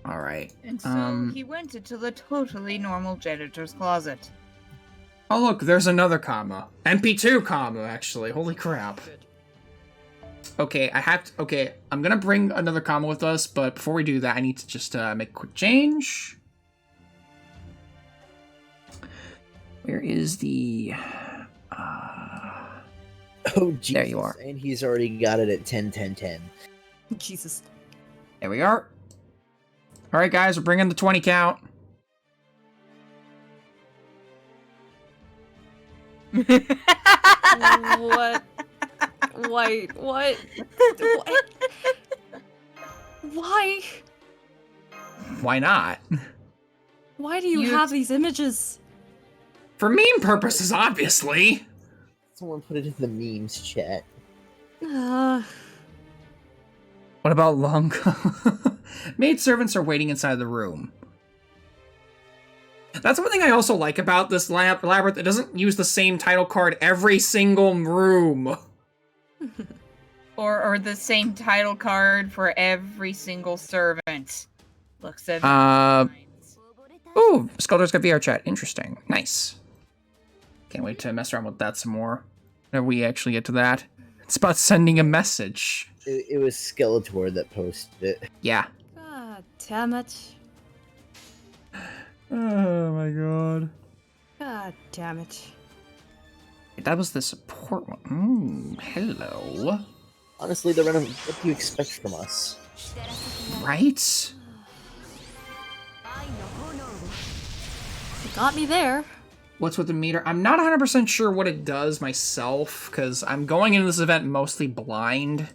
All right. And so he went into the totally normal janitor's closet. Oh look, there's another comma. MP2 comma, actually. Holy crap. Okay, okay, I'm gonna bring another comma with us, but before we do that, I need to just make a quick change. Where is the... Oh, Jesus. There you are. And he's already got it at 10, 10, 10. Jesus. There we are. All right, guys, we're bringing the 20 count. What? Wait, what? Why? Why not? Why do you have these images? For meme purposes, obviously. Someone put it in the memes chat. What about long? Maid servants are waiting inside the room. That's one thing I also like about this labyrinth. It doesn't use the same title card every single room. Or the same title card for every single servant. Look, 7 Ooh, Sculptor's got VR chat. Interesting. Nice. Can't wait to mess around with that some more. Whenever we actually get to that. It's about sending a message. It was Skeletor that posted it. Yeah. God damn it. Oh my god. God damn it. That was the support one. Hello. Honestly, the random. What do you expect from us? Right? You got me there. What's with the meter? I'm not 100% sure what it does myself, because I'm going into this event mostly blind.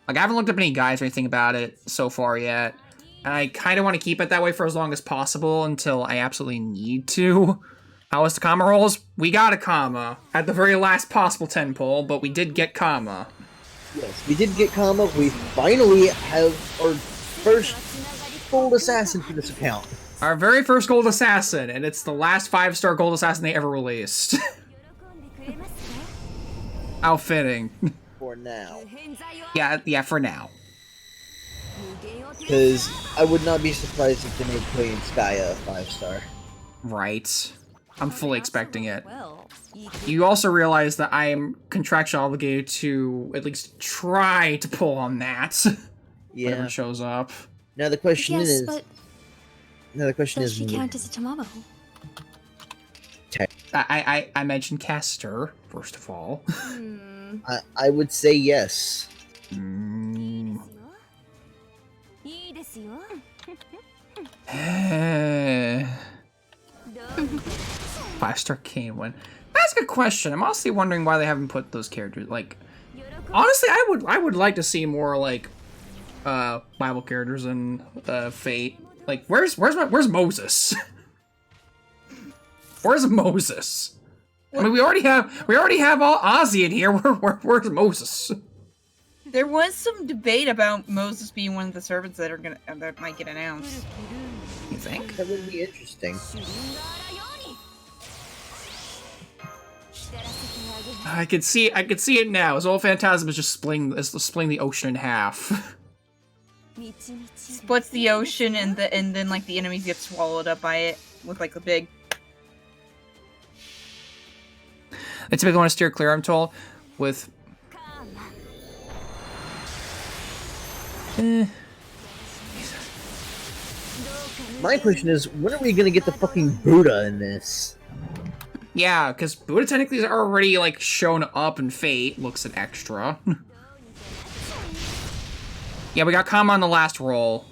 Like, I haven't looked up any guides or anything about it so far yet. And I kind of want to keep it that way for as long as possible until I absolutely need to. How was the comma rolls? We got a comma at the very last possible 10 pull, but we did get comma. Yes, we did get comma. We finally have our first gold assassin for this account. Our very first gold assassin, and it's the last 5-star gold assassin they ever released. How fitting. For now. Yeah, for now. Because I would not be surprised if they made Clay and Sky a 5-star. Right. I'm fully expecting it. Well, You also realize that I am contractually obligated to at least try to pull on that. Whenever Yeah. it shows up. Now the question yes, is. but Now the question does is. she count as a Tamamo? I mentioned Caster, first of all. Hmm. I would say yes. Mm. いいですよ。 Five-star Kane one. That's a good question. I'm honestly wondering why they haven't put those characters. Like, honestly, I would like to see more like Bible characters in Fate. Like, where's Moses? Where's Moses? I mean, we already have all Ozzy in here. Where's Moses? There was some debate about Moses being one of the servants that might get announced. You think? That would be interesting. I could see it now. His old Phantasm is just splitting the ocean in half. Splits the ocean and then like the enemies get swallowed up by it with like a big. I typically want to steer clear, I'm told, with... My question is, when are we gonna get the fucking Buddha in this? Yeah, because Buddha technically is already, like, shown up in Fate. Looks an extra. Yeah, we got Kama on the last roll.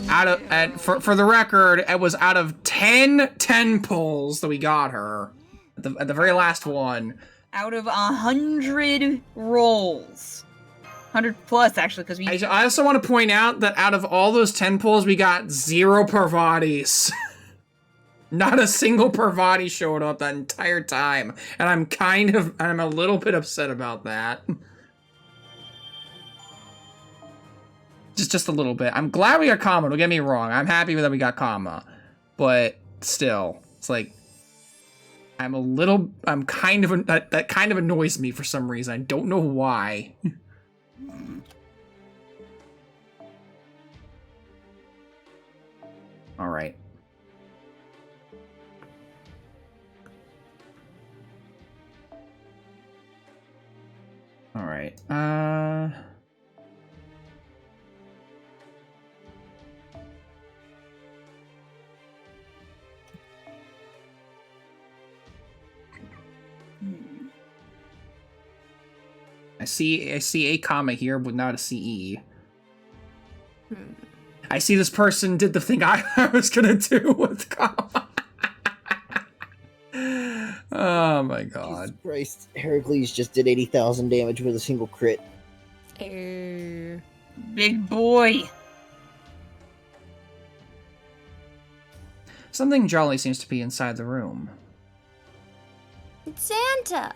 For the record, it was out of 10 pulls that we got her. At the very last one. Out of 100 rolls. 100 plus, actually, because we... I also want to point out that out of all those 10 pulls, we got 0 Parvadis. Not a single Parvati showed up that entire time. And I'm a little bit upset about that. Just a little bit. I'm glad we got Kama, don't get me wrong. I'm happy that we got Kama. But still, it's like... that kind of annoys me for some reason. I don't know why. All right. All right. I see a comma here, but not a CE. I see this person did the thing I was gonna do with comma. Oh my god. Jesus Christ, Heracles just did 80,000 damage with a single crit. Big boy. Something jolly seems to be inside the room. It's Santa.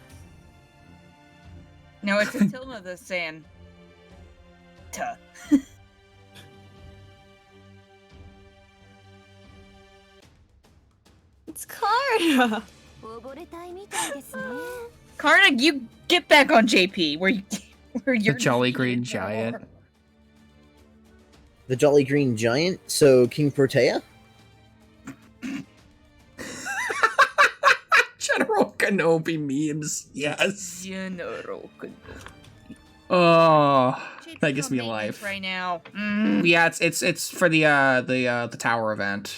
No, it's Tilma the Santa. It's Clara. Karna, you get back on JP, where you're The Jolly Green Giant. The Jolly Green Giant? So, King Protea? General Kenobi memes, yes. General Kenobi. Oh, JP's that gives on me maintenance life. right now. Yeah, it's for the tower event.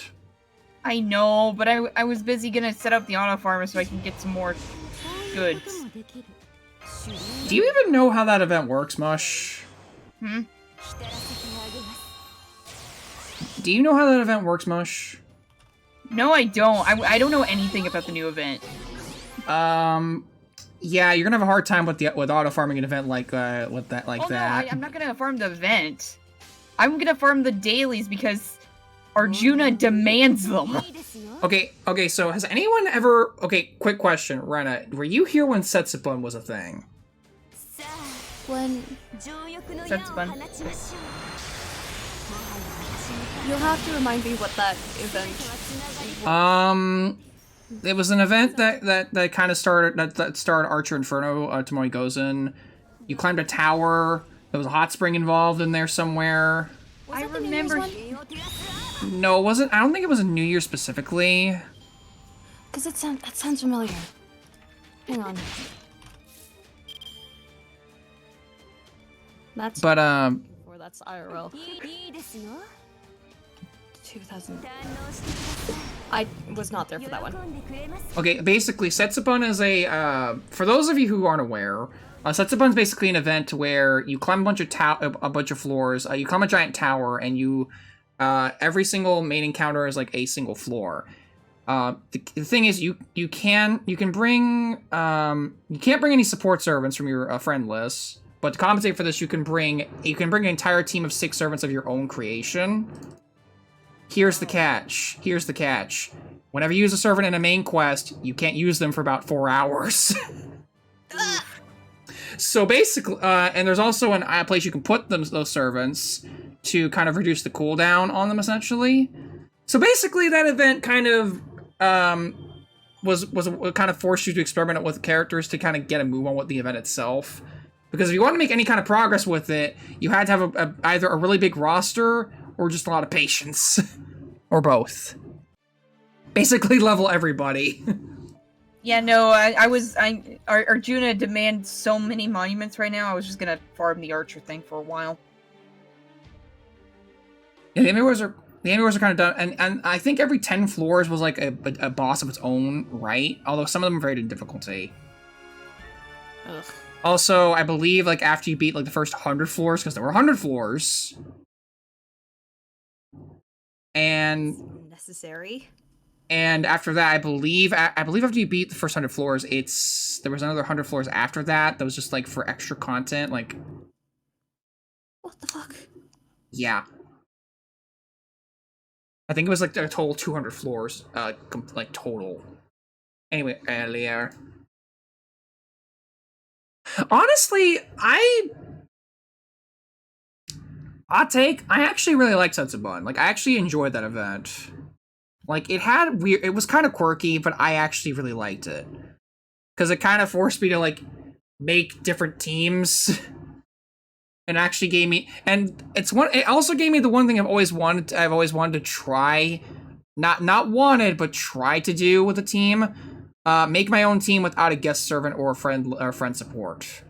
I know, but I was busy gonna set up the auto farmer so I can get some more goods. Do you even know how that event works, Mush? Do you know how that event works, Mush? No, I don't. I don't know anything about the new event. Yeah, you're gonna have a hard time with auto farming an event like that. No, I'm not gonna farm the event. I'm gonna farm the dailies because Arjuna demands them. Okay, so has anyone ever... Okay, quick question, Rena. Were you here when Setsubun was a thing? When Setsubun. you'll have to remind me what that event. It was an event that kind of started... That started Archer Inferno, Tomoe Gozen. You climbed a tower, There was a hot spring involved in there somewhere. Was I that the New Year's remember. one? No, it wasn't. I don't think it was a New Year specifically. Because that sounds familiar. Hang on. That's But or that's IRL. いいですよ 2000. 堪能してください I was not there for that one. 喜んでくれます okay, basically, Setsubun is a for those of you who aren't aware, Setsubun's basically an event where you climb a bunch of floors. You climb a giant tower, and you every single main encounter is like a single floor. The thing is, you can't bring you can't bring any support servants from your friend list. But to compensate for this, you can bring an entire team of 6 servants of your own creation. Here's the catch. Here's the catch. Whenever you use a servant in a main quest, you can't use them for about 4 hours. So basically, and there's also a place you can put those servants to kind of reduce the cooldown on them, essentially. So basically, that event kind of was kind of forced you to experiment with characters to kind of get a move on with the event itself. Because if you want to make any kind of progress with it, you had to have either a really big roster or just a lot of patience. Or both. Basically level everybody. Yeah, no, Arjuna demands so many monuments right now, I was just gonna farm the archer thing for a while. Yeah, the enemy wars are kind of done, and I think every 10 floors was like a boss of its own, right? Although some of them varied in difficulty. Ugh. Also, I believe, like, after you beat, like, the first 100 floors, because there were 100 floors. And Necessary. after that, I believe after you beat the first 100 floors, there was another 100 floors after that was just, like, for extra content, like... What the fuck? Yeah. I think it was, like, a total 200 floors, like, total. Anyway, earlier... Honestly, I actually really liked Setsubun. Like, I actually enjoyed that event. Like, it was kind of quirky, but I actually really liked it. Because it kind of forced me to, like, make different teams. And actually gave me, and it also gave me the one thing I've always wanted to try. Not wanted, but try to do with a team. Make my own team without a guest servant or friend support.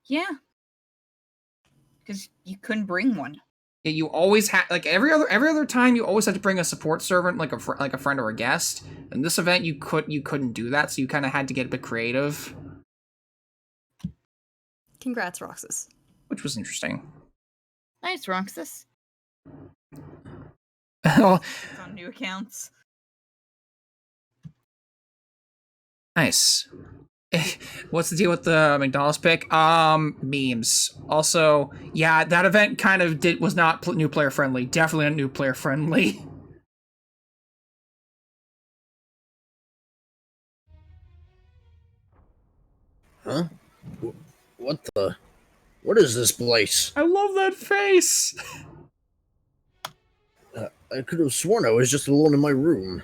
Yeah. Because you couldn't bring one. Yeah, you always had, like, every other time you always had to bring a support servant, like a friend or a guest. In this event, you couldn't do that, so you kind of had to get a bit creative. Congrats, Roxas. Which was interesting. Nice, Roxas. Oh, It's on new accounts. nice. What's the deal with the McDonald's pick? Memes. Also, yeah, that event kind of was not new player friendly. Definitely not new player friendly. Huh? What is this place? I love that face. I could have sworn I was just alone in my room.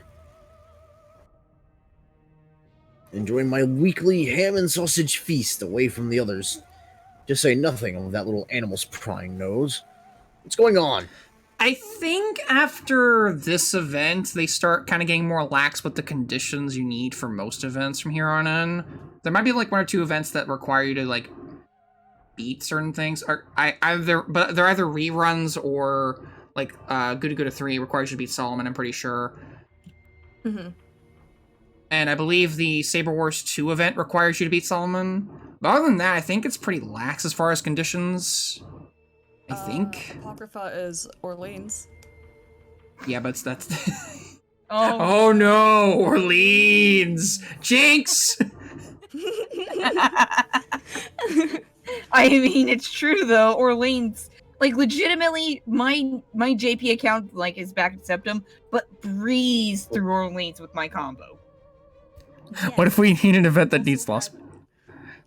Enjoying my weekly ham and sausage feast away from the others. To say nothing of that little animal's prying nose. What's going on? I think after this event, they start kind of getting more lax with the conditions you need for most events from here on in. There might be like 1 or 2 events that require you to like beat certain things. But they're either reruns or like Good 3 requires you to beat Solomon, I'm pretty sure. Mm-hmm. And I believe the Saber Wars 2 event requires you to beat Solomon. But other than that, I think it's pretty lax as far as conditions. I think. Apocrypha is Orleans. Yeah, but that's... Oh. Oh no, Orleans! Jinx! I mean, it's true though. Orleans, like, legitimately, my JP account like is back in Septum, but breeze through Orleans with my combo. What if we need an event that needs lost?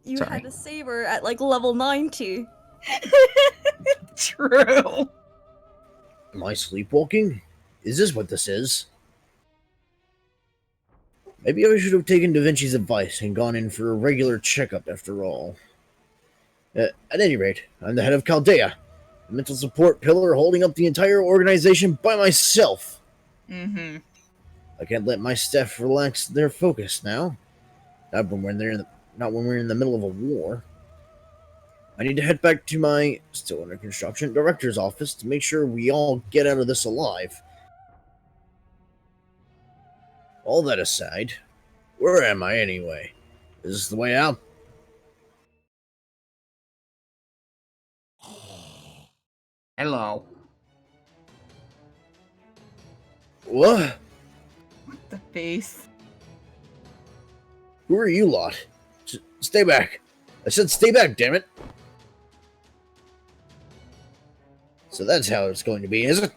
You Sorry. had a saber at like level 90. True. Am I sleepwalking? Is this what this is? Maybe I should have taken Da Vinci's advice and gone in for a regular checkup after all. At any rate, I'm the head of Chaldea, a mental support pillar holding up the entire organization by myself. Mm-hmm. I can't let my staff relax their focus now. Not when we're in the middle of a war. I need to head back to my still under construction director's office to make sure we all get out of this alive. All that aside, where am I anyway? Is this the way out? Hello. What? The face. Who are you lot? Stay back. I said stay back, damn it. So that's how it's going to be, is it?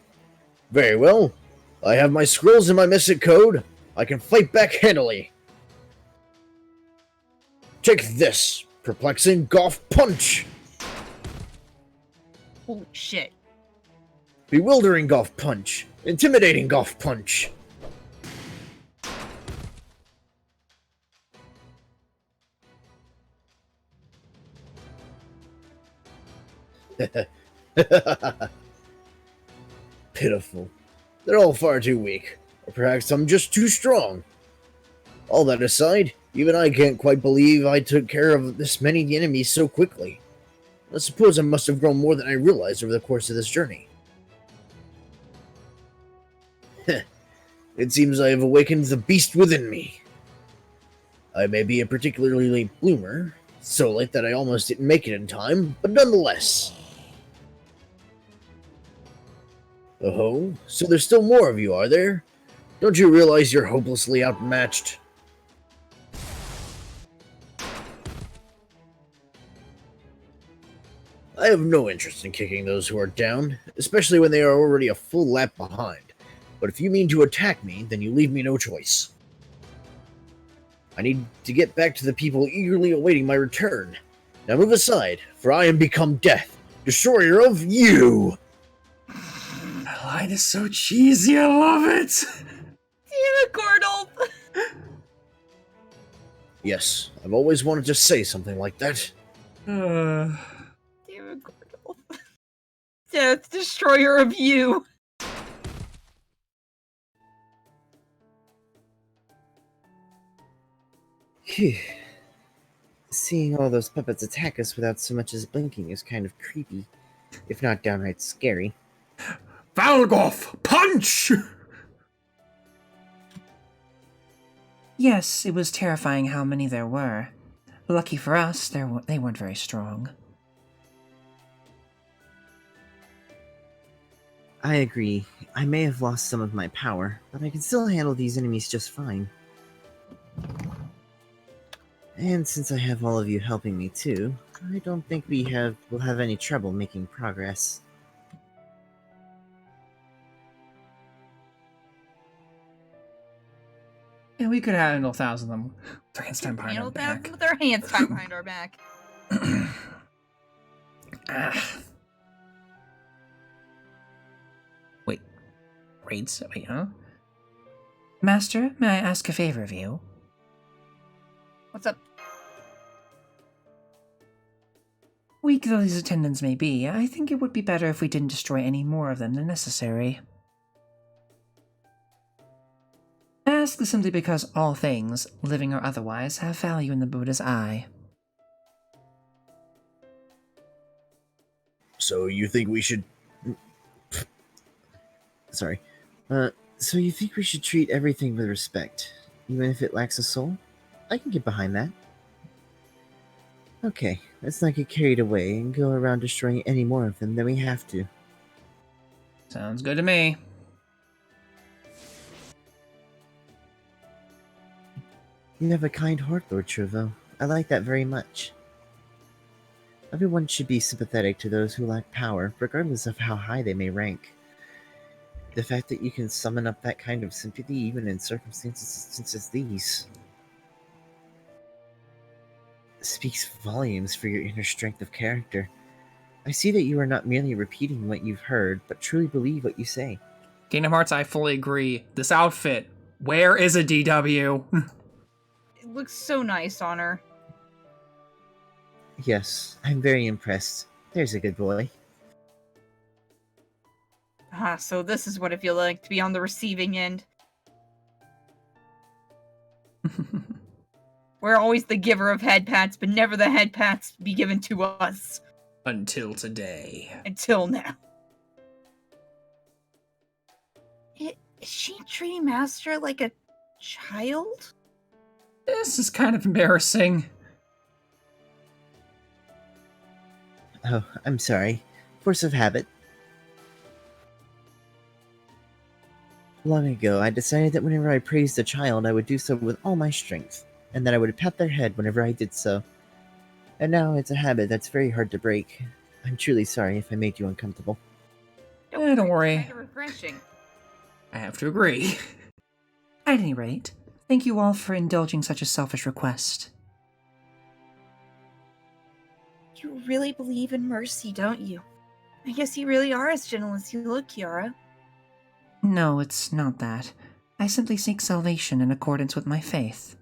Very well. I have my scrolls and my mystic code. I can fight back handily. Take this, perplexing golf punch. Holy shit. Bewildering golf punch. Intimidating golf punch. Pitiful. They're all far too weak. Or perhaps I'm just too strong. All that aside, even I can't quite believe I took care of this many enemies so quickly. I suppose I must have grown more than I realized over the course of this journey. It seems I have awakened the beast within me. I may be a particularly late bloomer, so late that I almost didn't make it in time, but nonetheless. Oh, so there's still more of you, are there? Don't you realize you're hopelessly outmatched? I have no interest in kicking those who are down, especially when they are already a full lap behind. But if you mean to attack me, then you leave me no choice. I need to get back to the people eagerly awaiting my return. Now move aside, for I am become death, destroyer of you! That line is so cheesy, I love it! Damn it, Gordle! Yes, I've always wanted to say something like that. Damn it, Gordle. Death, destroyer of you! Phew. Seeing all those puppets attack us without so much as blinking is kind of creepy, if not downright scary. Valgoth, punch! Yes, it was terrifying how many there were. Lucky for us, they weren't very strong. I agree. I may have lost some of my power, but I can still handle these enemies just fine. And since I have all of you helping me too, I don't think we'll have any trouble making progress. Yeah, we could handle 1,000 of them. With our hands tied behind our back. With their hands tied behind our back. Wait. Raids? Wait, huh? Master, may I ask a favor of you? What's up? Weak though these attendants may be, I think it would be better if we didn't destroy any more of them than necessary. I ask this simply because all things, living or otherwise, have value in the Buddha's eye. So you think we should... Sorry. So you think we should treat everything with respect, even if it lacks a soul? I can get behind that. Okay, let's not get carried away and go around destroying any more of them than we have to. Sounds good to me. You have a kind heart, Lord Trevo. I like that very much. Everyone should be sympathetic to those who lack power, regardless of how high they may rank. The fact that you can summon up that kind of sympathy even in circumstances such as these speaks volumes for your inner strength of character. I see that you are not merely repeating what you've heard, but truly believe what you say. Kingdom Hearts, I fully agree. This outfit, where is a DW? It looks so nice on her. Yes, I'm very impressed. There's a good boy. Ah, so this is what it feels like to be on the receiving end. We're always the giver of head pats, but never the head pats to be given to us. Until today. Until now. Is she treating Master like a child? This is kind of embarrassing. Oh, I'm sorry. Force of habit. Long ago, I decided that whenever I praised a child, I would do so with all my strength, and that I would pat their head whenever I did so. And now it's a habit that's very hard to break. I'm truly sorry if I made you uncomfortable. Don't worry. It's kind of refreshing. I have to agree. At any rate, thank you all for indulging such a selfish request. You really believe in mercy, don't you? I guess you really are as gentle as you look, Kiara. No, it's not that. I simply seek salvation in accordance with my faith.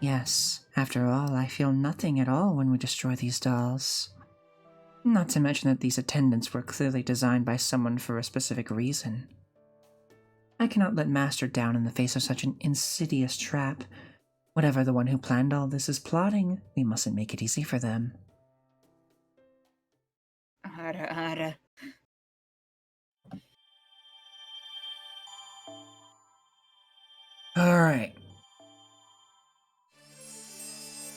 Yes, after all, I feel nothing at all when we destroy these dolls. Not to mention that these attendants were clearly designed by someone for a specific reason. I cannot let Master down in the face of such an insidious trap. Whatever the one who planned all this is plotting, we mustn't make it easy for them. Ara. Alright.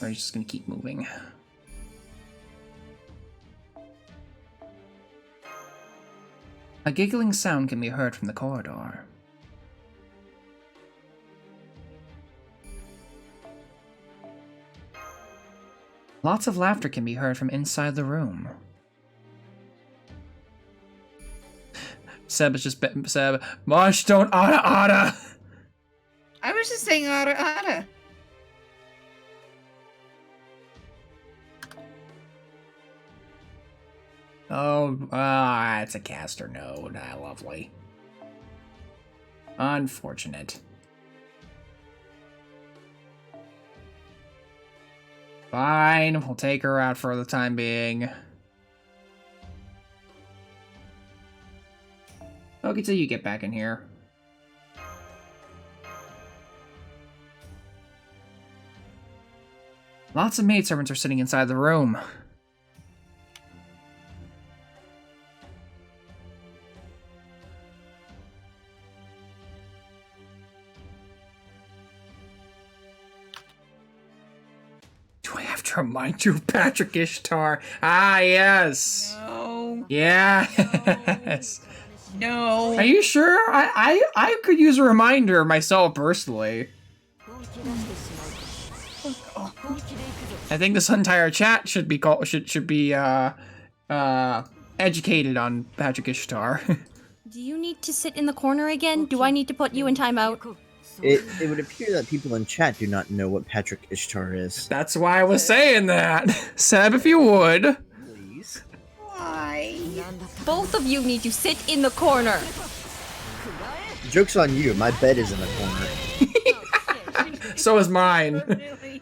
We're just gonna keep moving. A giggling sound can be heard from the corridor. Lots of laughter can be heard from inside the room. Seb is just Seb. Mosh, don't ada. I was just saying ara. Oh, it's a caster node. Ah, lovely. Unfortunate. Fine, we'll take her out for the time being. Okay, till you get back in here. Lots of maidservants are sitting inside the room. Do I have to remind you of Patrick Ishtar? Ah, yes. No. Yes. No. Are you sure? I could use a reminder myself personally. I think this entire chat should be educated on Patrick Ishtar. Do you need to sit in the corner again? Do I need to put you in timeout? It would appear that people in chat do not know what Patrick Ishtar is. That's why I was saying that. Seb, if you would. Please. Why? Both of you need to sit in the corner. Joke's on you, my bed is in the corner. So is mine. Permanently.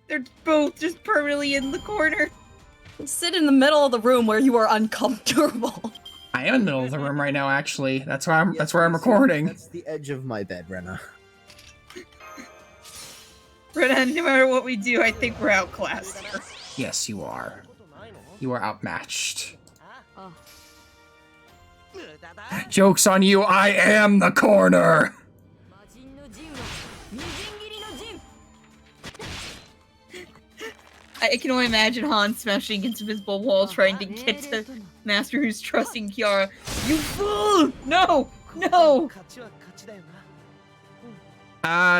They're both just permanently in the corner. Sit in the middle of the room where you are uncomfortable. I am in the middle of the room right now, actually. That's why Yes, that's where I'm please. recording. That's the edge of my bed, Rena. Renan, no matter what we do, I think we're outclassed here. Yes, you are. You are outmatched. Joke's on you, I am the corner! I can only imagine Han smashing against a visible wall trying to get to Master who's trusting Kiara. You fool! No! No!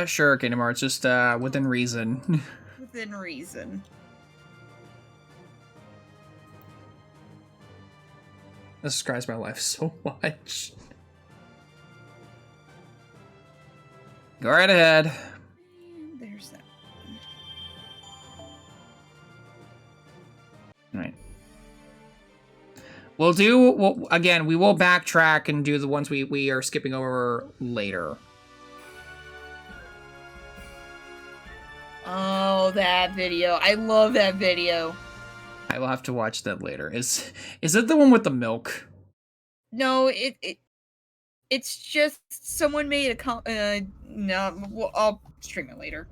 Sure, Kingdom Hearts, just, within reason. Within reason. This describes my life so much. Go right ahead. And there's that. Right. Again, we will backtrack and do the ones we are skipping over later. Oh, that video. I love that video. I will have to watch that later. Is it the one with the milk? No, it's just someone made no, well, I'll stream it later.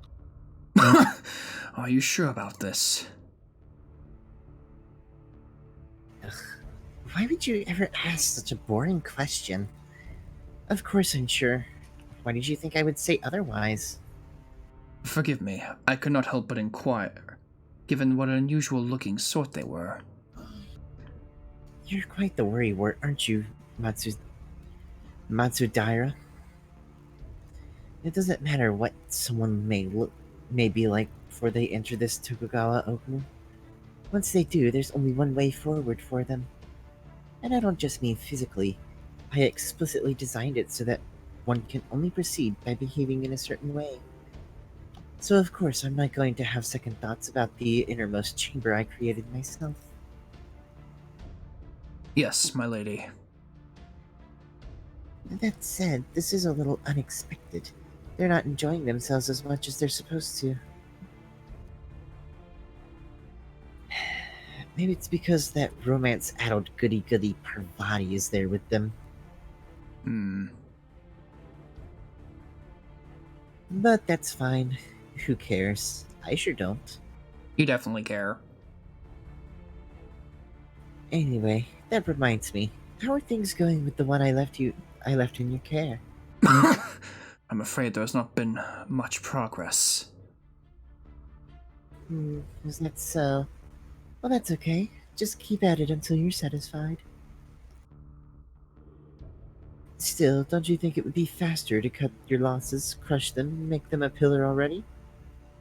Are you sure about this? Ugh. Why would you ever ask such a boring question? Of course I'm sure. Why did you think I would say otherwise? Forgive me, I could not help but inquire, given what an unusual-looking sort they were. You're quite the worrywart, aren't you, Matsudaira? It doesn't matter what someone may be like before they enter this Tokugawa Oku. Once they do, there's only one way forward for them. And I don't just mean physically. I explicitly designed it so that one can only proceed by behaving in a certain way. So of course I'm not going to have second thoughts about the innermost chamber I created myself. Yes, my lady. That said, this is a little unexpected. They're not enjoying themselves as much as they're supposed to. Maybe it's because that romance-addled goody-goody Parvati is there with them. But that's fine. Who cares? I sure don't. You definitely care. Anyway, that reminds me. How are things going with the one I left in your care? I'm afraid there has not been much progress. Is that so? Well, that's okay. Just keep at it until you're satisfied. Still, don't you think it would be faster to cut your losses, crush them, and make them a pillar already?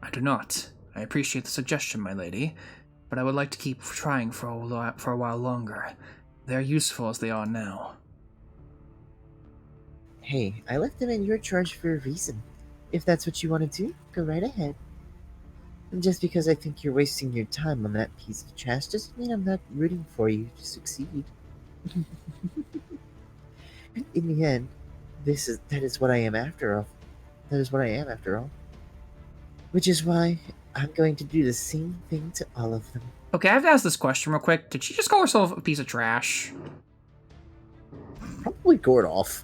I do not. I appreciate the suggestion, my lady, but I would like to keep trying for a while longer. They are useful as they are now. Hey, I left them in your charge for a reason. If that's what you want to do, go right ahead. And just because I think you're wasting your time on that piece of trash doesn't mean I'm not rooting for you to succeed. In the end, that is what I am after all. That is what I am after all. Which is why I'm going to do the same thing to all of them. Okay, I have to ask this question real quick. Did she just call herself a piece of trash? Probably Gordolf.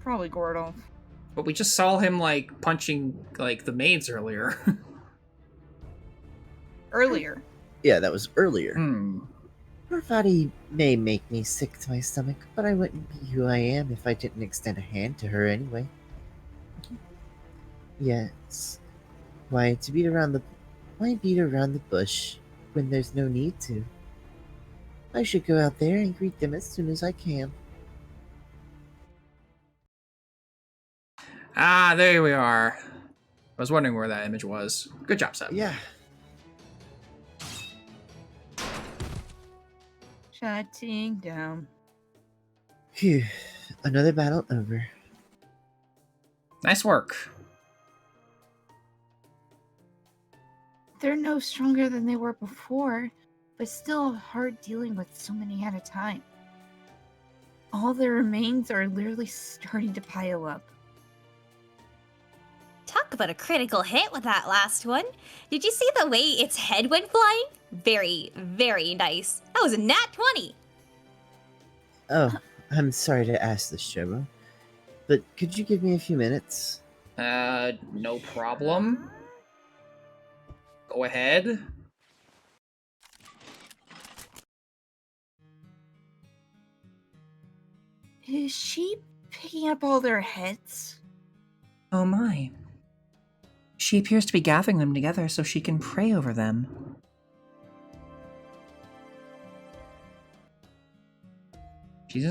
Probably Gordon. But we just saw him, like, punching, like, the maids earlier. Earlier. Yeah, that was earlier. Parvati may make me sick to my stomach, but I wouldn't be who I am if I didn't extend a hand to her anyway. Yes. Why beat around the bush when there's no need to? I should go out there and greet them as soon as I can. Ah, there we are. I was wondering where that image was. Good job, Seth. Yeah. Shutting down. Phew. Another battle over. Nice work. They're no stronger than they were before, but still hard dealing with so many at a time. All their remains are literally starting to pile up. Talk about a critical hit with that last one. Did you see the way its head went flying? Very, very nice. That was a nat 20. Oh, I'm sorry to ask this, Shobo, but could you give me a few minutes? No problem. Go ahead. Is she picking up all their heads? Oh my. She appears to be gathering them together so she can pray over them.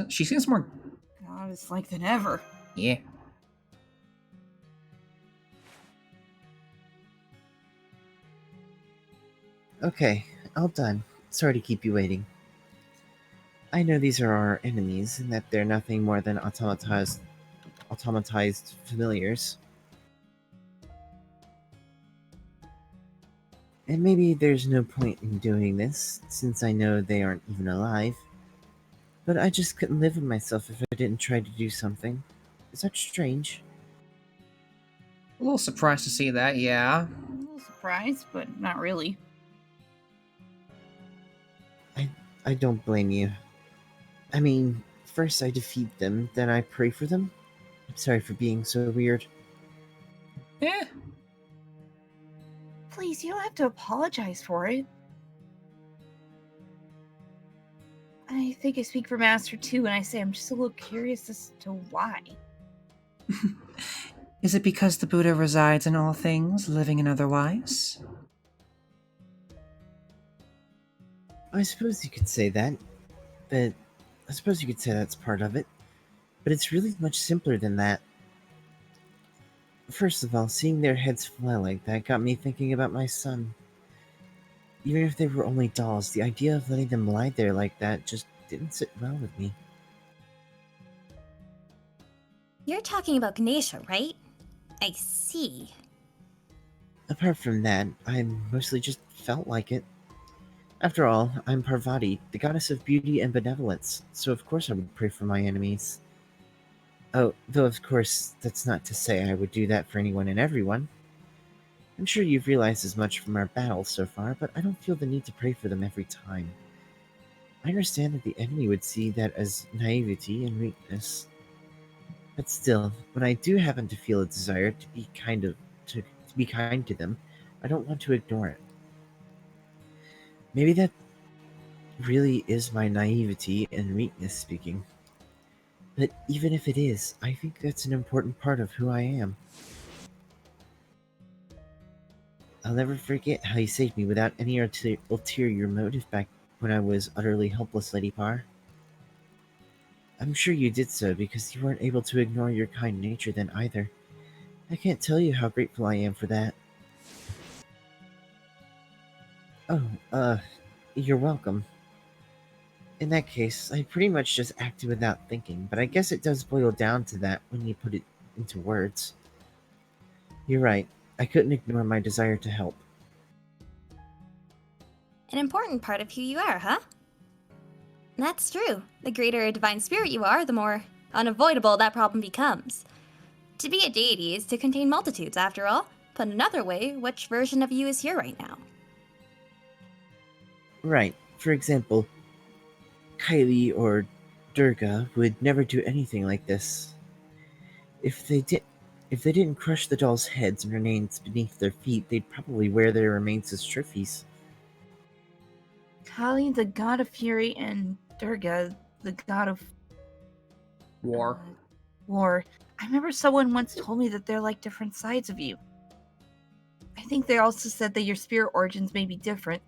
She seems more... God, it's like than ever. Yeah. Okay, all done. Sorry to keep you waiting. I know these are our enemies, and that they're nothing more than automatized familiars. And maybe there's no point in doing this, since I know they aren't even alive. But I just couldn't live with myself if I didn't try to do something. Is that strange? A little surprised to see that, yeah. A little surprised, but not really. I don't blame you. I mean, first I defeat them, then I pray for them? I'm sorry for being so weird. Eh. Please, you don't have to apologize for it. I think I speak for Master too when I say I'm just a little curious as to why. Is it because the Buddha resides in all things, living and otherwise? I suppose you could say that, but I suppose you could say that's part of it. But it's really much simpler than that. First of all, seeing their heads fly like that got me thinking about my son. Even if they were only dolls, the idea of letting them lie there like that just didn't sit well with me. You're talking about Ganesha, right? I see. Apart from that, I mostly just felt like it. After all, I'm Parvati, the goddess of beauty and benevolence, so of course I would pray for my enemies. Oh, though of course, that's not to say I would do that for anyone and everyone. I'm sure you've realized as much from our battles so far, but I don't feel the need to pray for them every time. I understand that the enemy would see that as naivety and weakness. But still, when I do happen to feel a desire to be kind to them, I don't want to ignore it. Maybe that really is my naivety and weakness speaking. But even if it is, I think that's an important part of who I am. I'll never forget how you saved me without any ulterior motive back when I was utterly helpless, Lady Parr. I'm sure you did so because you weren't able to ignore your kind nature then either. I can't tell you how grateful I am for that. Oh, you're welcome. In that case, I pretty much just acted without thinking, but I guess it does boil down to that when you put it into words. You're right, I couldn't ignore my desire to help. An important part of who you are, huh? That's true. The greater a divine spirit you are, the more unavoidable that problem becomes. To be a deity is to contain multitudes, after all. Put another way, which version of you is here right now? Right, for example, Kylie or Durga would never do anything like this. If they didn't crush the dolls' heads and remains beneath their feet, they'd probably wear their remains as trophies. Kali, the god of fury, and Durga, the god of War. war. I remember someone once told me that they're like different sides of you. I think they also said that your spirit origins may be different,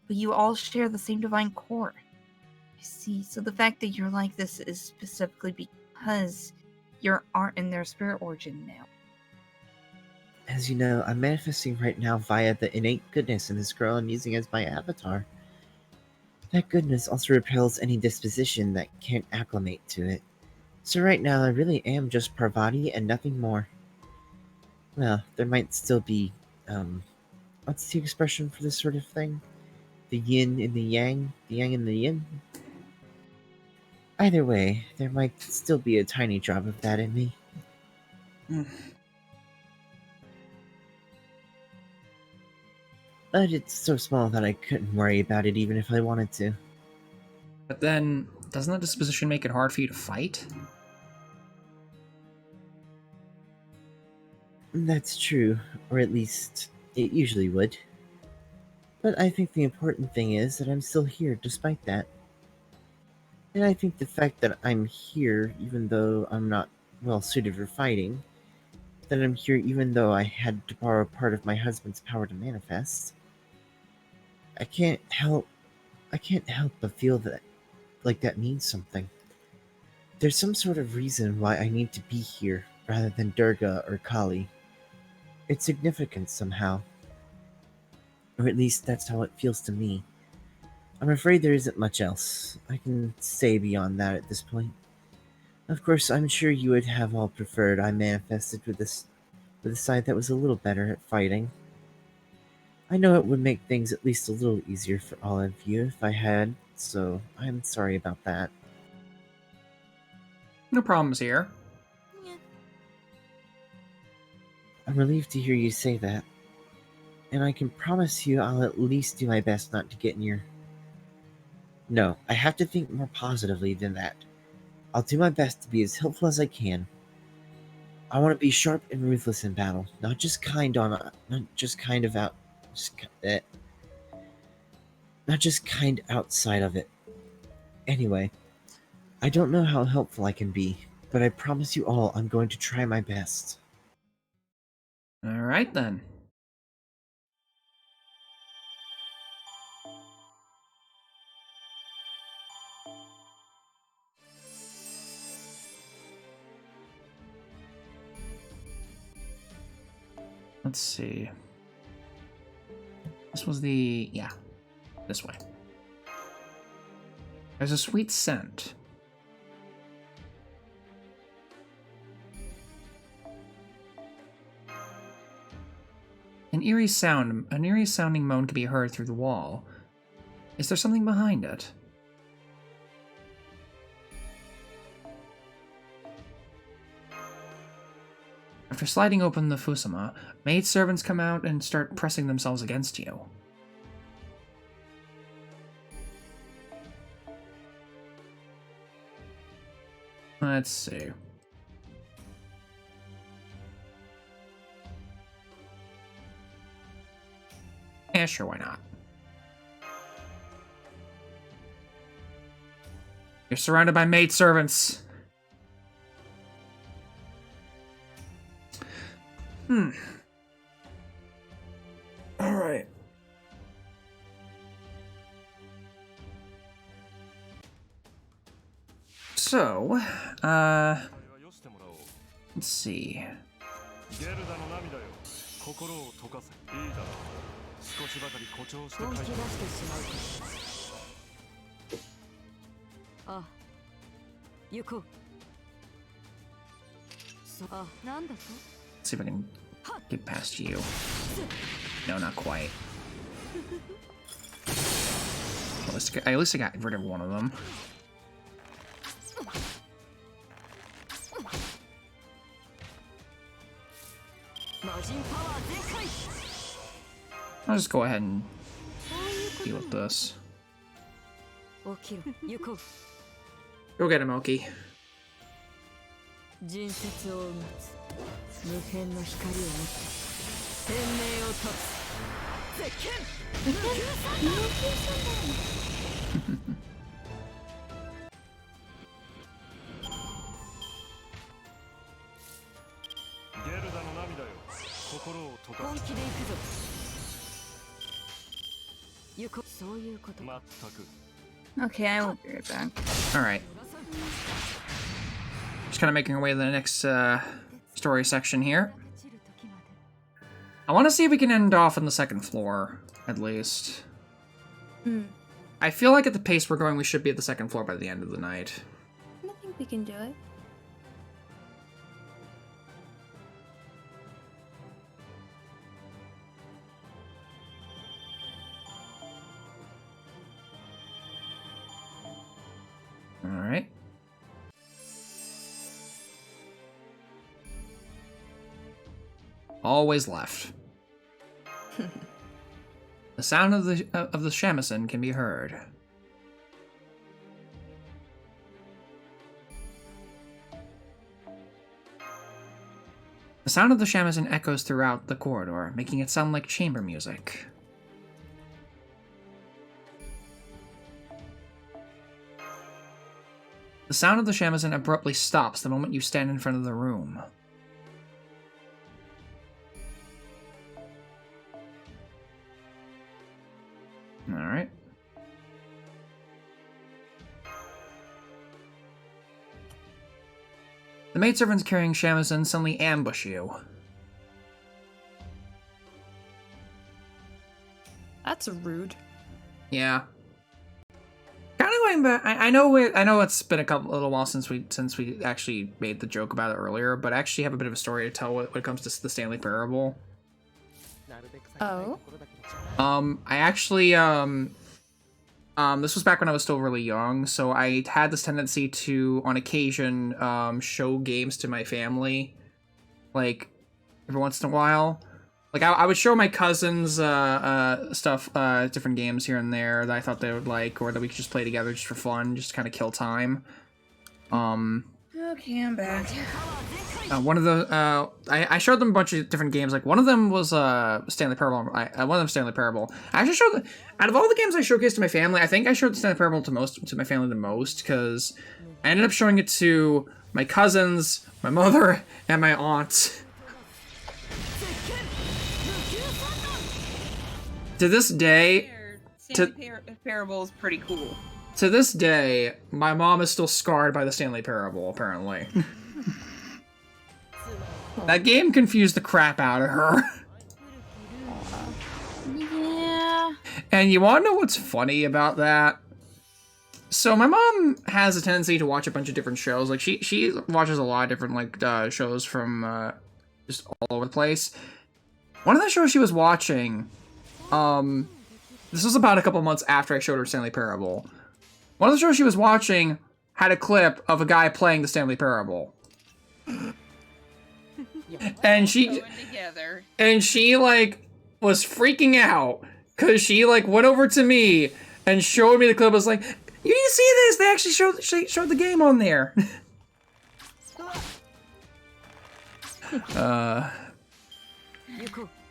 but you all share the same divine core. I see. So the fact that you're like this is specifically because you aren't in their spirit origin now. As you know, I'm manifesting right now via the innate goodness in this girl I'm using as my avatar. That goodness also repels any disposition that can't acclimate to it. So right now, I really am just Parvati and nothing more. Well, there might still be, what's the expression for this sort of thing? The yin and the yang and the yin? Either way, there might still be a tiny drop of that in me. But it's so small that I couldn't worry about it even if I wanted to. But then, doesn't that disposition make it hard for you to fight? That's true, or at least it usually would. But I think the important thing is that I'm still here despite that. And I think the fact that I'm here, even though I'm not well suited for fighting, that I'm here even though I had to borrow part of my husband's power to manifest, I can't help but feel that like that means something. There's some sort of reason why I need to be here rather than Durga or Kali. It's significant somehow. Or at least that's how it feels to me. I'm afraid there isn't much else I can say beyond that at this point. Of course, I'm sure you would have all preferred I manifested with a side that was a little better at fighting. I know it would make things at least a little easier for all of you if I had, so I'm sorry about that. No problems here. relieved to hear you say that. And I can promise you I'll at least do my best not to get in your... No, I have to think more positively than that. I'll do my best to be as helpful as I can. I want to be sharp and ruthless in battle, not just kind on... not just kind of out... not just kind outside of it. Anyway, I don't know how helpful I can be, but I promise you all I'm going to try my best. Alright then. Let's see. This was the... yeah. This way. There's a sweet scent. An eerie sounding moan can be heard through the wall. Is there something behind it? After sliding open the fusama, maid servants come out and start pressing themselves against you. Let's see. Yeah, sure, why not? You're surrounded by maid servants. Alright. So, let's see. Let's see if I can get past you. No, not quite. At least I got rid of one of them. I'll just go ahead and deal with this. Go get him, Oki. Okay, I will be right back. Alright. Just kind of making our way to the next story section here. I want to see if we can end off on the second floor, at least. I feel like at the pace we're going, we should be at the second floor by the end of the night. I think we can do it. Alright. Always left. The sound of the shamisen can be heard. The sound of the shamisen echoes throughout the corridor, making it sound like chamber music. The sound of the shamisen abruptly stops the moment you stand in front of the room. Alright. The maidservants carrying shamisen suddenly ambush you. That's rude. Yeah. Kind of going back. I know it's been a little while since we actually made the joke about it earlier, but I actually have a bit of a story to tell when it comes to the Stanley Parable. Oh. I actually this was back when I was still really young, so I had this tendency to, on occasion, show games to my family, like every once in a while. Like, I would show my cousins stuff, different games here and there that I thought they would like, or that we could just play together just for fun, just to kind of kill time. Okay, I'm back. One of the I showed them a bunch of different games. Like, one of them was Stanley Parable. One of them Stanley Parable. I actually showed out of all the games I showcased to my family, I think I showed Stanley Parable to my family the most, because I ended up showing it to my cousins, my mother, and my aunt. To this day, Stanley Parable is pretty cool. To this day, my mom is still scarred by the Stanley Parable, apparently. That game confused the crap out of her. Yeah. And you wanna know what's funny about that? So my mom has a tendency to watch a bunch of different shows. Like, she watches a lot of different, like, shows from, just all over the place. One of the shows she was watching, this was about a couple months after I showed her Stanley Parable. One of the shows she was watching had a clip of a guy playing the Stanley Parable. And she like was freaking out because she like went over to me and showed me the clip. I was like, "You didn't see this? They actually showed the game on there."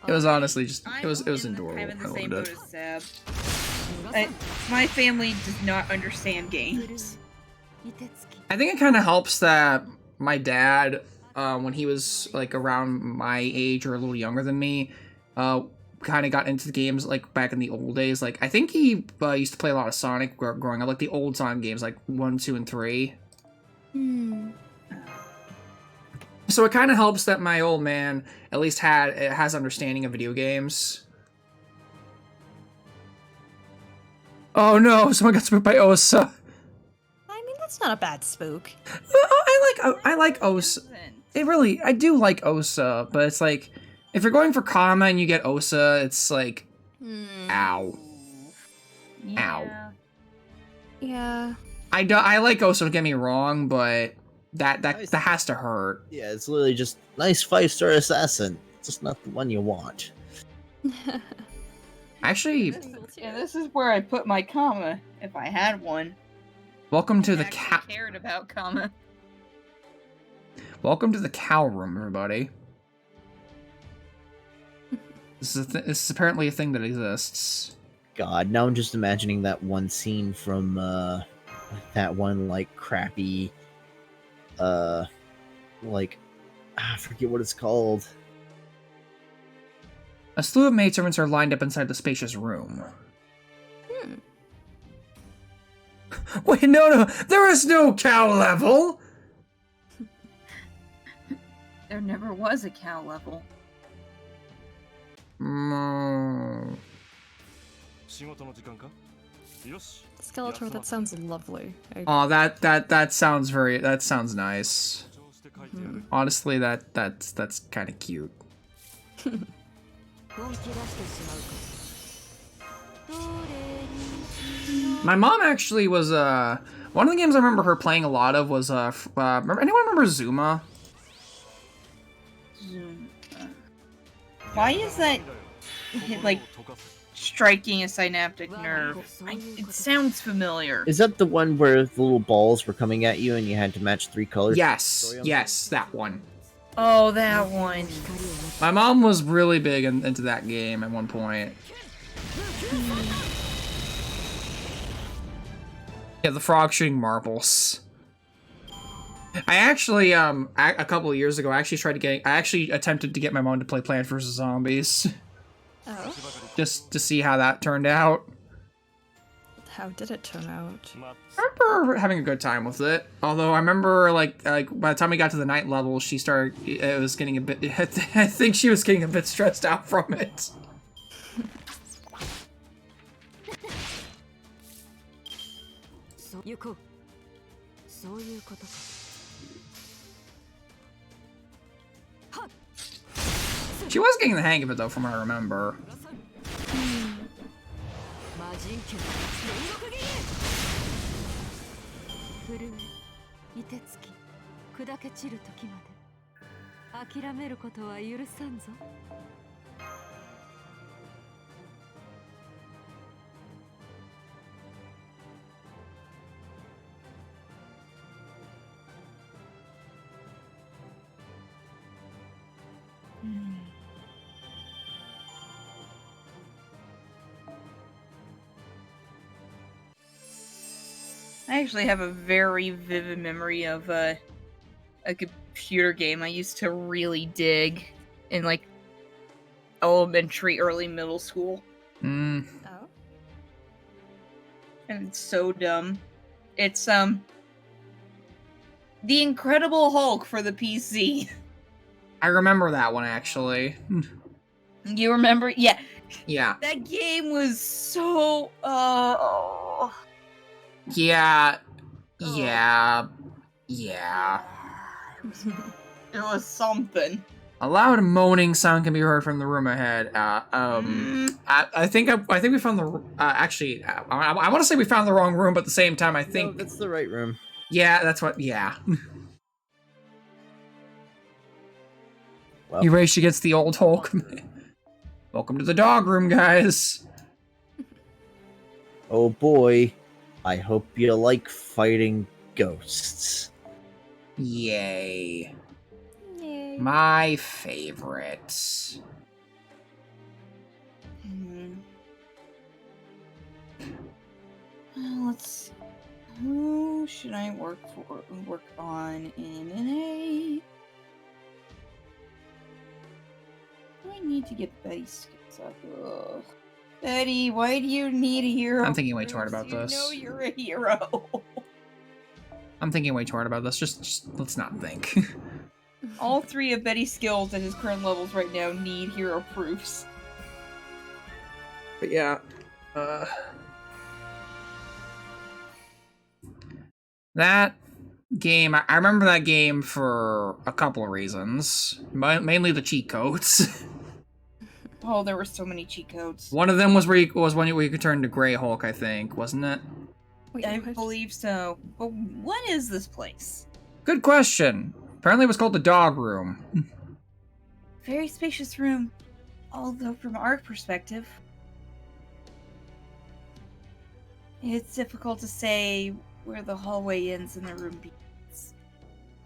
It was honestly just it was adorable. I'm in the I same loved boat it. as Sab. My family does not understand games. I think it kind of helps that my dad, when he was like around my age or a little younger than me, kind of got into the games like back in the old days. Like, I think he used to play a lot of Sonic growing up, like the old Sonic games, like 1, 2, and 3. So it kind of helps that my old man at least has understanding of video games. Oh no, someone got spooked by Osa. I mean, that's not a bad spook. I like Osa. I do like Osa, but it's like, if you're going for Kama and you get Osa, it's like, ow. Ow. Yeah. I like Osa, don't get me wrong, but that has to hurt. Yeah, it's literally just nice 5-star assassin. Just not the one you want. Actually, This is where I put my comma if I had one. welcome to the I cow. cared about comma. Welcome to the cow room, everybody. This is apparently a thing that exists. God, now I'm just imagining that one scene from that one like crappy I forget what it's called. A slew of maidservants are lined up inside the spacious room. Wait, no, there is no cow level! There never was a cow level. Skeletor, that sounds lovely. Oh, that sounds nice. Honestly, that's kind of cute. My mom actually was one of the games I remember her playing a lot of was anyone remember Zuma? Why is that like striking a synaptic nerve? It sounds familiar. Is that the one where the little balls were coming at you and you had to match 3 colors? Yes, that one. Oh, that one. My mom was really big into that game at one point. Yeah, the frog shooting marbles. I actually, a couple of years ago, I actually attempted to get my mom to play Plants vs. Zombies. Oh. Just to see how that turned out. How did it turn out? I remember having a good time with it. Although I remember, like by the time we got to the night level, it was getting a bit, I think she was getting a bit stressed out from it. She was getting the hang of it, though, from what I remember. 諦めることは許さんぞ。I actually have a very vivid memory of a computer game I used to really dig in like elementary, early middle school. Mm. Oh. And it's so dumb. It's The Incredible Hulk for the PC. I remember that one, actually. You remember? Yeah. Yeah. That game was so Yeah. Yeah. Yeah. it was something. A loud moaning sound can be heard from the room ahead. I think we found the. Actually, I want to say we found the wrong room, but at the same time, I think No, that's the right room. Yeah, that's what. Yeah. Well, You race against the old Hulk. Welcome to the dog room, guys. oh boy. I hope you like fighting ghosts. Yay. Yay. My favorite. Let's see. Who should I work on in NA? Do I need to get Betty skills up? Ugh. Betty, why do you need a hero? I'm thinking way too hard about You this. know you're a hero. I'm thinking way too hard about this. Just let's not think. All 3 of Betty's skills at his current levels right now need hero proofs. But yeah, that game, I remember that game for a couple of reasons. Mainly the cheat codes. Oh, there were so many cheat codes. One of them was where you could turn to Grey Hulk, I think, wasn't it? Wait, I what? believe so. But what is this place? Good question. Apparently it was called the dog room. Very spacious room, although from our perspective, it's difficult to say where the hallway ends and the room begins.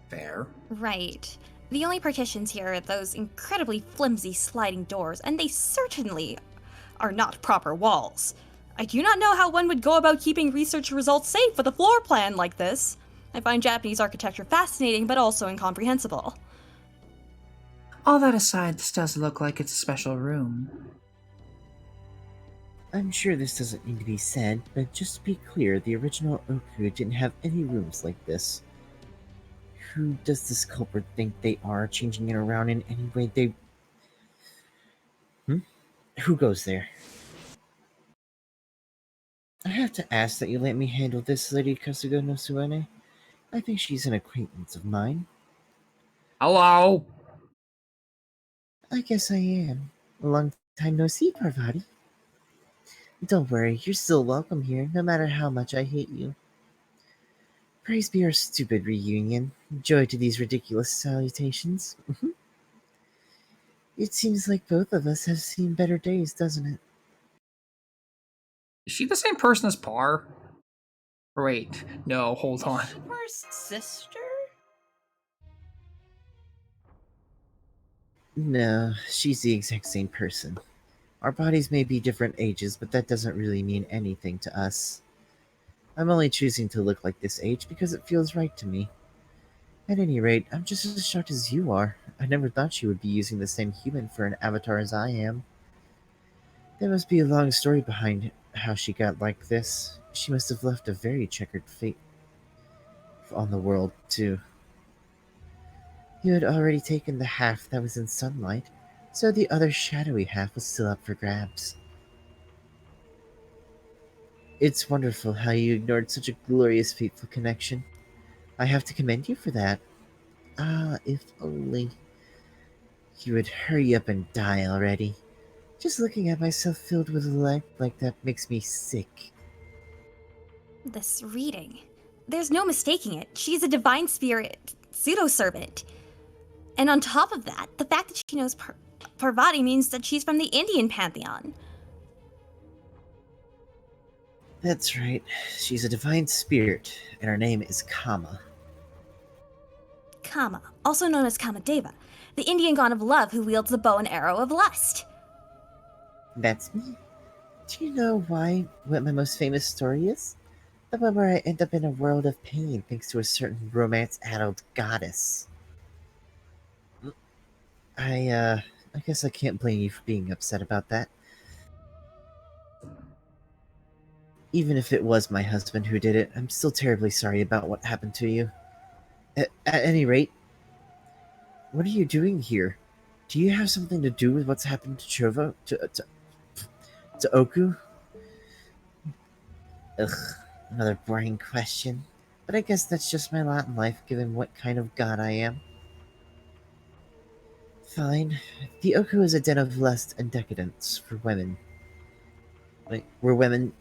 Fair. Right. The only partitions here are those incredibly flimsy sliding doors, and they certainly are not proper walls. I do not know how one would go about keeping research results safe with a floor plan like this. I find Japanese architecture fascinating, but also incomprehensible. All that aside, this does look like it's a special room. I'm sure this doesn't need to be said, but just to be clear, the original Oku didn't have any rooms like this. Who does this culprit think they are, changing it around in any way they... Who goes there? I have to ask that you let me handle this, Lady Kasuga no Suene. I think she's an acquaintance of mine. Hello. I guess I am. Long time no see, Parvati. Don't worry, you're still welcome here, no matter how much I hate you. Praise be our stupid reunion. Joy to these ridiculous salutations. It seems like both of us have seen better days, doesn't it? Is she the same person as Par? Or wait, no, hold on. Is she Par's sister? No, she's the exact same person. Our bodies may be different ages, but that doesn't really mean anything to us. I'm only choosing to look like this age because it feels right to me. At any rate, I'm just as shocked as you are. I never thought she would be using the same human for an avatar as I am. There must be a long story behind how she got like this. She must have left a very checkered fate on the world, too. You had already taken the half that was in sunlight, so the other shadowy half was still up for grabs. It's wonderful how you ignored such a glorious, fateful connection. I have to commend you for that. Ah, if only you would hurry up and die already. Just looking at myself filled with light like that makes me sick. This reading. There's no mistaking it. She's a divine spirit, pseudo-servant. And on top of that, the fact that she knows Parvati means that she's from the Indian pantheon. That's right. She's a divine spirit, and her name is Kama. Kama, also known as Kamadeva, the Indian god of love who wields the bow and arrow of lust. That's me. Do you know what my most famous story is? The one where I end up in a world of pain thanks to a certain romance-addled goddess. I guess I can't blame you for being upset about that. Even if it was my husband who did it, I'm still terribly sorry about what happened to you. At any rate, what are you doing here? Do you have something to do with what's happened to Chovo? To Oku? Ugh, another boring question. But I guess that's just my lot in life, given what kind of god I am. Fine. The Oku is a den of lust and decadence for women. Where women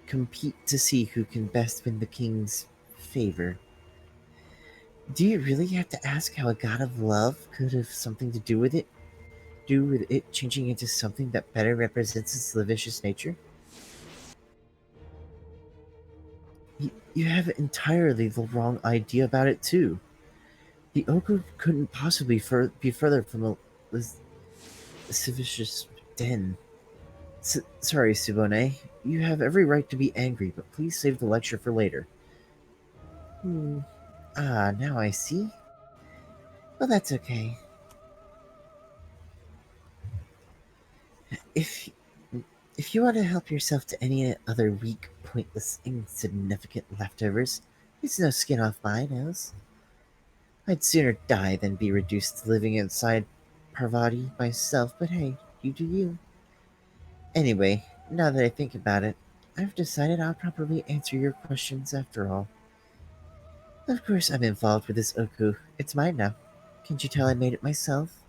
compete to see who can best win the king's favor. Do you really have to ask how a god of love could have something to do with it? Do with it changing into something that better represents its lascivious nature? You have entirely the wrong idea about it, too. The Oku couldn't possibly be further from a lascivious den. Sorry, Subone. You have every right to be angry, but please save the lecture for later. Now I see. Well, that's okay. If you want to help yourself to any other weak, pointless, insignificant leftovers, it's no skin off my nose. I'd sooner die than be reduced to living inside Parvati myself, but hey, you do you. Anyway, now that I think about it, I've decided I'll properly answer your questions after all. Of course I'm involved with this Oku. It's mine now. Can't you tell I made it myself?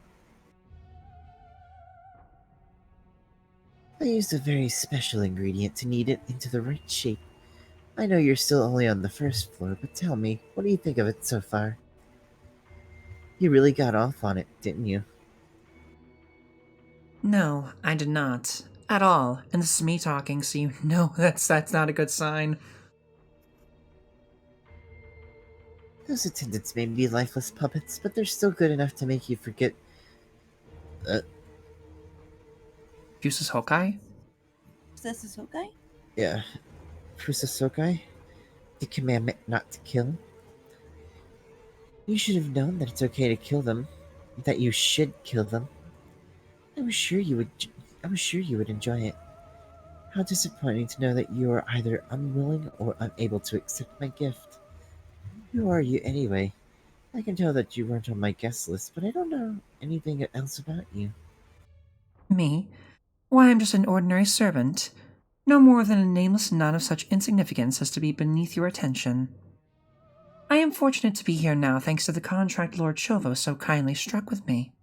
I used a very special ingredient to knead it into the right shape. I know you're still only on the first floor, but tell me, what do you think of it so far? You really got off on it, didn't you? No, I did not. At all. And this is me talking, so you know that's not a good sign. Those attendants may be lifeless puppets, but they're still good enough to make you forget... Fusus Hokai? This is okay? Yeah. Fusasokai? The commandment not to kill? You should have known that it's okay to kill them. That you should kill them. I was sure you would enjoy it. How disappointing to know that you are either unwilling or unable to accept my gift. Who are you anyway? I can tell that you weren't on my guest list, but I don't know anything else about you. Me? Why, I'm just an ordinary servant. No more than a nameless nun of such insignificance as to be beneath your attention. I am fortunate to be here now thanks to the contract Lord Chovo so kindly struck with me.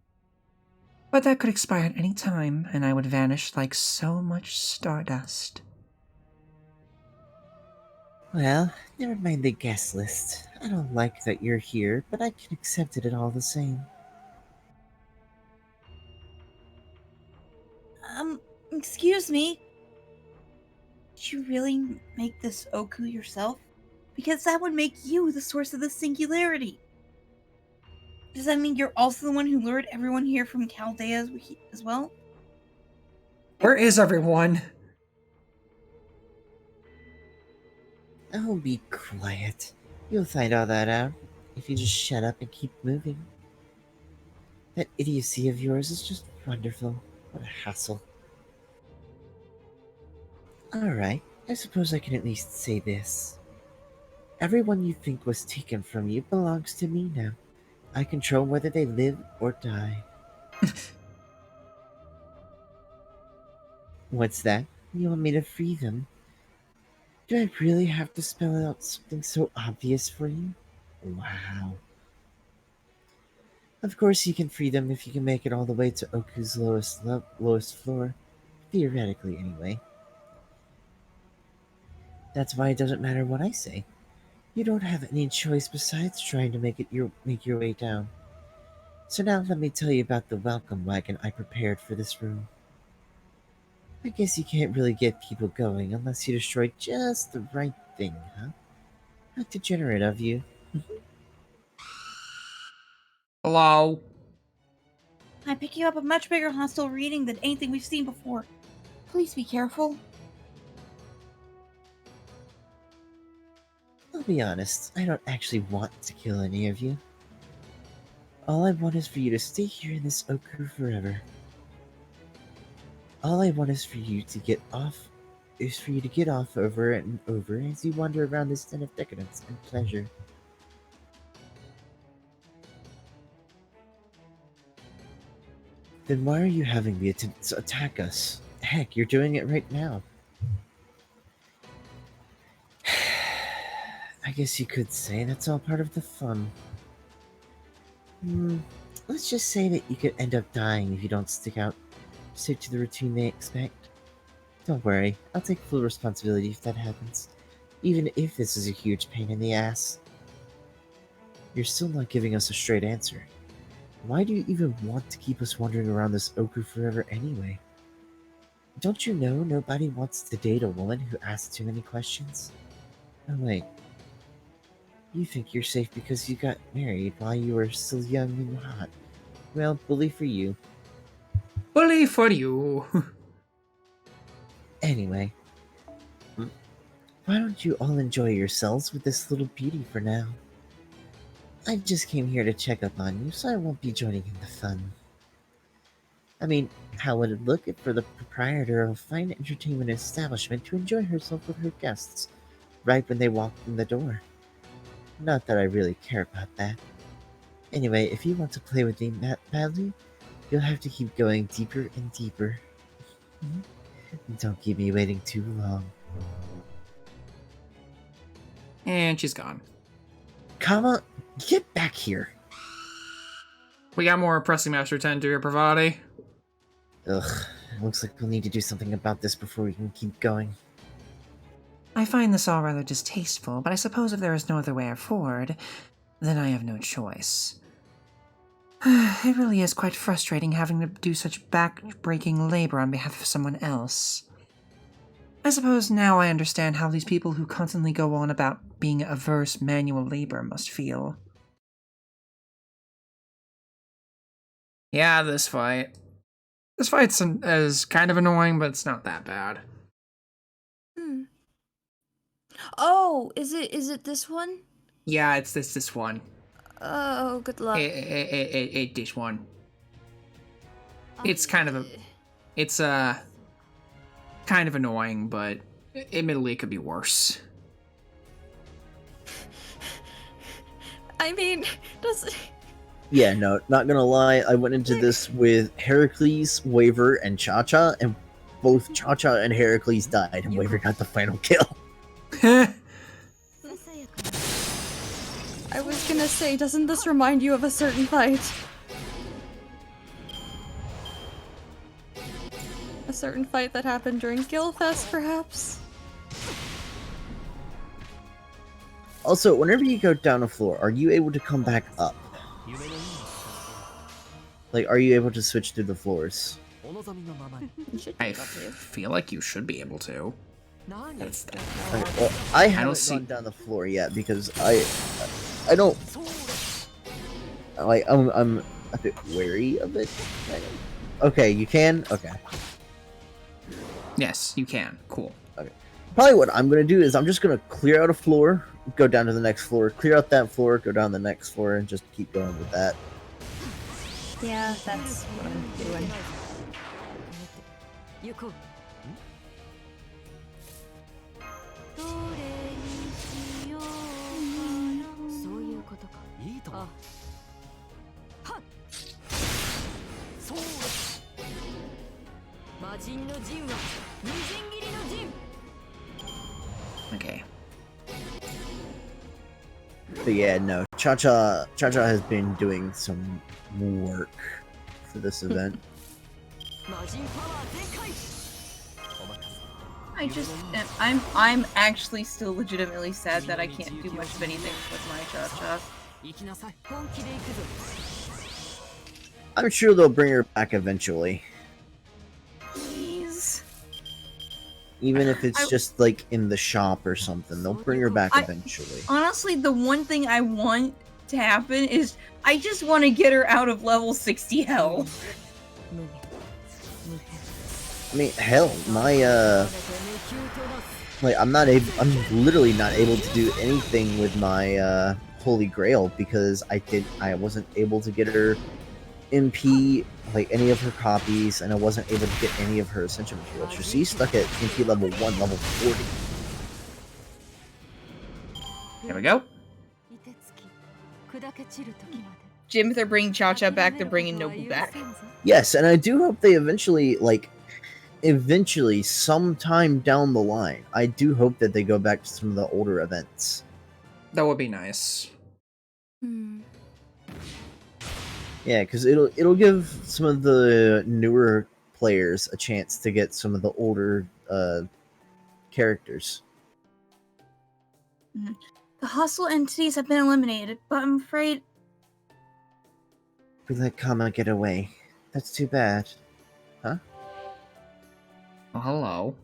But that could expire at any time, and I would vanish like so much stardust. Well, never mind the guest list. I don't like that you're here, but I can accept it all the same. Excuse me. Did you really make this Oku yourself? Because that would make you the source of the singularity. Does that mean you're also the one who lured everyone here from Chaldea as well? Where is everyone? Oh, be quiet. You'll find all that out if you just shut up and keep moving. That idiocy of yours is just wonderful. What a hassle. Alright, I suppose I can at least say this. Everyone you think was taken from you belongs to me now. I control whether they live or die. What's that? You want me to free them? Do I really have to spell out something so obvious for you? Wow. Of course you can free them if you can make it all the way to Oku's lowest floor. Theoretically, anyway. That's why it doesn't matter what I say. You don't have any choice besides trying to make your way down. So now let me tell you about the welcome wagon I prepared for this room. I guess you can't really get people going unless you destroy just the right thing, huh? How degenerate of you. Hello? I pick you up a much bigger hostile reading than anything we've seen before. Please be careful. I'll be honest, I don't actually want to kill any of you. All I want is for you to stay here in this Oku forever. All I want is for you to get off over and over as you wander around this den of decadence and pleasure. Then why are you having the attempt to attack us? Heck, you're doing it right now. I guess you could say that's all part of the fun. Let's just say that you could end up dying if you don't stick to the routine they expect. Don't worry, I'll take full responsibility if that happens, even if this is a huge pain in the ass. You're still not giving us a straight answer. Why do you even want to keep us wandering around this Oku forever anyway? Don't you know nobody wants to date a woman who asks too many questions? Oh wait. You think you're safe because you got married while you were still young and hot. Well, bully for you. Bully for you. Anyway, why don't you all enjoy yourselves with this little beauty for now? I just came here to check up on you, so I won't be joining in the fun. I mean, how would it look for the proprietor of a fine entertainment establishment to enjoy herself with her guests, right when they walk in the door? Not that I really care about that. Anyway, if you want to play with me badly, you'll have to keep going deeper and deeper. Don't keep me waiting too long. And she's gone. Kama, get back here! We got more pressing matter to attend to here, Pravati. Ugh, looks like we'll need to do something about this before we can keep going. I find this all rather distasteful, but I suppose if there is no other way forward, then I have no choice. It really is quite frustrating having to do such back-breaking labor on behalf of someone else. I suppose now I understand how these people who constantly go on about being averse manual labor must feel. Yeah, this fight. This fight's is kind of annoying, but it's not that bad. Oh, is it this one? Yeah, it's this one. Oh, good luck. This one. It's kind of kind of annoying, but admittedly it could be worse. I mean, does Yeah, no, not gonna lie, I went into this with Heracles, Waver, and Cha-Cha, and both Cha-Cha and Heracles died, and Waver got the final kill. I was gonna say, doesn't this remind you of a certain fight? A certain fight that happened during Guildfest, perhaps? Also, whenever you go down a floor, are you able to come back up? Like, are you able to switch through the floors? I feel like you should be able to. That's Okay, well, I don't haven't see- gone down the floor yet because I don't like I'm a bit wary of it. Okay, you can. Okay, Yes, you can. Cool. probably what I'm gonna do is I'm just gonna clear out a floor, go down to the next floor, clear out that floor, go down the next floor, and just keep going with that. Yeah, that's what I'm doing. Okay. But yeah, no, Cha-Cha has been doing some work for this event. I'm actually still legitimately sad that I can't do much of anything with my Cha-Cha. I'm sure they'll bring her back eventually. Please. Even if it's I- just like in the shop or something, they'll bring her back eventually. Honestly, the one thing I want to happen is I just want to get her out of level 60 hell. I mean, hell, my like I'm literally not able to do anything with my Holy Grail because I wasn't able to get her MP, like any of her copies, and I wasn't able to get any of her Ascension materials. So she's stuck at MP level 1, level 40. There we go. Jim, if they're bringing Cha Cha back, they're bringing Nobu back. Yes, and I do hope they eventually, sometime down the line, I do hope that they go back to some of the older events. That would be nice. Yeah, because it'll give some of the newer players a chance to get some of the older characters. The hostile entities have been eliminated, but I'm afraid We let Kama get away. That's too bad. Huh? Oh, hello.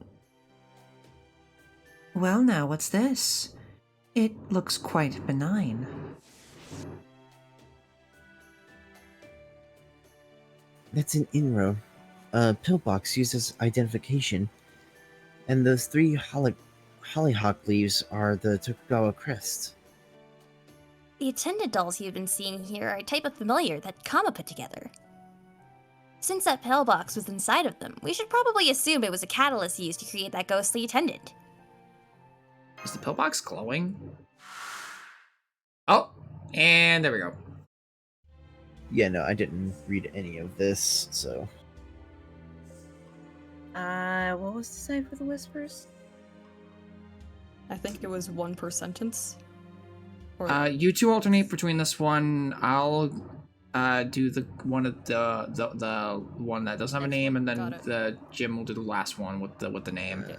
Well, now, what's this? It looks quite benign. That's an inro. Pillbox used as identification. And those 3 hollyhock leaves are the Tokugawa crest. The attendant dolls you've been seeing here are a type of familiar that Kama put together. Since that pillbox was inside of them, we should probably assume it was a catalyst used to create that ghostly attendant. Is the pillbox glowing? Oh, and there we go. Yeah, no, I didn't read any of this, so... what was the sign for the whispers? I think it was 1 per sentence. Or You two alternate between this one. I'll do the one of the one that doesn't have a name, and then Got it. the Jim will do the last one with the name. let's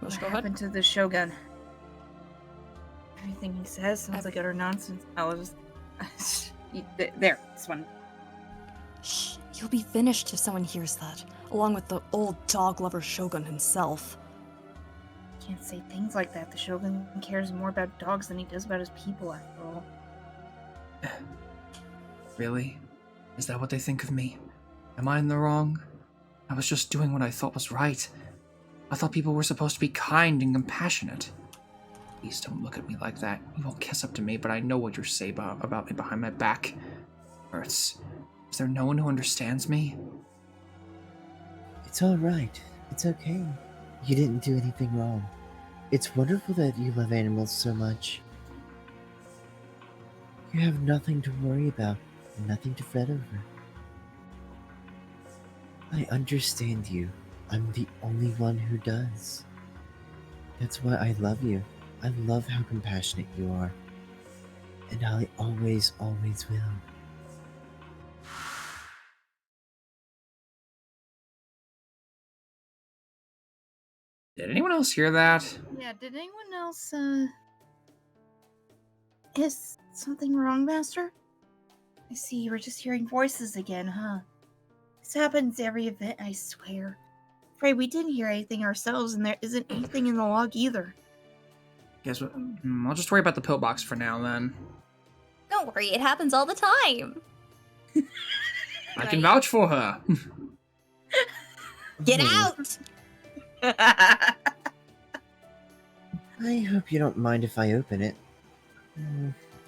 What go ahead. happened to the Shogun? Everything he says sounds like utter nonsense. I'll just... There, this one. Shh, you'll be finished if someone hears that, along with the old dog lover Shogun himself. Can't say things like that. The Shogun cares more about dogs than he does about his people, after all. Really? Is that what they think of me? Am I in the wrong? I was just doing what I thought was right. I thought people were supposed to be kind and compassionate. Please don't look at me like that. You won't kiss up to me, but I know what you say about me behind my back. Hurts. Is there no one who understands me? It's alright. It's okay. You didn't do anything wrong. It's wonderful that you love animals so much. You have nothing to worry about and nothing to fret over. I understand you. I'm the only one who does. That's why I love you. I love how compassionate you are. And I always, always will. Did anyone else hear that? Yeah, did anyone else, Is something wrong, Master? I see you were just hearing voices again, huh? This happens every event, I swear. Afraid we didn't hear anything ourselves, and there isn't anything in the log either. Guess what? I'll just worry about the pillbox for now, then. Don't worry, it happens all the time. I can vouch for her. Get Hmm. out! I hope you don't mind if I open it.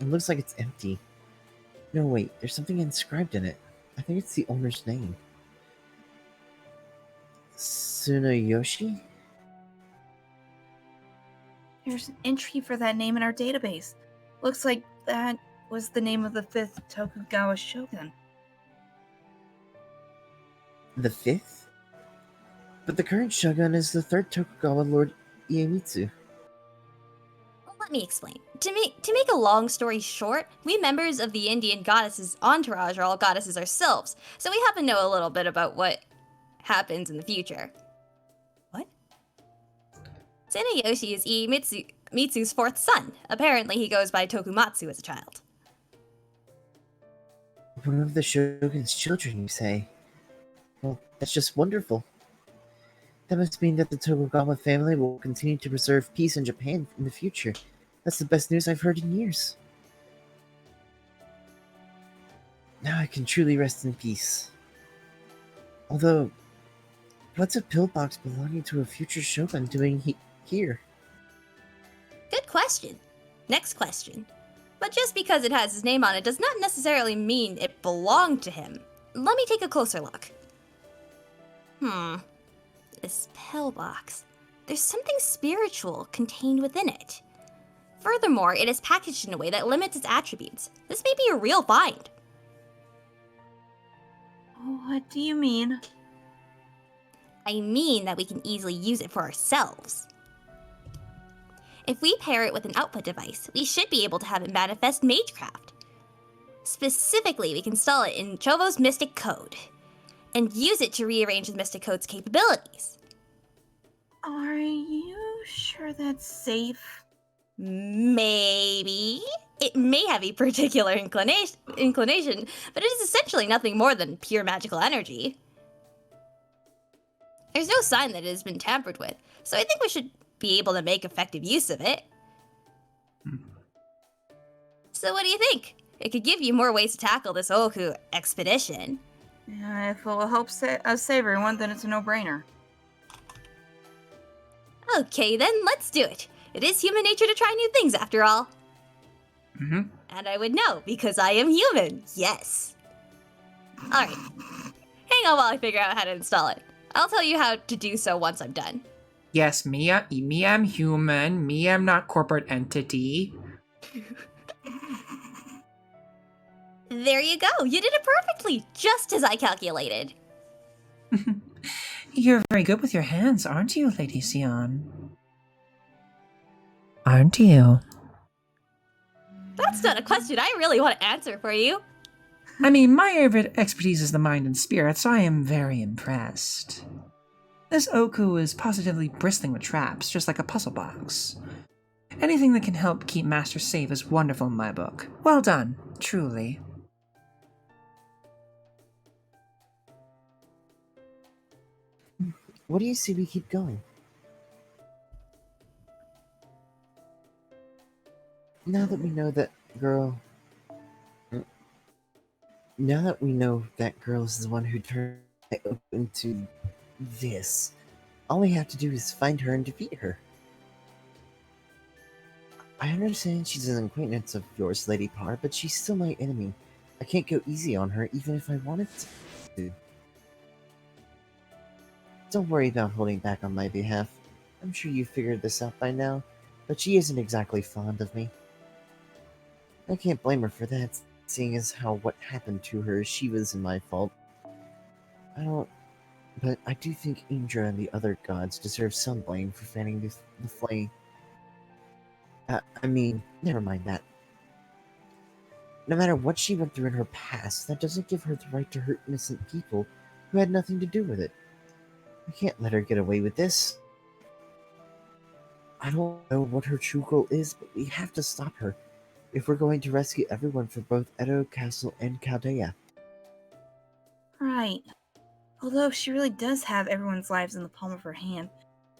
It looks like it's empty. No, wait, there's something inscribed in it. I think it's the owner's name. Tsunoyoshi? There's an entry for that name in our database. Looks like that was the name of the 5th Tokugawa Shogun. The 5th? But the current shogun is the 3rd Tokugawa Lord Iemitsu. Let me explain. To make a long story short, we members of the Indian goddesses entourage are all goddesses ourselves, so we happen to know a little bit about what happens in the future. What? Tsunoyoshi is Iemitsu's 4th son. Apparently he goes by Tokumatsu as a child. One of the Shogun's children, you say? Well, that's just wonderful. That must mean that the Tokugawa family will continue to preserve peace in Japan in the future. That's the best news I've heard in years. Now I can truly rest in peace. Although, what's a pillbox belonging to a future shogun doing here? Good question. Next question. But just because it has his name on it does not necessarily mean it belonged to him. Let me take a closer look. This pillbox. There's something spiritual contained within it. Furthermore, it is packaged in a way that limits its attributes. This may be a real find. What do you mean? I mean that we can easily use it for ourselves. If we pair it with an output device, we should be able to have it manifest Magecraft. Specifically, we can install it in Chovo's Mystic Code, and use it to rearrange the Mystic Code's capabilities. Are you sure that's safe? Maybe. It may have a particular inclination, but it is essentially nothing more than pure magical energy. There's no sign that it has been tampered with, so I think we should be able to make effective use of it. So what do you think? It could give you more ways to tackle this Oku expedition. Yeah, if it will help us save everyone, then it's a no-brainer. Okay then, let's do it. It is human nature to try new things after all. And I would know, because I am human, yes. Alright, hang on while I figure out how to install it. I'll tell you how to do so once I'm done. Yes, me am human. Me am not corporate entity. There you go, you did it perfectly, just as I calculated. You're very good with your hands, aren't you, Lady Sion? Aren't you? That's not a question I really want to answer for you. I mean, my area of expertise is the mind and spirit, so I am very impressed. This Oku is positively bristling with traps, just like a puzzle box. Anything that can help keep Master safe is wonderful in my book. Well done, truly. What do you say we keep going? Now that we know that girl... Now that we know that girl is the one who turned into this, all we have to do is find her and defeat her. I understand she's an acquaintance of yours, Lady Parr, but she's still my enemy. I can't go easy on her even if I wanted to. Don't worry about holding back on my behalf. I'm sure you figured this out by now, but she isn't exactly fond of me. I can't blame her for that, seeing as how what happened to her, she wasn't my fault. But I do think Indra and the other gods deserve some blame for fanning the flame. Never mind that. No matter what she went through in her past, that doesn't give her the right to hurt innocent people who had nothing to do with it. We can't let her get away with this. I don't know what her true goal is, but we have to stop her if we're going to rescue everyone from both Edo Castle and Chaldea. Right. Although she really does have everyone's lives in the palm of her hand,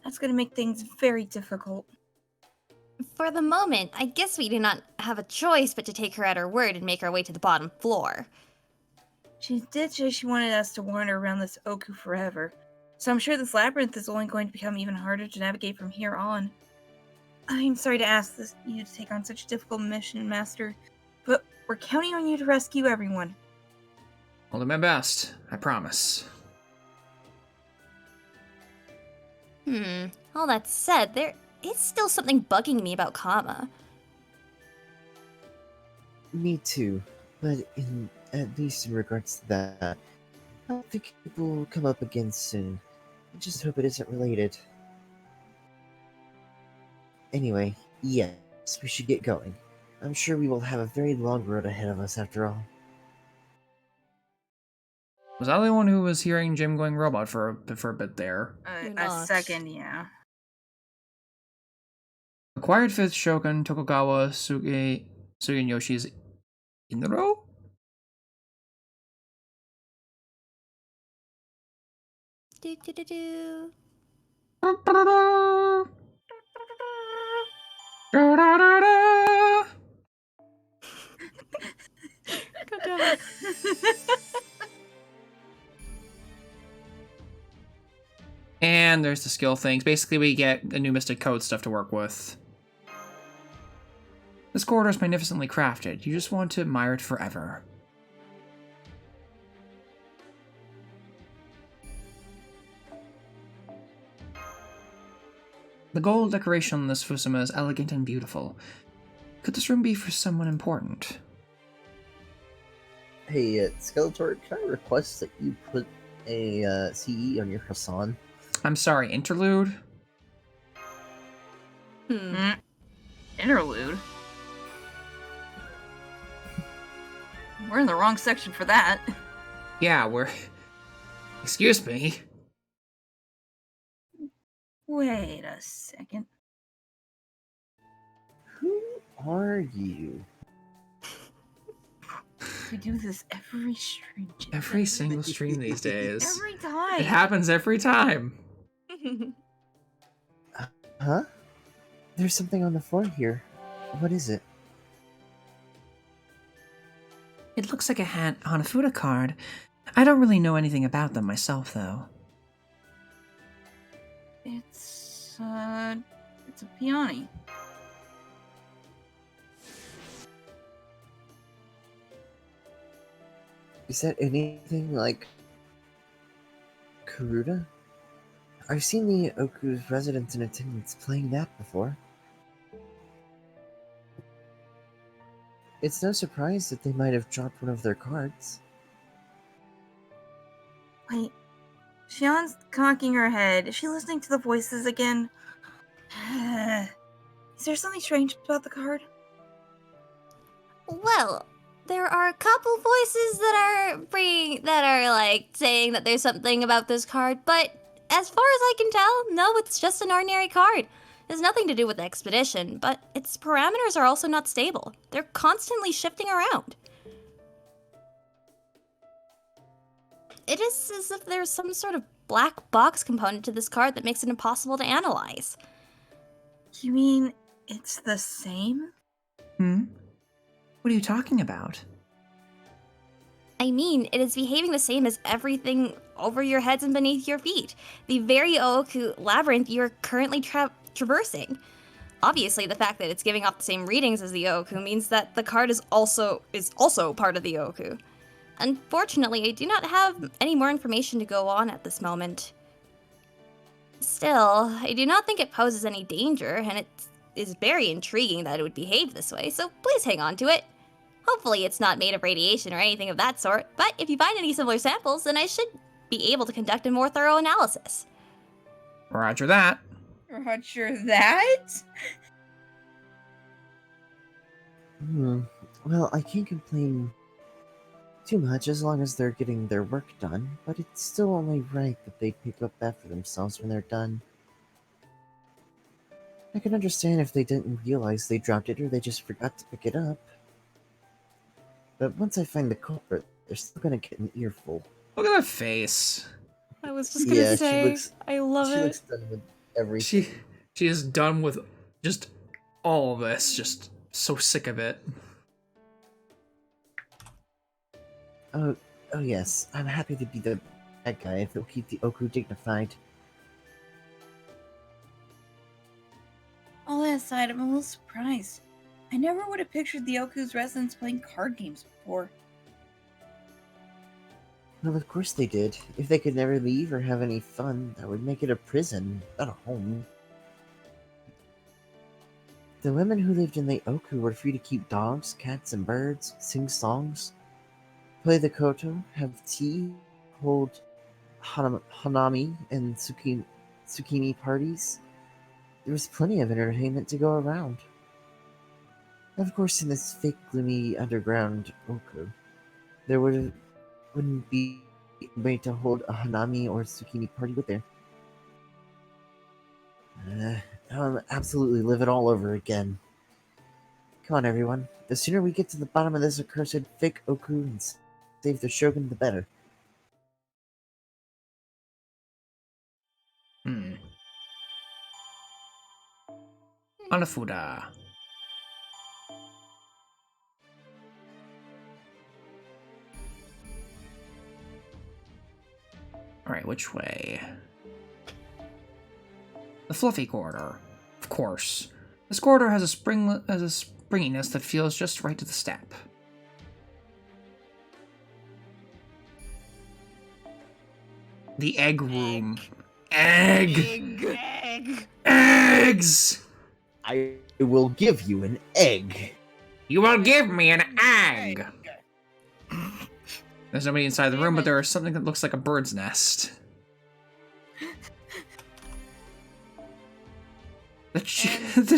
that's going to make things very difficult. For the moment, I guess we do not have a choice but to take her at her word and make our way to the bottom floor. She did say she wanted us to wander around this Oku forever, so I'm sure this labyrinth is only going to become even harder to navigate from here on. I'm sorry to ask you to take on such a difficult mission, Master, but we're counting on you to rescue everyone. I'll do my best, I promise. All that said, there is still something bugging me about Kama. Me too, but at least in regards to that, I don't think it will come up again soon. I just hope it isn't related. Anyway, yes, we should get going. I'm sure we will have a very long road ahead of us after all. Was I the one who was hearing Jim going robot for a bit there? A not. second, yeah. Acquired 5th Shogun Tokugawa Sugeyoshi's Inro? Do, do, do, do. God damn it. And there's the skill things. Basically, we get a new Mystic Code stuff to work with. This corridor is magnificently crafted. You just want to admire it forever. The gold decoration on this Fusuma is elegant and beautiful. Could this room be for someone important? Hey, Skeletor, can I request that you put a CE on your Hassan? I'm sorry, interlude? Interlude. We're in the wrong section for that. Yeah, we're... Excuse me. Wait a second. Who are you? We do this every stream. Jim. Every single stream these days. Every time. It happens every time. Huh? There's something on the floor here. What is it? It looks like a Hanafuda card. I don't really know anything about them myself, though. It's a peony. Is that anything like Karuta? I've seen the Oku's residents in attendance playing that before. It's no surprise that they might have dropped one of their cards. Wait. Shion's cocking her head. Is she listening to the voices again? Is there something strange about the card? Well, there are a couple voices that are like saying that there's something about this card, but as far as I can tell, no, it's just an ordinary card. It has nothing to do with the expedition, but its parameters are also not stable. They're constantly shifting around. It is as if there's some sort of black box component to this card that makes it impossible to analyze. You mean it's the same? What are you talking about? I mean, it is behaving the same as everything over your heads and beneath your feet. The very Ooku labyrinth you're currently traversing. Obviously, the fact that it's giving off the same readings as the Ooku means that the card is also part of the Ooku. Unfortunately, I do not have any more information to go on at this moment. Still, I do not think it poses any danger, and it is very intriguing that it would behave this way, so please hang on to it. Hopefully it's not made of radiation or anything of that sort, but if you find any similar samples, then I should be able to conduct a more thorough analysis. Roger that. Roger that? Well, I can't complain too much as long as they're getting their work done, but it's still only right that they pick up after themselves when they're done. I can understand if they didn't realize they dropped it or they just forgot to pick it up. But once I find the culprit, they're still gonna get an earful. Look at that face. I was just gonna say, she looks, I love she it. looks done with everything. She is done with just all of this. Just so sick of it. Oh yes, I'm happy to be the bad guy if it'll keep the Oku dignified. All that aside, I'm a little surprised. I never would have pictured the Oku's residents playing card games before. Well, of course they did. If they could never leave or have any fun, that would make it a prison, not a home. The women who lived in the Oku were free to keep dogs, cats, and birds, sing songs, play the koto, have tea, hold hanami and tsukimi parties. There was plenty of entertainment to go around. Of course, in this fake, gloomy underground Oku, there wouldn't be anybody to hold a hanami or tsukimi party with there. I'll absolutely live it all over again. Come on, everyone. The sooner we get to the bottom of this accursed fake Oku and save the Shogun, the better. Anafuda. Alright, which way? The fluffy corridor. Of course. This corridor has a springiness that feels just right to the step. The egg room. Egg! Eggs! I will give you an egg. You will give me an egg! There's nobody inside the room, but there is something that looks like a bird's nest. The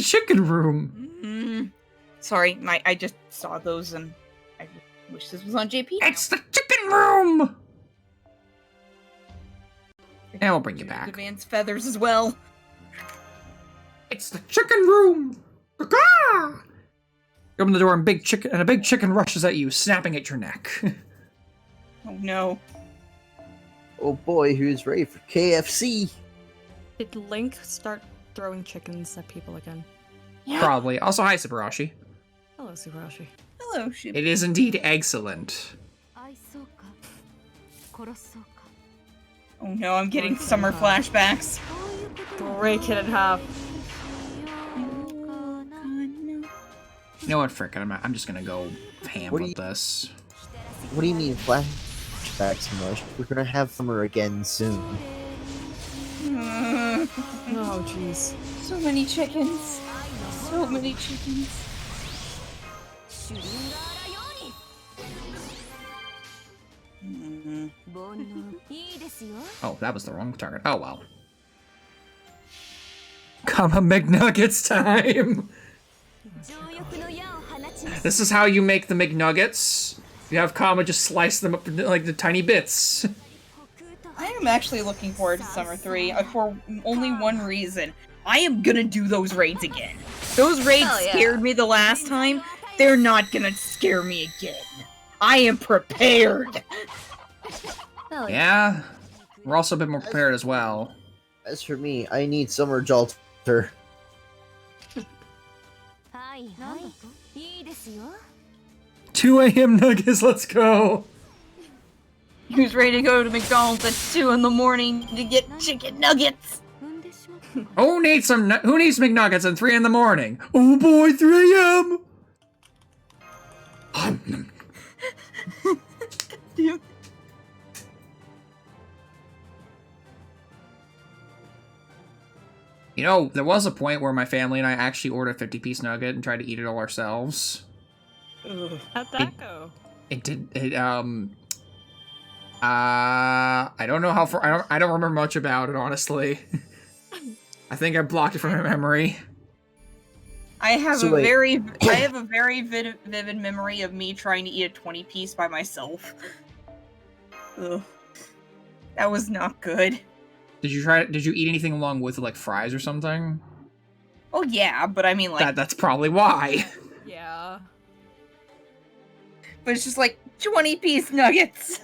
chicken room. Sorry, I just saw those and I wish this was on JP. It's the chicken room! And we'll bring you back. Advanced feathers as well. It's the chicken room! Caw-caw! You open the door and a big chicken rushes at you, snapping at your neck. Oh no. Oh boy, who's ready for KFC? Did Link start throwing chickens at people again? Yeah. Probably. Also, hi, Subarashi. Hello, Subarashi. Hello, Shib. It is indeed excellent. Oh no, I'm getting summer flashbacks. Break it in half. You know what, frickin', I'm just gonna go ham What do with you- this. What do you mean flashbacks, Mush? We're gonna have summer again soon. Oh, jeez. So many chickens. So many chickens. Oh, that was the wrong target. Oh, well. Come on, McNuggets time! This is how you make the McNuggets. You have Kama just slice them up into, like, the tiny bits. I am actually looking forward to Summer 3 for only one reason. I am gonna do those raids again. Those raids Hell yeah. scared me the last time. They're not gonna scare me again. I am prepared. Hell Yeah. We're also a bit more prepared as well. As for me, I need summer Jalter. 2 a.m. nuggets, let's go! Who's ready to go to McDonald's at 2 in the morning to get chicken nuggets? Who needs McNuggets at 3 in the morning? Oh boy, 3 a.m. You know, there was a point where my family and I actually ordered a 50-piece nugget and tried to eat it all ourselves. How'd that go? It did. I don't know how far. I don't remember much about it, honestly. I think I blocked it from my memory. I have So a wait. very vivid memory of me trying to eat a 20-piece by myself. Ugh. That was not good. Did you eat anything along with it, like fries or something? Oh yeah, but I mean like, That's probably why. Yeah. but it's just like 20-piece nuggets.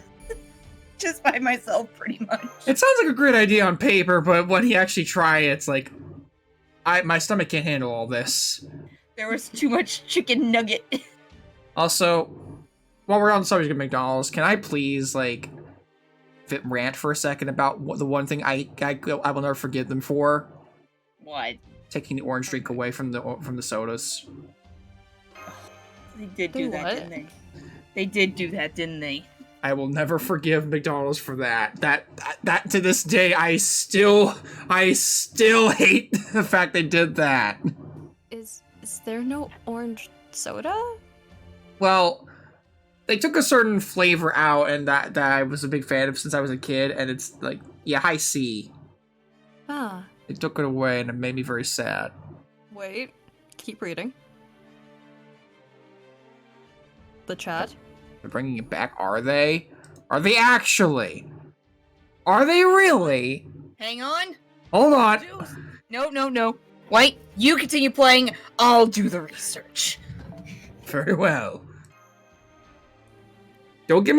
Just by myself, pretty much. It sounds like a great idea on paper, but when you actually try it, it's like, my stomach can't handle all this. There was too much chicken nugget. Also, while we're on the subject of McDonald's, can I please, like, rant for a second about the one thing I will never forgive them for? What? Taking the orange drink away from the sodas. They did They do that, what? didn't they? They did do that, didn't they? I will never forgive McDonald's for that. That to this day, I still hate the fact they did that. Is there no orange soda? Well, they took a certain flavor out, and that I was a big fan of since I was a kid, and it's like, yeah, high C. Ah, They took it away, and it made me very sad. wait. Keep reading. The chat. They're bringing it back, are they? Are they actually? Are they really? Hang on. Hold on. No. White, you continue playing. I'll do the research. Very well. Don't give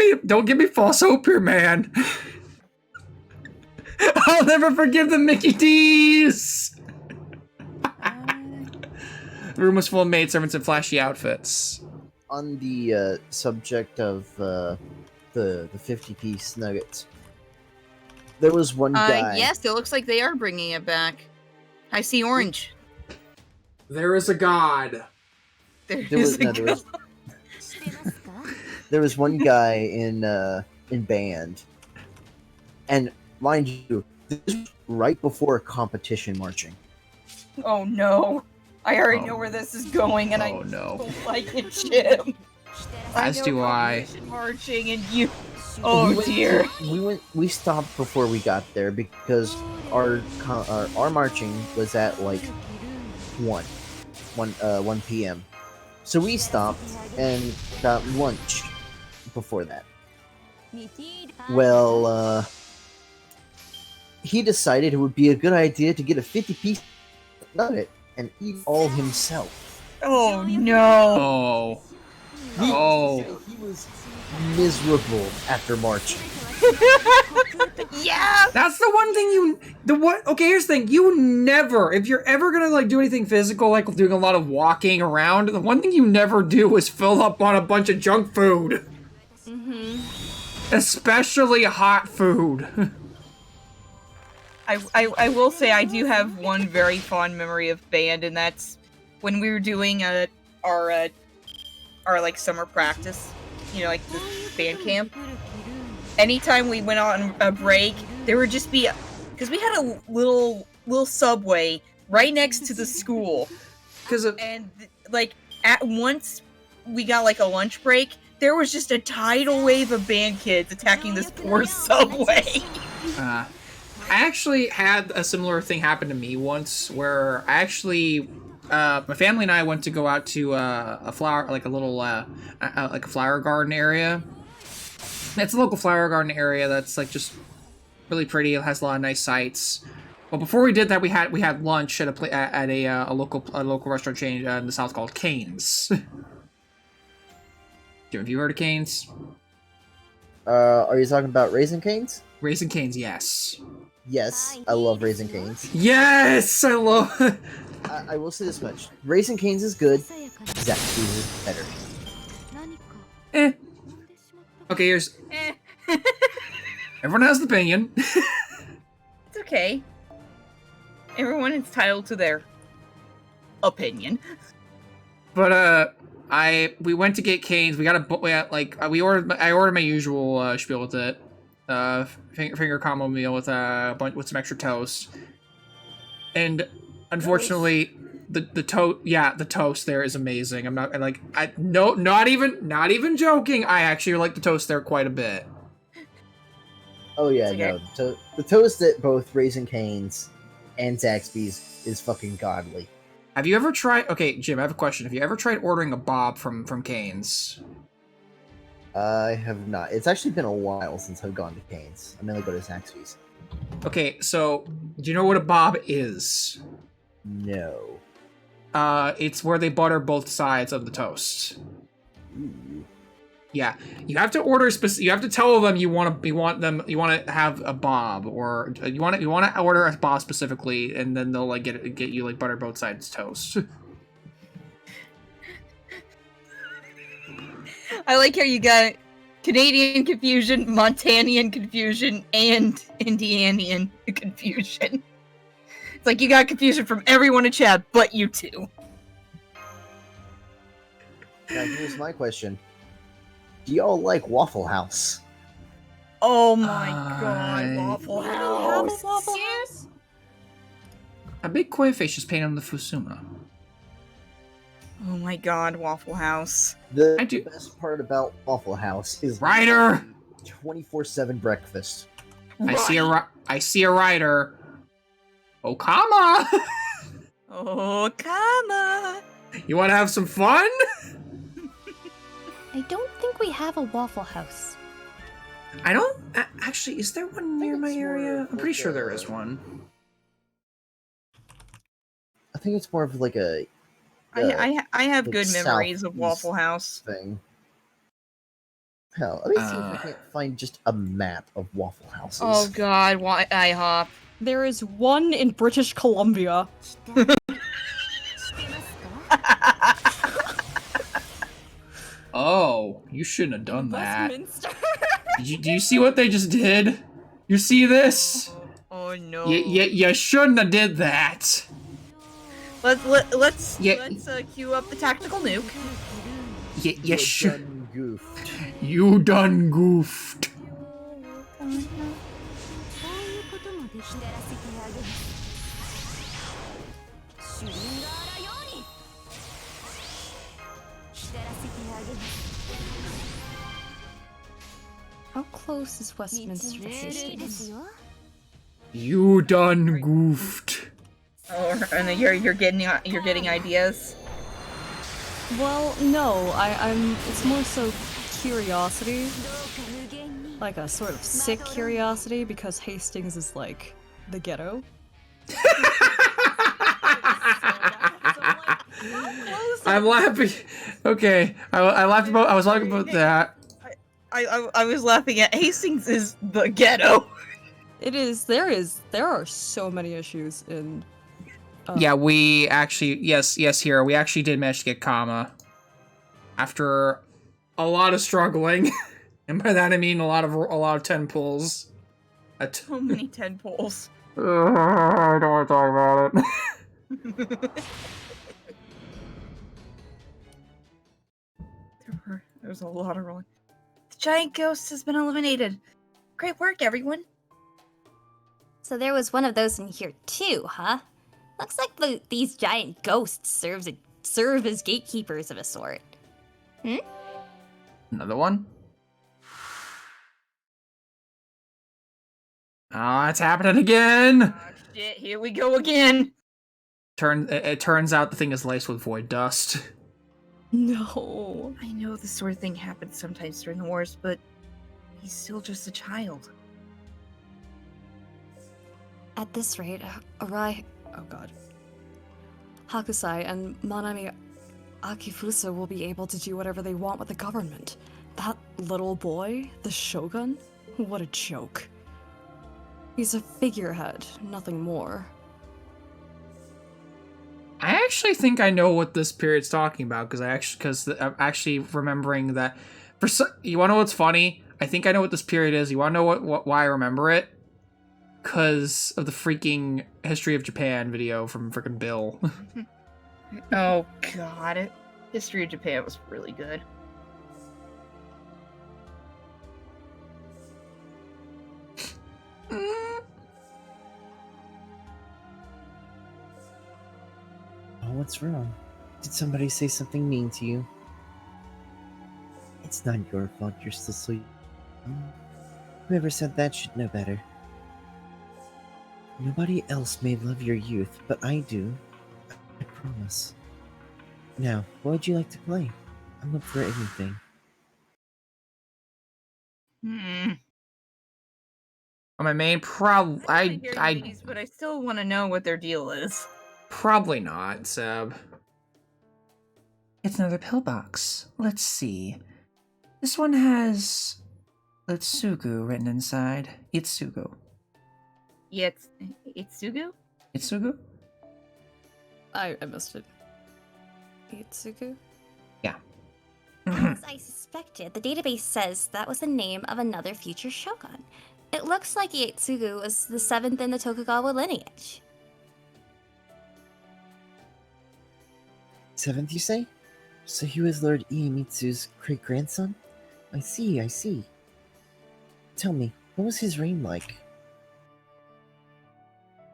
me false hope here, man. I'll never forgive the Mickey D's. The room was full of maidservants in flashy outfits. On the subject of the 50-piece nuggets, there was one guy. Yes, it looks like they are bringing it back. I see orange. There is a god. There was one guy in band, and mind you, this was right before competition marching. Oh no. I already Oh. know where this is going, and I no. don't like it, Jim. As know do I. competition marching, and you. Oh dear. We stopped before we got there because our marching was at like 1 p.m. So we stopped and got lunch before that. Well, he decided it would be a good idea to get a 50-piece nugget and eat all himself. Oh no. Oh. He was miserable after marching. Yeah. That's the one thing okay, here's the thing. You never, if you're ever gonna like do anything physical, like doing a lot of walking around, the one thing you never do is fill up on a bunch of junk food. Especially hot food. I will say I do have one very fond memory of band, and that's when we were doing our like summer practice, you know, like the band camp. Anytime we went on a break, there would just be, because we had a little subway right next to the school, and like at once we got like a lunch break, there was just a tidal wave of band kids attacking this poor subway. I actually had a similar thing happen to me once, where I actually, my family and I went to go out to a flower, like a little, like a flower garden area. It's a local flower garden area that's like just really pretty. It has a lot of nice sights. But before we did that, we had lunch at a local restaurant chain in the south called Cane's. Have you heard of Cane's? Are you talking about Raising Cane's? Raising Cane's, yes. Yes, I love Raising Cane's. Yes, I love. I will say this much: Raising Cane's is good. Zaxby's is better. Eh. Okay, here's. Everyone has an opinion. It's okay. Everyone is entitled to their opinion. But we went to get Cane's. I ordered my usual spiel with it. Finger combo meal with with some extra toast. And unfortunately, the toast there is amazing. Not even joking. I actually like the toast there quite a bit. Oh yeah, okay. no. The toast at both Raising Cane's and Zaxby's is fucking godly. Have you ever tried? Okay, Jim, I have a question. Have you ever tried ordering a bob from Cane's? I have not. It's actually been a while since I've gone to Cane's. I mainly go to Zaxby's. Okay, so do you know what a bob is? No. It's where they butter both sides of the toast. Ooh. Yeah, you have to order you have to tell them you want to have a bob, or you want to order a bob specifically, and then they'll like get you like butter both sides toast. I like how you got Canadian confusion, Montanian confusion, and Indianian confusion. It's like you got confusion from everyone in chat but you two. Now here's my question. Do y'all like Waffle House? Oh my god, Waffle House! Waffle House? A big koi fish is painted on the fusuma. Oh my god, Waffle House. The best part about Waffle House is Ryder! 24/7 breakfast. I see a rider. Okama! Okama! You want to have some fun? I don't think we have a Waffle House. I don't actually. Is there one near my area? I'm pretty sure there is one. I think it's more of like a. I have like good memories of southeast Waffle House. Thing. Hell, let me see if I can't find just a map of Waffle Houses. Oh god, why IHOP? There is one in British Columbia. You shouldn't have done that. Westminster. Do you see what they just did? You see this? Oh no. You shouldn't have did that. Let's Yeah. queue up the tactical nuke. You should. done goofed. You done goofed. そういうこともできたらせてあげるシュリンガーラように浸らせてあげる How close is 道 Westminster to 命令です Hastings? よ You done goofed. Oh, and then you're getting ideas. Well, no, I'm. It's more so curiosity, どうか無限に like a sort of sick curiosity, because Hastings is like the ghetto. I'm laughing. Okay, I laughed about. I was talking about that. I was laughing at Hastings is the ghetto. It is. There are so many issues in. Yeah, we actually yes, here we actually did manage to get Kama after a lot of struggling, and by that I mean a lot of 10 pulls. So many 10 pulls. I don't want to talk about it. There's a lot of rolling. The giant ghost has been eliminated. Great work, everyone. So there was one of those in here too, huh? Looks like these giant ghosts serve as gatekeepers of a sort. Another one. Oh, it's happening again. Oh, shit, here we go again. It turns out the thing is laced with void dust. No. I know this sort of thing happens sometimes during the wars, but he's still just a child. At this rate, Arai, Oh god. Hakusai and Manami Akifusa will be able to do whatever they want with the government. That little boy, the Shogun? What a joke. He's a figurehead, nothing more. I actually think I know what this period's talking about because I'm actually remembering that. You want to know what's funny? I think I know what this period is. You want to know why I remember it? Because of the freaking History of Japan video from freaking Bill. Oh god. History of Japan was really good. Oh, what's wrong? Did somebody say something mean to you? It's not your fault you're still so young. Whoever said that should know better. Nobody else may love your youth, but I do. I promise. Now, what would you like to play? I'm up for anything. On my main But I still want to know what their deal is. probably not, Seb. It's another pillbox. Let's see. This one has Itsugu written inside. Itsugu. Yeah, it's Itsugu? Itsugu? I missed it. Itsugu? Yeah. as I suspected, the database says that was the name of another future shogun. It looks like Ietsugu was the 7th in the Tokugawa lineage. 7th, you say? So he was Lord Iemitsu's great-grandson? I see. Tell me, what was his reign like?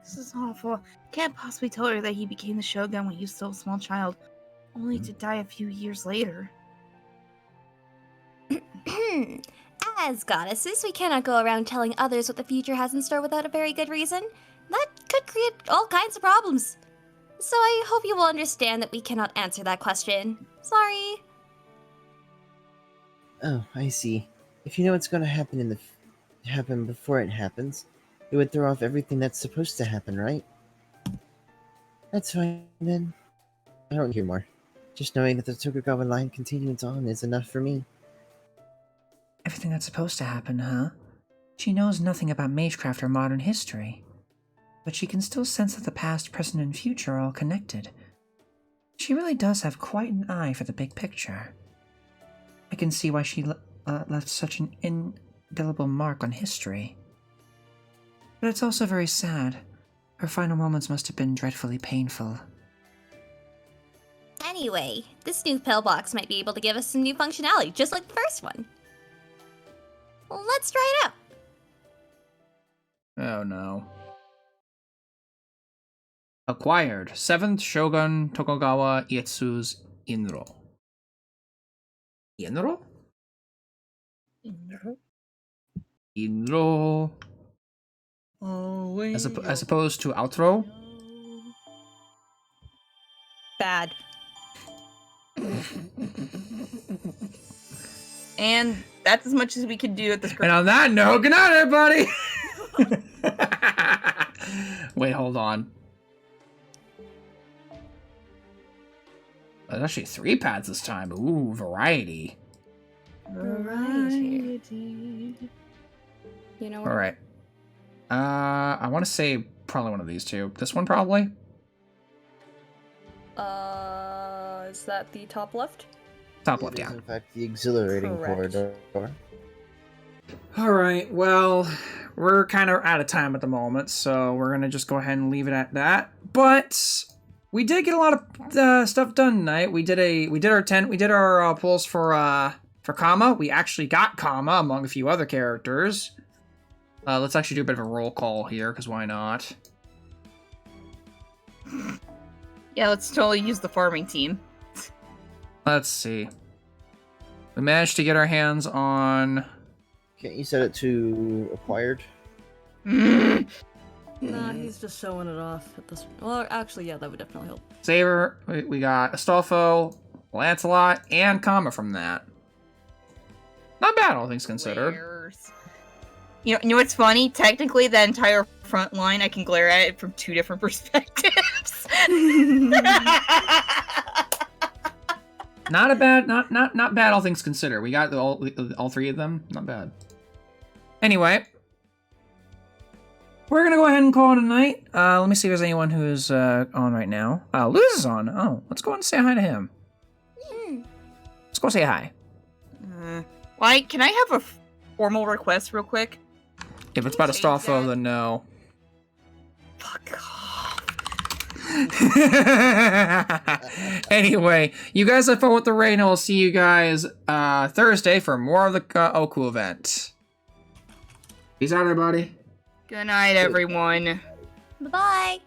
This is awful. Can't possibly tell her that he became the shogun when he was still a small child, only to die a few years later. As goddesses, we cannot go around telling others what the future has in store without a very good reason. That could create all kinds of problems. So I hope you will understand that we cannot answer that question. Sorry. Oh, I see. If you know what's going to happen happen before it happens, it would throw off everything that's supposed to happen, right? That's fine, then. I don't hear more. Just knowing that the Tokugawa line continues on is enough for me. Everything that's supposed to happen, huh? She knows nothing about magecraft or modern history. But she can still sense that the past, present, and future are all connected. She really does have quite an eye for the big picture. I can see why she left such an indelible mark on history. But it's also very sad. Her final moments must have been dreadfully painful. Anyway, this new pillbox might be able to give us some new functionality, just like the first one. Well, let's try it out. Oh no. Acquired. 7th Shogun Tokugawa Ietsu's Inro. Inro? Inro. As opposed to outro? Bad. And that's as much as we could do at this. And on that note, good night, everybody! Wait, hold on. There's actually 3 pads this time. Ooh, variety. Variety. You know what? Alright. I want to say probably one of these two. This one, probably? Is that the top left? Top It left, is, yeah. in fact, the exhilarating Correct. corridor. Alright, well, we're kind of out of time at the moment, so we're going to just go ahead and leave it at that. But we did get a lot of stuff done tonight. We did our pulls for Kama. We actually got Kama among a few other characters. Let's actually do a bit of a roll call here, because why not? Yeah, let's totally use the farming team. Let's see. We managed to get our hands on... Can't you set it to acquired? Mm. Nah, he's just showing it off at this. Well, actually, yeah, that would definitely help. Saber, we got Astolfo, Lancelot, and Kama from that. Not bad, all things considered. Glares. You know what's funny? Technically, that entire front line, I can glare at it from 2 different perspectives. Not a bad, not bad, all things considered. We got all 3 of them. Not bad. Anyway, we're gonna go ahead and call it a night. Let me see if there's anyone who's on right now. Luz is on. Oh, let's go and say hi to him. Let's go say hi. Why? Can I have a formal request real quick? If it's about Change Astolfo, that. then no. Fuck off. Anyway, you guys have fun with the rain, and we'll see you guys Thursday for more of the Oku event. Peace out, everybody. Good night, everyone. Bye-bye.